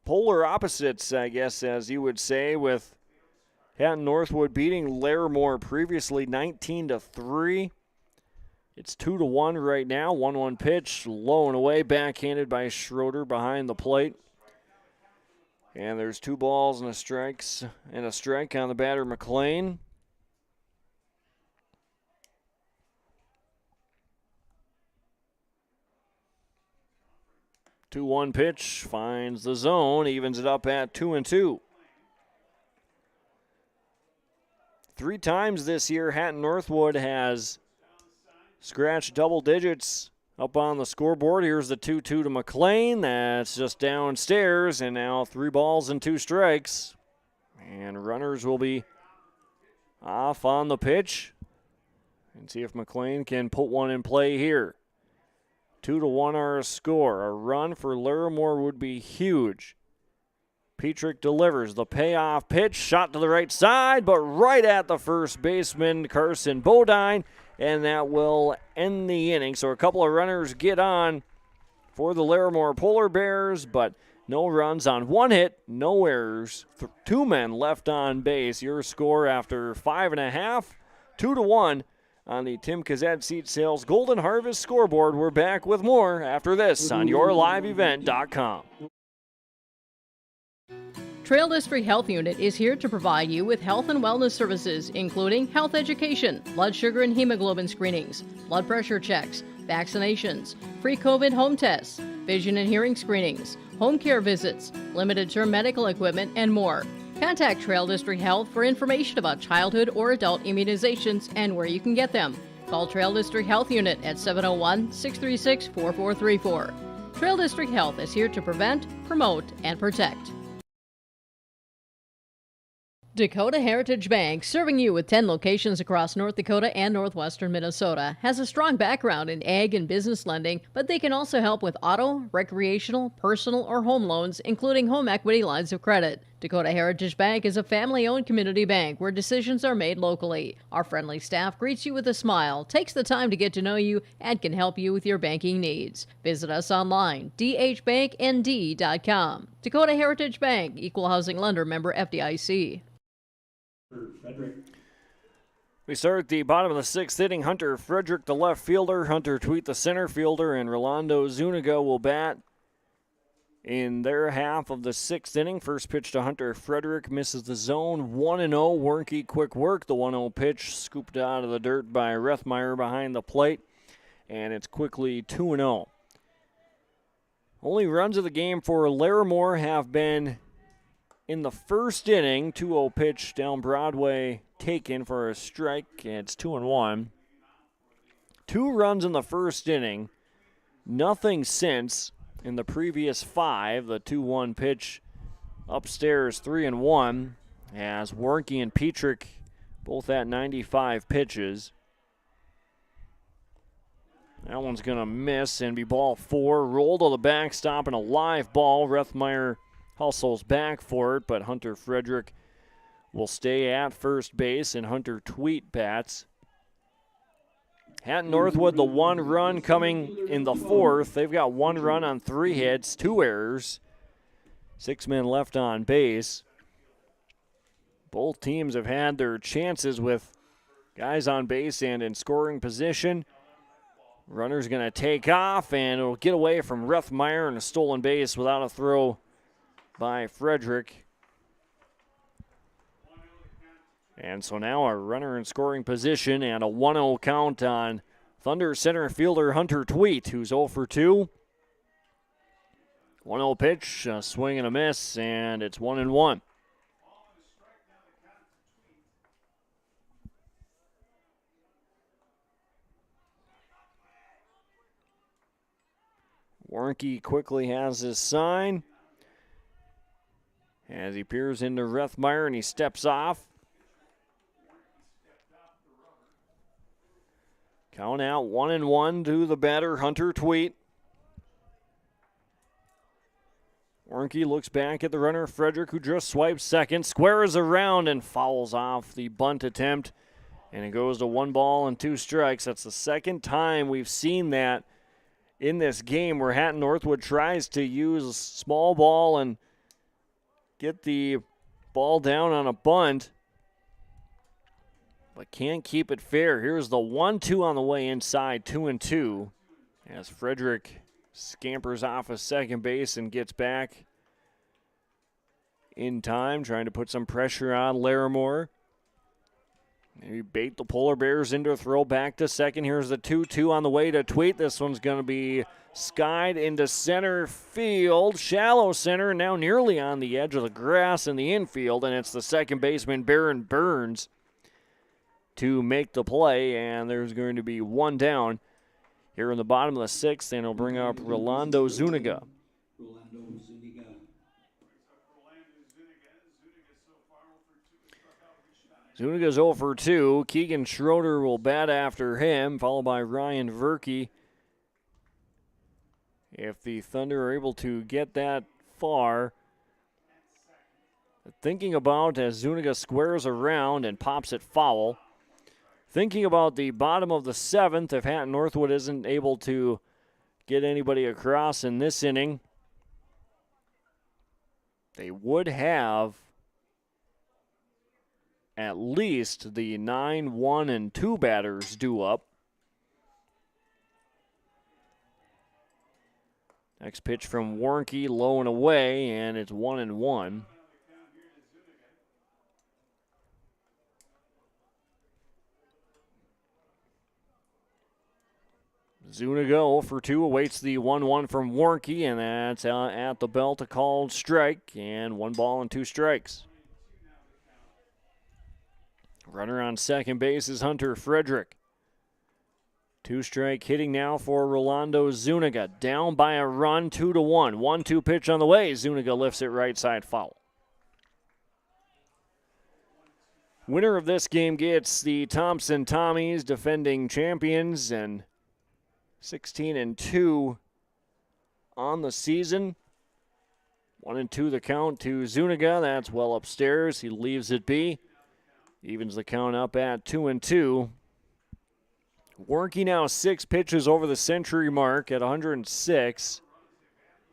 polar opposites, I guess, as you would say, with Hatton-Northwood beating Larimore previously 19-3. It's 2-1 right now. 1-1 pitch, low and away, backhanded by Schroeder behind the plate. And there's 2 balls and a strike on the batter, McLean. 2-1 pitch finds the zone, evens it up at 2-2. 3 times this year, Hatton-Northwood has scratched double digits up on the scoreboard. Here's the 2-2 to McLean. That's just downstairs, and now 3 balls and 2 strikes. And runners will be off on the pitch. And see if McLean can put one in play here. 2-1 our score. A run for Larimore would be huge. Petrick delivers the payoff pitch, shot to the right side, but right at the first baseman, Carson Bodine, and that will end the inning. So a couple of runners get on for the Larimore Polar Bears, but no runs on 1 hit, no errors, 2 men left on base. Your score after 5.5, 2-1 on the Tim Kazet Seat Sales Golden Harvest scoreboard. We're back with more after this on YourLiveEvent.com. Trail District Health Unit is here to provide you with health and wellness services, including health education, blood sugar and hemoglobin screenings, blood pressure checks, vaccinations, free COVID home tests, vision and hearing screenings, home care visits, limited-term medical equipment, and more. Contact Trail District Health for information about childhood or adult immunizations and where you can get them. Call Trail District Health Unit at 701-636-4434. Trail District Health is here to prevent, promote, and protect. Dakota Heritage Bank, serving you with 10 locations across North Dakota and northwestern Minnesota, has a strong background in ag and business lending, but they can also help with auto, recreational, personal, or home loans, including home equity lines of credit. Dakota Heritage Bank is a family-owned community bank where decisions are made locally. Our friendly staff greets you with a smile, takes the time to get to know you, and can help you with your banking needs. Visit us online, dhbanknd.com. Dakota Heritage Bank, Equal Housing Lender, member FDIC. We start at the bottom of the 6th inning. Hunter Frederick, the left fielder, Hunter Tweet, the center fielder, and Rolando Zuniga will bat in their half of the 6th inning. First pitch to Hunter Frederick, misses the zone. 1-0. Warnke, quick work. The 1-0 pitch scooped out of the dirt by Rethmeyer behind the plate, and it's quickly 2-0. Only runs of the game for Larimore have been in the first inning. 2-0 pitch down Broadway taken for a strike. It's 2-1. 2 runs in the first inning. Nothing since in the previous 5. The 2-1 pitch upstairs, 3-1. As Warnke and Petrick both at 95 pitches. That one's going to miss and be ball 4. Roll to the backstop and a live ball. Rethmeyer hustles back for it, but Hunter Frederick will stay at first base, and Hunter Tweet bats. Hatton-Northwood, the 1 run coming in the 4th. They've got 1 run on 3 hits, 2 errors, 6 men left on base. Both teams have had their chances with guys on base and in scoring position. Runner's going to take off, and it'll get away from Rethmeyer and a stolen base without a throw by Frederick. And so now a runner in scoring position and a 1-0 count on Thunder center fielder Hunter Tweet, who's 0 for 2. 1-0 pitch, a swing and a miss, and it's 1-1. Warnke quickly has his sign as he peers into Rethmeyer and he steps off. Count out 1-1 to the batter, Hunter Tweet. Warnke looks back at the runner, Frederick, who just swipes second, squares around and fouls off the bunt attempt. And it goes to 1 ball and 2 strikes. That's the second time we've seen that in this game where Hatton-Northwood tries to use small ball and get the ball down on a bunt, but can't keep it fair. Here's the 1-2 on the way inside, 2-2, as Frederick scampers off of second base and gets back in time, trying to put some pressure on Larimore. He bait the Polar Bears into a throw back to second. Here's the 2-2 on the way to Tweet. This one's going to be skied into center field. Shallow center, now nearly on the edge of the grass in the infield, and it's the second baseman, Baron Burns, to make the play, and there's going to be one down here in the bottom of the sixth, and it'll bring up Rolando Zuniga. Zuniga's 0 for 2. Keegan Schroeder will bat after him, followed by Ryan Verke. If the Thunder are able to get that far, thinking about as Zuniga squares around and pops it foul. Thinking about the bottom of the seventh, if Hatton-Northwood isn't able to get anybody across in this inning, they would have at least the 9, 1, and 2 batters due up. Next pitch from Warnke, low and away, and it's 1-1. Zuniga 0 for 2 awaits the 1-1 from Warnke, and that's at the belt, a called strike, and 1 ball and 2 strikes. Runner on second base is Hunter Frederick. 2-strike hitting now for Rolando Zuniga. Down by a run, 2-1. 1-2 pitch on the way. Zuniga lifts it right side foul. Winner of this game gets the Thompson Tommies, defending champions, and 16-2 on the season. 1-2 the count to Zuniga. That's well upstairs. He leaves it be. Evens the count up at 2-2. Warnke now 6 pitches over the century mark at 106.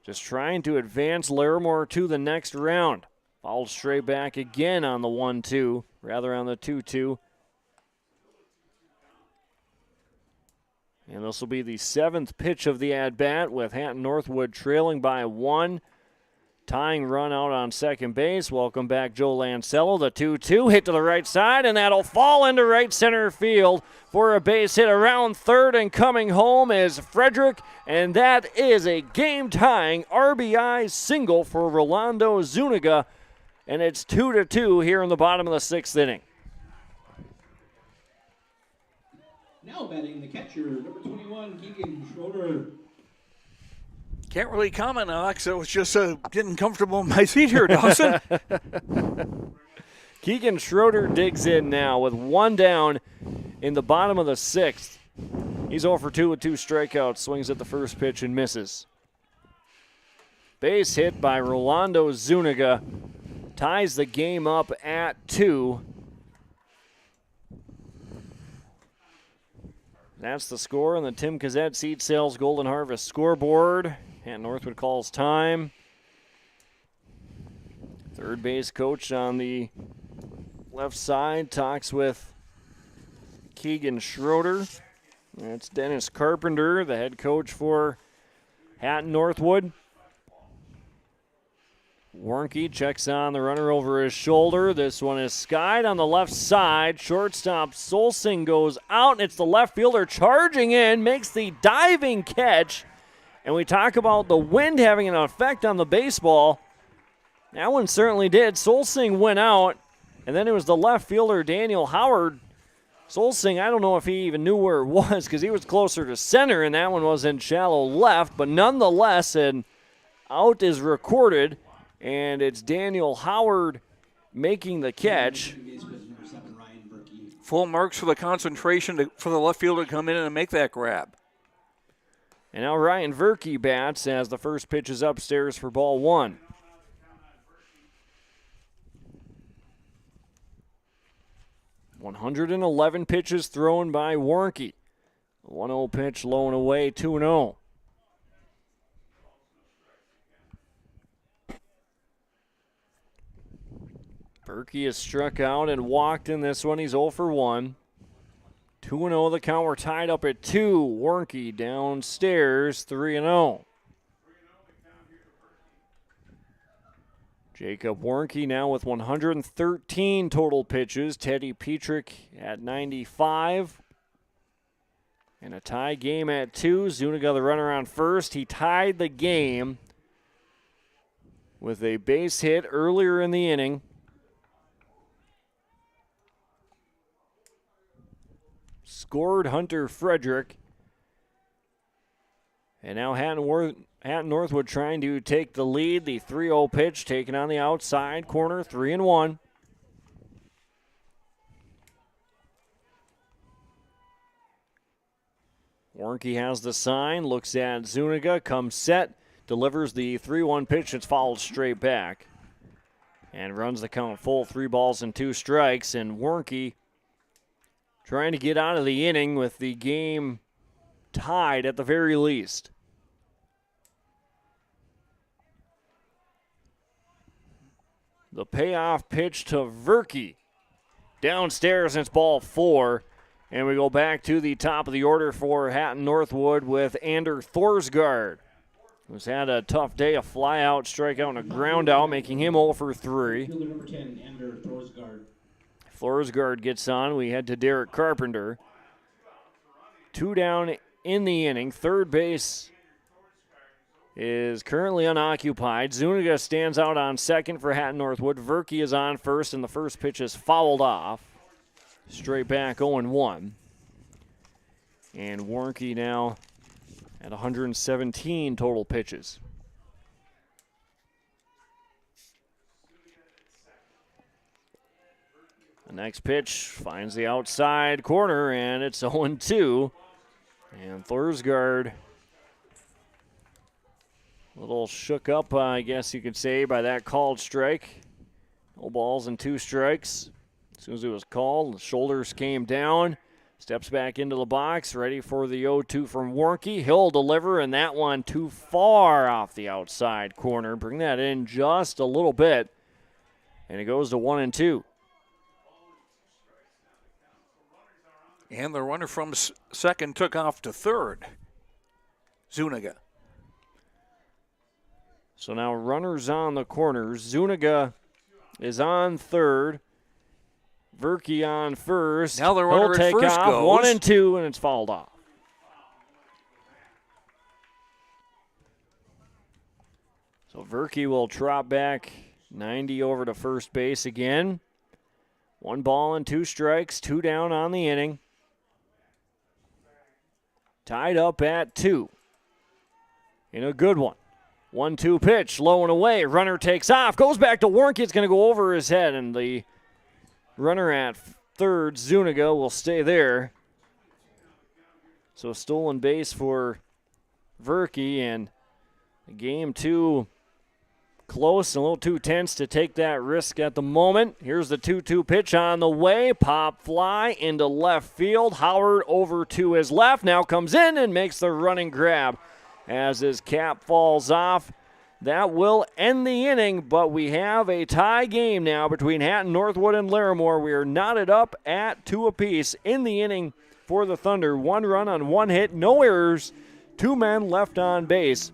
Just trying to advance Larimore to the next round. Fouled straight back again on the 1-2, rather on the 2-2. And this will be the 7th pitch of the at-bat with Hatton-Northwood trailing by 1. Tying run out on second base. Welcome back, Joe Lancello. The 2-2 hit to the right side, and that'll fall into right center field for a base hit around third, and coming home is Frederick, and that is a game-tying RBI single for Rolando Zuniga, and it's 2-2 here in the bottom of the 6th inning. Now batting the catcher, number 21, Keegan Schroeder. Can't really comment, Alex. I was just getting comfortable in my seat here, Dawson. Keegan Schroeder digs in now with 1 down in the bottom of the 6th. He's 0 for 2 with 2 strikeouts. Swings at the first pitch and misses. Base hit by Rolando Zuniga. Ties the game up at 2. That's the score on the Tim Kazette Seed Sales Golden Harvest scoreboard. Hatton-Northwood calls time. Third base coach on the left side talks with Keegan Schroeder. That's Dennis Carpenter, the head coach for Hatton-Northwood. Warnke checks on the runner over his shoulder. This one is skied on the left side. Shortstop Solsing goes out, and it's the left fielder charging in, makes the diving catch. And we talk about the wind having an effect on the baseball. That one certainly did. Solsing went out, and then it was the left fielder, Daniel Howard. Solsing, I don't know if he even knew where it was because he was closer to center, and that one was in shallow left. But nonetheless, an out is recorded, and it's Daniel Howard making the catch. Full marks for the concentration for the left fielder to come in and make that grab. And now Ryan Verke bats as the first pitch is upstairs for ball 1. .111 pitches thrown by Warnke. 1-0 pitch low and away, 2-0. Verke is struck out and walked in this one. He's 0 for 1. 2-0 the count. We're tied up at 2. Warnke downstairs, 3-0. Jacob Warnke now with 113 total pitches. Teddy Petrick at 95. And a tie game at 2. Zuniga the runner on first. He tied the game with a base hit earlier in the inning. Scored Hunter Frederick. And now Hatton-Northwood trying to take the lead. The 3-0 pitch taken on the outside corner, 3-1. Warnke has the sign, looks at Zuniga, comes set, delivers the 3-1 pitch. It's fouled straight back and runs the count full, 3 balls and 2 strikes. And Warnke trying to get out of the inning with the game tied at the very least. The payoff pitch to Verke. Downstairs, and it's ball 4. And we go back to the top of the order for Hatton-Northwood with Ander Thorsgaard, who's had a tough day, a fly-out, strikeout, and a ground-out, making him 0 for 3. Fielder number 10, Ander Thorsgaard. Thorsgaard gets on. We head to Derek Carpenter. 2 down in the inning. Third base is currently unoccupied. Zuniga stands out on second for Hatton-Northwood. Verke is on first, and the first pitch is fouled off. Straight back 0-1. And Warnke now at 117 total pitches. The next pitch finds the outside corner, and it's 0-2. And Thorsgaard a little shook up, I guess you could say, by that called strike. No balls and 2 strikes. As soon as it was called, the shoulders came down. Steps back into the box, ready for the 0-2 from Warnke. He'll deliver, and that one too far off the outside corner. Bring that in just a little bit, and it goes to 1-2. And the runner from second took off to third. Zuniga. So now runners on the corners. Zuniga is on third. Verke on first. Now the runner He'll at take first off. goes. 1-2, and it's fouled off. So Verke will trot back 90 over to first base again. 1 ball and 2 strikes, 2 down on the inning. Tied up at 2. In a good one. 1-2 pitch, low and away. Runner takes off, goes back to Warnke. It's going to go over his head, and the runner at third, Zuniga, will stay there. So a stolen base for Verke, and the game too close and a little too tense to take that risk at the moment. Here's the 2-2 pitch on the way. Pop fly into left field. Howard over to his left. Now comes in and makes the running grab as his cap falls off. That will end the inning, but we have a tie game now between Hatton-Northwood and Larimore. We are knotted up at 2 apiece in the inning for the Thunder. 1 run on 1 hit, no errors, 2 men left on base.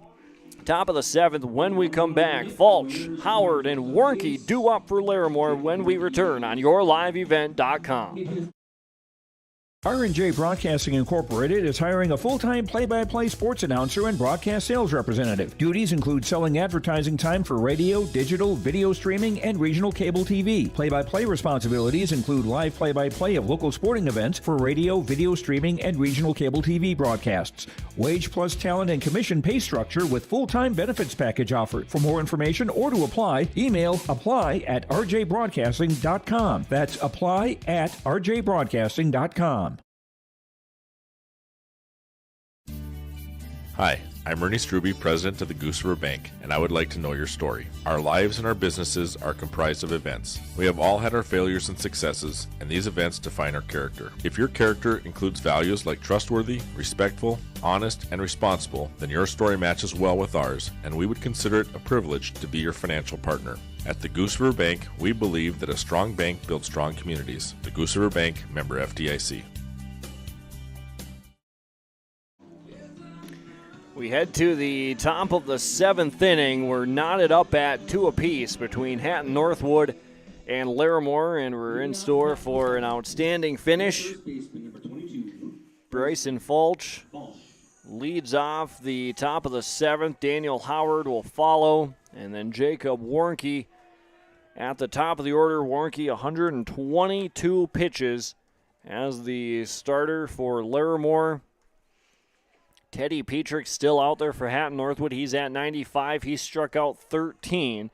Top of the 7th. When we come back, Fulch, Howard, and Warnke due up for Larimore when we return on YourLiveEvent.com. R&J Broadcasting Incorporated is hiring a full-time play-by-play sports announcer and broadcast sales representative. Duties include selling advertising time for radio, digital, video streaming, and regional cable TV. Play-by-play responsibilities include live play-by-play of local sporting events for radio, video streaming, and regional cable TV broadcasts. Wage plus talent and commission pay structure with full-time benefits package offered. For more information or to apply, email apply@rjbroadcasting.com. That's apply@rjbroadcasting.com. Hi, I'm Ernie Struby, president of the Goose River Bank, and I would like to know your story. Our lives and our businesses are comprised of events. We have all had our failures and successes, and these events define our character. If your character includes values like trustworthy, respectful, honest, and responsible, then your story matches well with ours, and we would consider it a privilege to be your financial partner. At the Goose River Bank, we believe that a strong bank builds strong communities. The Goose River Bank, member FDIC. We head to the top of the 7th inning. We're knotted up at 2 apiece between Hatton-Northwood and Larimore, and we're in store for an outstanding finish. Bryson Fulch leads off the top of the 7th. Daniel Howard will follow, and then Jacob Warnke at the top of the order. Warnke 122 pitches as the starter for Larimore. Teddy Petrick still out there for Hatton-Northwood. He's at 95. He struck out 13,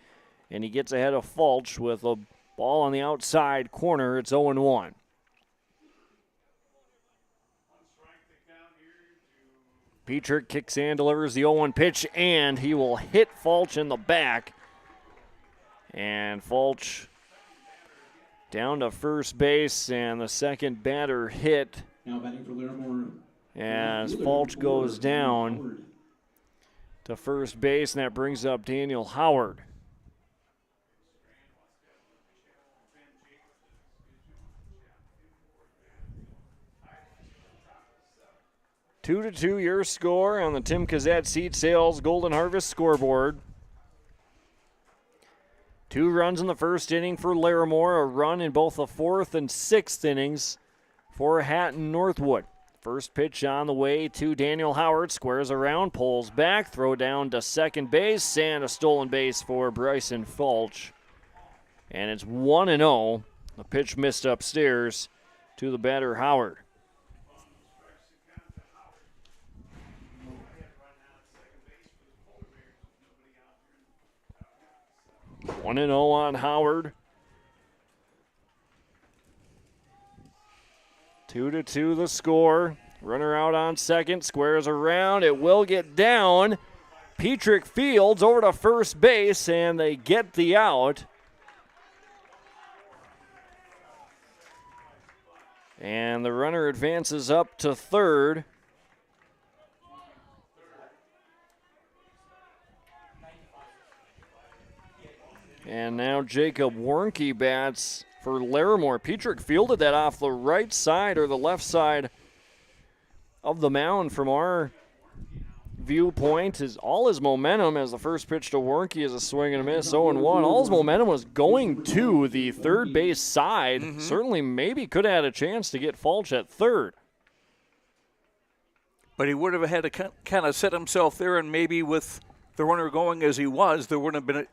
and he gets ahead of Fulch with a ball on the outside corner. It's 0-1. Petrick kicks and delivers the 0-1 pitch, and he will hit Fulch in the back. And Fulch down to first base, and the second batter hit. Now batting for Larimore. As Fulch goes down to first base, and that brings up Daniel Howard. Two to 2 your score on the Tim Kazette Seed Sales Golden Harvest scoreboard. 2 runs in the first inning for Larimore, a run in both the 4th and 6th innings for Hatton-Northwood. First pitch on the way to Daniel Howard, squares around, pulls back, throw down to second base, and a stolen base for Bryson Fulch. And it's 1-0. The pitch missed upstairs to the batter Howard. One and 0 on Howard. 2-2 the score. Runner out on second, squares around. It will get down. Petrick fields over to first base, and they get the out. And the runner advances up to third. And now Jacob Warnke bats for Larimore. Petrick fielded that off the right side or the left side of the mound from our viewpoint. Is all his momentum as the first pitch to Warnke is a swing and a miss, 0-1. All his momentum was going to the third base side. Certainly maybe could have had a chance to get Fulch at third. But he would have had to kind of set himself there, and maybe with the runner going as he was, there wouldn't have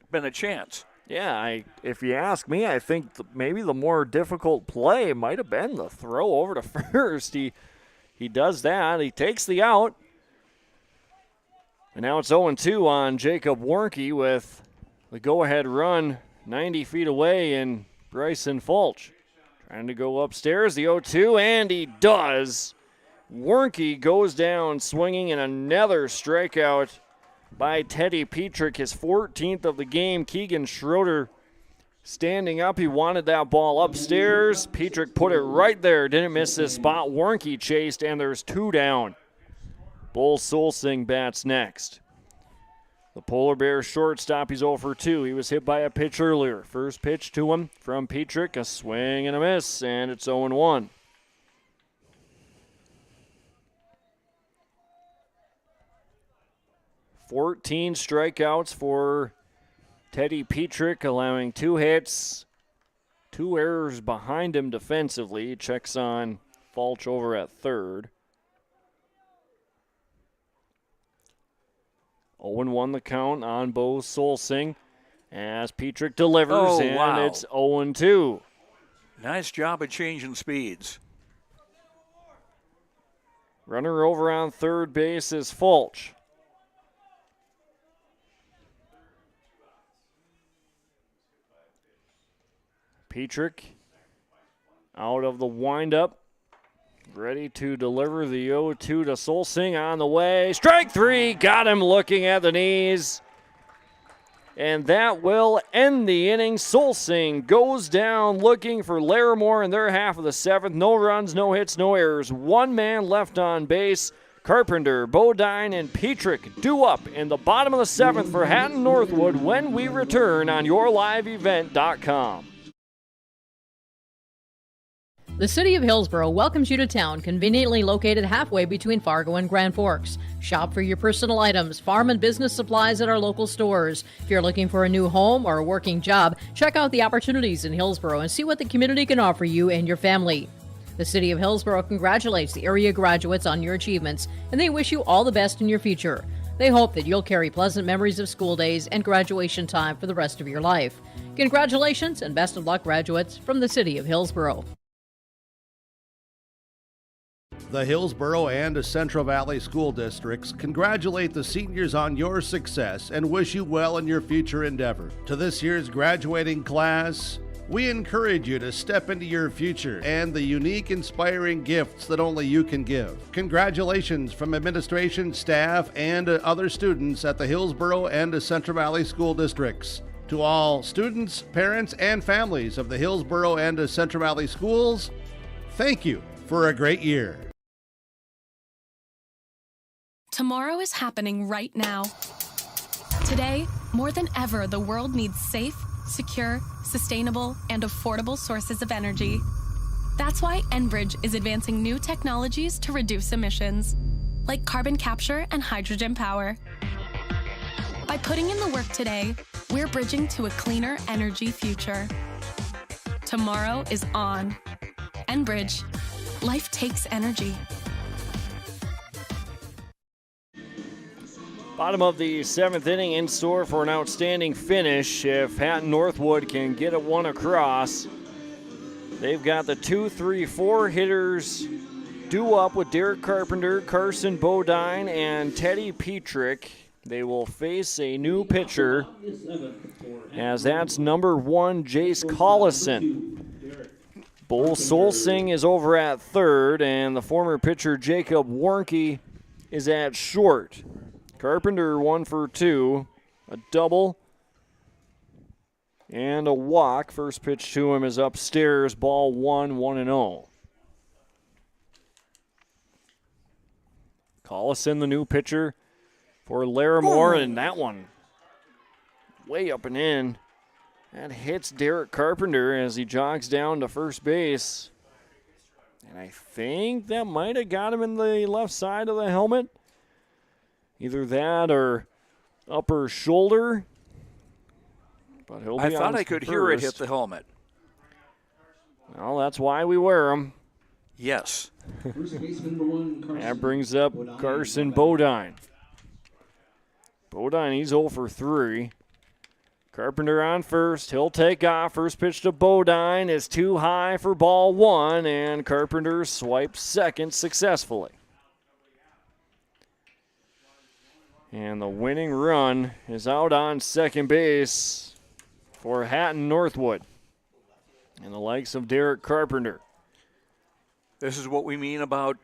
been a chance. Yeah, if you ask me, I think maybe the more difficult play might have been the throw over to first. He does that. He takes the out. And now it's 0-2 on Jacob Warnke with the go-ahead run 90 feet away in Bryson Fulch. Trying to go upstairs, the 0-2, and he does. Warnke goes down swinging, and another strikeout by Teddy Petrick, his 14th of the game. Keegan Schroeder standing up. He wanted that ball upstairs. Petrick put it right there. Didn't miss this spot. Warnke chased, and there's 2 down. Bull Solsing bats next. The Polar Bears shortstop, he's 0 for 2. He was hit by a pitch earlier. First pitch to him from Petrick, a swing and a miss, and it's 0-1. $14 strikeouts for Teddy Petrick, allowing 2 hits, 2 errors behind him defensively. He checks on Fulch over at third. 0-1 the count on Bo Solsing as Petrick delivers, it's 0-2. Nice job of changing speeds. Runner over on third base is Fulch. Petrick out of the windup, ready to deliver the 0-2 to Solsing on the way. Strike 3, got him looking at the knees. And that will end the inning. Solsing goes down looking for Larimore in their half of the 7th. No runs, no hits, no errors. 1 man left on base. Carpenter, Bodine, and Petrick due up in the bottom of the 7th for Hatton-Northwood when we return on YourLiveEvent.com. The City of Hillsborough welcomes you to town, conveniently located halfway between Fargo and Grand Forks. Shop for your personal items, farm and business supplies at our local stores. If you're looking for a new home or a working job, check out the opportunities in Hillsborough and see what the community can offer you and your family. The City of Hillsborough congratulates the area graduates on your achievements, and they wish you all the best in your future. They hope that you'll carry pleasant memories of school days and graduation time for the rest of your life. Congratulations and best of luck, graduates, from the City of Hillsborough. The Hillsborough and Central Valley School Districts congratulate the seniors on your success and wish you well in your future endeavor. To this year's graduating class, we encourage you to step into your future and the unique, inspiring gifts that only you can give. Congratulations from administration, staff, and other students at the Hillsborough and Central Valley School Districts. To all students, parents, and families of the Hillsborough and Central Valley Schools, thank you for a great year. Tomorrow is happening right now. Today, more than ever, the world needs safe, secure, sustainable, and affordable sources of energy. That's why Enbridge is advancing new technologies to reduce emissions, like carbon capture and hydrogen power. By putting in the work today, we're bridging to a cleaner energy future. Tomorrow is on. Enbridge. Life takes energy. Bottom of the 7th inning, in store for an outstanding finish. If Hatton-Northwood can get it one across, they've got the 2-3-4 hitters due up with Derek Carpenter, Carson Bodine, and Teddy Petrick. They will face a new pitcher, as that's number 1, Jace Collison. Bull Solsing is over at third, and the former pitcher Jacob Warnke is at short. Carpenter 1 for 2, a double, and a walk. First pitch to him is upstairs, ball 1-0. Collison, the new pitcher for Larimore, and that one way up and in. That hits Derek Carpenter as he jogs down to first base. And I think that might have got him in the left side of the helmet. Either that or upper shoulder. But he'll be I thought I could hear it hit first. the helmet. Well, that's why we wear them. Yes. First baseman number 1, Carson. That brings up Carson Bodine. Bodine, he's 0 for 3. Carpenter on first. He'll take off. First pitch to Bodine is too high for ball 1, and Carpenter swipes second successfully. And the winning run is out on second base for Hatton-Northwood and the likes of Derek Carpenter. This is what we mean about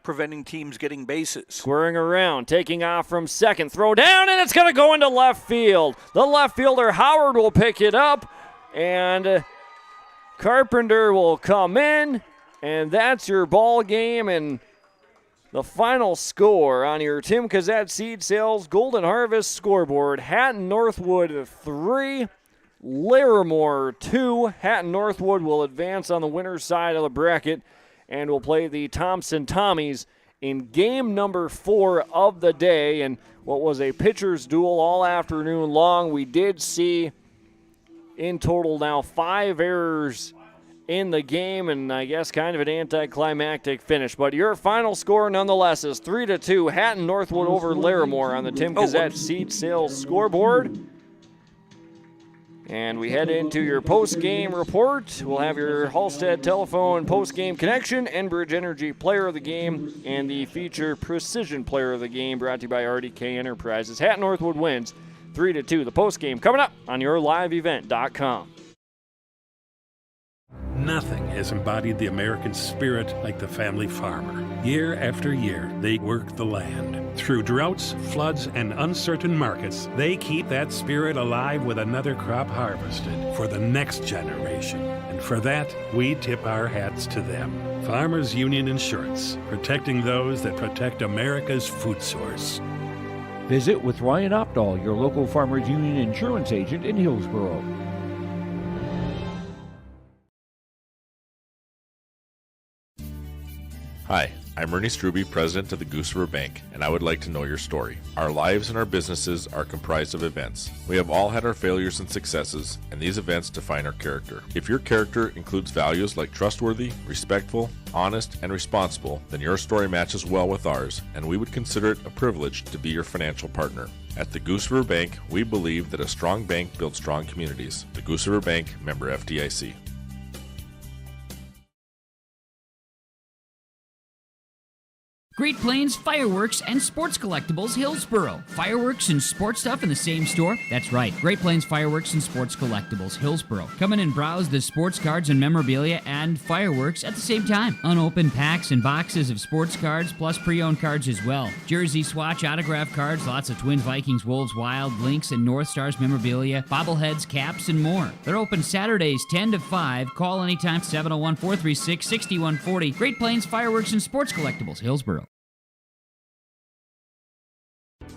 preventing teams getting bases. Squaring around, taking off from second, throw down, and it's going to go into left field. The left fielder, Howard, will pick it up, and Carpenter will come in, and that's your ball game. And the final score on your Tim Kazat Seed Sales Golden Harvest scoreboard: Hatton-Northwood 3, Larimore 2. Hatton-Northwood will advance on the winner's side of the bracket and will play the Thompson Tommies in game number 4 of the day. And what was a pitcher's duel all afternoon long, we did see in total now 5 errors in the game, and I guess kind of an anticlimactic finish. But your final score nonetheless is 3-2, Hatton-Northwood over Larimore on the Tim Kazat Seed Sales scoreboard. And we head into your post-game report. We'll have your Halstead Telephone post-game connection, Enbridge Energy Player of the Game, and the feature Precision Player of the Game, brought to you by RDK Enterprises. Hatton-Northwood wins 3-2. The post-game coming up on yourliveevent.com. Nothing has embodied the American spirit like the family farmer. Year after year, they work the land. Through droughts, floods, and uncertain markets, they keep that spirit alive with another crop harvested for the next generation. And for that, we tip our hats to them. Farmers Union Insurance, protecting those that protect America's food source. Visit with Ryan Opdahl, your local Farmers Union insurance agent in Hillsborough. Hi, I'm Ernie Struby, president of the Goose River Bank, and I would like to know your story. Our lives and our businesses are comprised of events. We have all had our failures and successes, and these events define our character. If your character includes values like trustworthy, respectful, honest, and responsible, then your story matches well with ours, and we would consider it a privilege to be your financial partner. At the Goose River Bank, we believe that a strong bank builds strong communities. The Goose River Bank, member FDIC. Great Plains Fireworks and Sports Collectibles, Hillsboro. Fireworks and sports stuff in the same store? That's right. Great Plains Fireworks and Sports Collectibles, Hillsboro. Come in and browse the sports cards and memorabilia and fireworks at the same time. Unopened packs and boxes of sports cards, plus pre-owned cards as well. Jersey, swatch, autograph cards, lots of Twins, Vikings, Wolves, Wild, Lynx, and North Stars memorabilia, bobbleheads, caps, and more. They're open Saturdays 10 to 5. Call anytime, 701-436-6140. Great Plains Fireworks and Sports Collectibles, Hillsboro.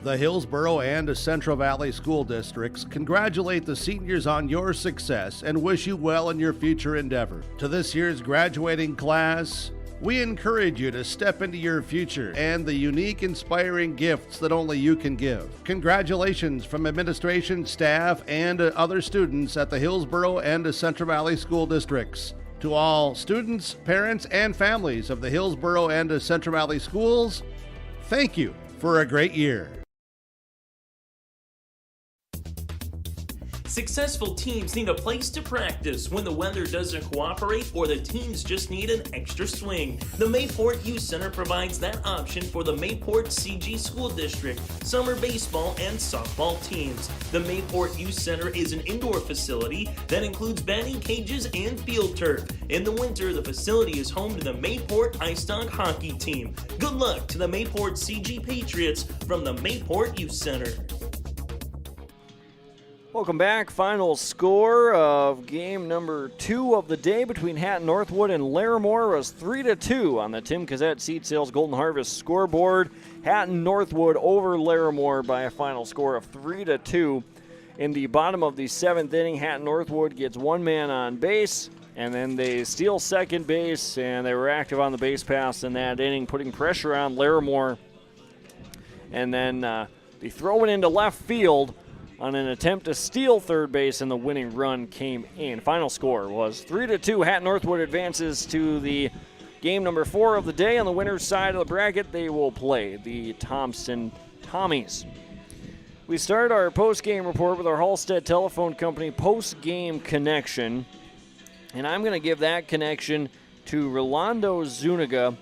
The Hillsboro and Central Valley School Districts congratulate the seniors on your success and wish you well in your future endeavor. To this year's graduating class, we encourage you to step into your future and the unique, inspiring gifts that only you can give. Congratulations from administration, staff, and other students at the Hillsboro and Central Valley School Districts. To all students, parents, and families of the Hillsboro and Central Valley Schools, thank you for a great year. Successful teams need a place to practice when the weather doesn't cooperate or the teams just need an extra swing. The Mayport Youth Center provides that option for the Mayport CG School District summer baseball and softball teams. The Mayport Youth Center is an indoor facility that includes batting cages and field turf. In the winter, the facility is home to the Mayport Ice Dog hockey team. Good luck to the Mayport CG Patriots from the Mayport Youth Center. Welcome back. Final score of game number 2 of the day between Hatton-Northwood and Larimore was 3-2 on the Tim Cassette Seed Sales Golden Harvest scoreboard. Hatton-Northwood over Larimore by a final score of 3-2. In the bottom of the 7th inning, Hatton-Northwood gets one man on base, and then they steal second base, and they were active on the base pass in that inning, putting pressure on Larimore. And then they throw it into left field on an attempt to steal third base, and the winning run came in. Final score was 3-2. Hatton-Northwood advances to the game number 4 of the day. On the winner's side of the bracket, they will play the Thompson Tommies. We start our post-game report with our Halstead Telephone Company post-game connection, and I'm going to give that connection to Rolando Zuniga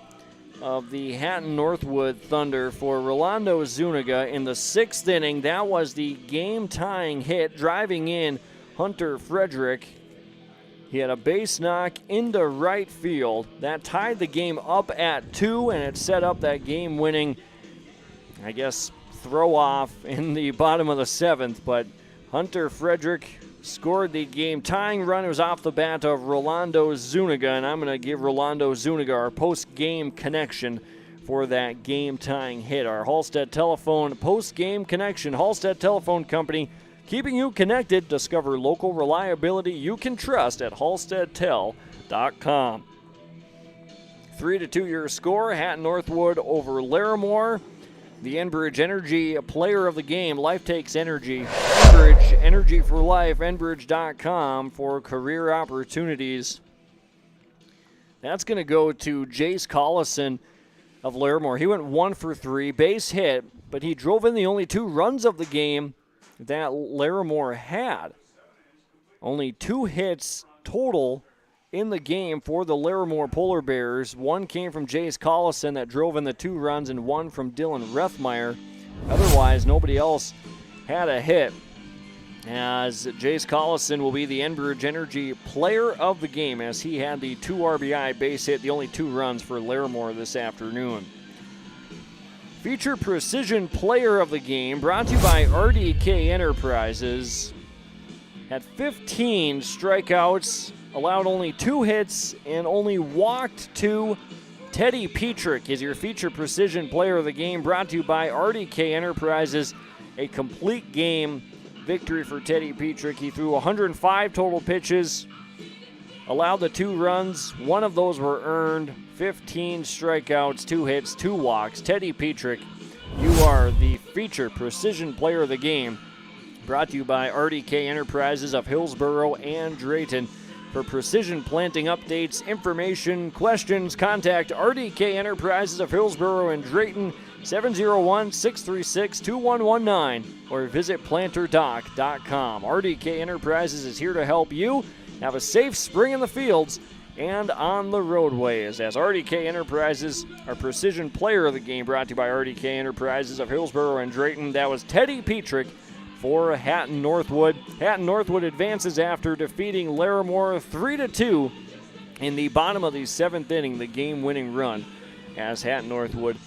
of the Hatton-Northwood Thunder. For Rolando Zuniga in the 6th inning, that was the game-tying hit, driving in Hunter Frederick. He had a base knock into right field. That tied the game up at 2, and it set up that game-winning, I guess, throw-off in the bottom of the 7th. But Hunter Frederick scored the game-tying run. It was off the bat of Rolando Zuniga, and I'm going to give Rolando Zuniga our post-game connection for that game-tying hit. Our Halstead Telephone post-game connection. Halstead Telephone Company, keeping you connected. Discover local reliability you can trust at halsteadtel.com. 3-2 your score. Hatton-Northwood over Larimore. The Enbridge Energy Player of the Game, Life Takes Energy. Enbridge, Energy for Life, Enbridge.com for career opportunities. That's going to go to Jace Collison of Larimore. He went 1 for 3, base hit, but he drove in the only 2 runs of the game that Larimore had. Only 2 hits total in the game for the Larimore Polar Bears. 1 came from Jace Collison that drove in the 2 runs, and 1 from Dylan Rethmeyer. Otherwise, nobody else had a hit, as Jace Collison will be the Enbridge Energy Player of the Game, as he had the 2 RBI base hit, the only 2 runs for Larimore this afternoon. Feature Precision Player of the Game, brought to you by RDK Enterprises. Had 15 strikeouts, allowed only 2 hits, and only walked 2. Teddy Petrick is your Feature Precision Player of the Game, brought to you by RDK Enterprises. A complete game victory for Teddy Petrick. He threw 105 total pitches, allowed the 2 runs. 1 of those were earned. 15 strikeouts, 2 hits, 2 walks. Teddy Petrick, you are the feature precision player of the game. Brought to you by RDK Enterprises of Hillsboro and Drayton. For precision planting updates, information, questions, contact RDK Enterprises of Hillsboro and Drayton, 701-636-2119, or visit planterdoc.com. RDK Enterprises is here to help you have a safe spring in the fields and on the roadways. As RDK Enterprises, our precision player of the game, brought to you by RDK Enterprises of Hillsboro and Drayton. That was Teddy Petrick for Hatton-Northwood. Hatton-Northwood advances after defeating Larimore 3-2 in the bottom of the 7th inning, the game-winning run, as Hatton-Northwood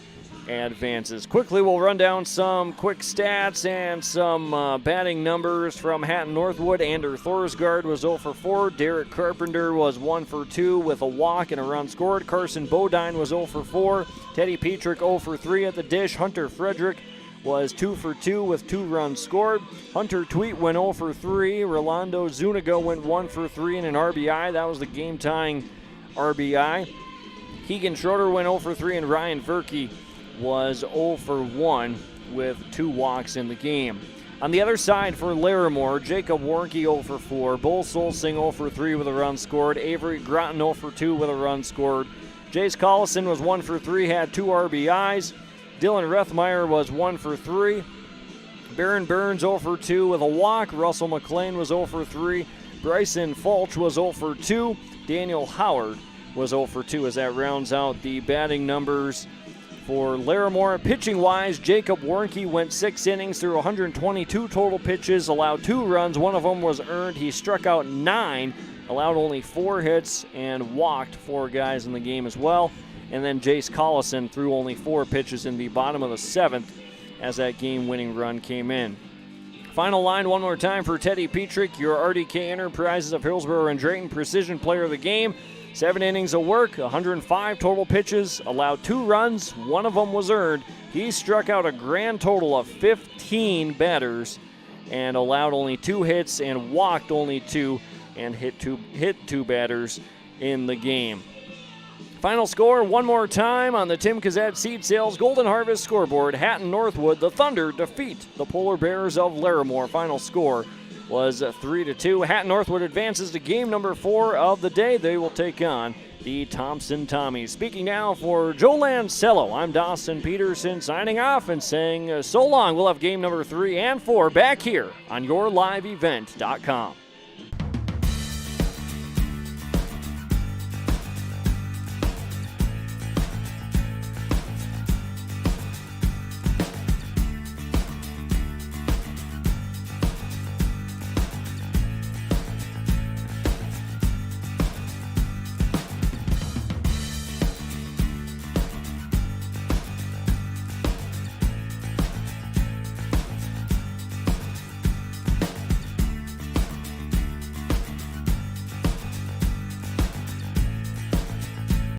advances. Quickly, we'll run down some quick stats and some batting numbers from Hatton-Northwood. Ander Thorsgaard was 0 for 4. Derek Carpenter was 1 for 2 with a walk and a run scored. Carson Bodine was 0 for 4. Teddy Petrick 0 for 3 at the dish. Hunter Frederick was 2 for 2 with 2 runs scored. Hunter Tweet went 0 for 3. Rolando Zuniga went 1 for 3 in an RBI. That was the game-tying RBI. Keegan Schroeder went 0 for 3, and Ryan Verkey was 0 for 1 with 2 walks in the game. On the other side for Larimore, Jacob Warnke 0 for 4. Bull Solsing 0 for 3 with a run scored. Avery Groton 0 for 2 with a run scored. Jace Collison was 1 for 3, had 2 RBIs. Dylan Rethmeyer was 1 for 3. Baron Burns 0 for 2 with a walk. Russell McLean was 0 for 3. Bryson Fulch was 0 for 2. Daniel Howard was 0 for 2 as that rounds out the batting numbers for Larimore. Pitching-wise, Jacob Warnke went 6 innings through 122 total pitches, allowed 2 runs. 1 of them was earned. He struck out 9, allowed only 4 hits, and walked 4 guys in the game as well. And then Jace Collison threw only 4 pitches in the bottom of the 7th as that game-winning run came in. Final line one more time for Teddy Petrick, your RDK Enterprises of Hillsboro and Drayton precision player of the game. 7 innings of work, 105 total pitches, allowed 2 runs, 1 of them was earned. He struck out a grand total of 15 batters and allowed only 2 hits and walked only 2 and hit 2 batters in the game. Final score one more time on the Tim Kazat Seed Sales Golden Harvest scoreboard. Hatton-Northwood, the Thunder defeat the Polar Bears of Larimore. Final score was 3-2. Hatton-Northwood advances to game number 4 of the day. They will take on the Thompson Tommies. Speaking now for Joe Lancello, I'm Dawson Peterson signing off and saying so long. We'll have game number 3 and 4 back here on YourLiveEvent.com.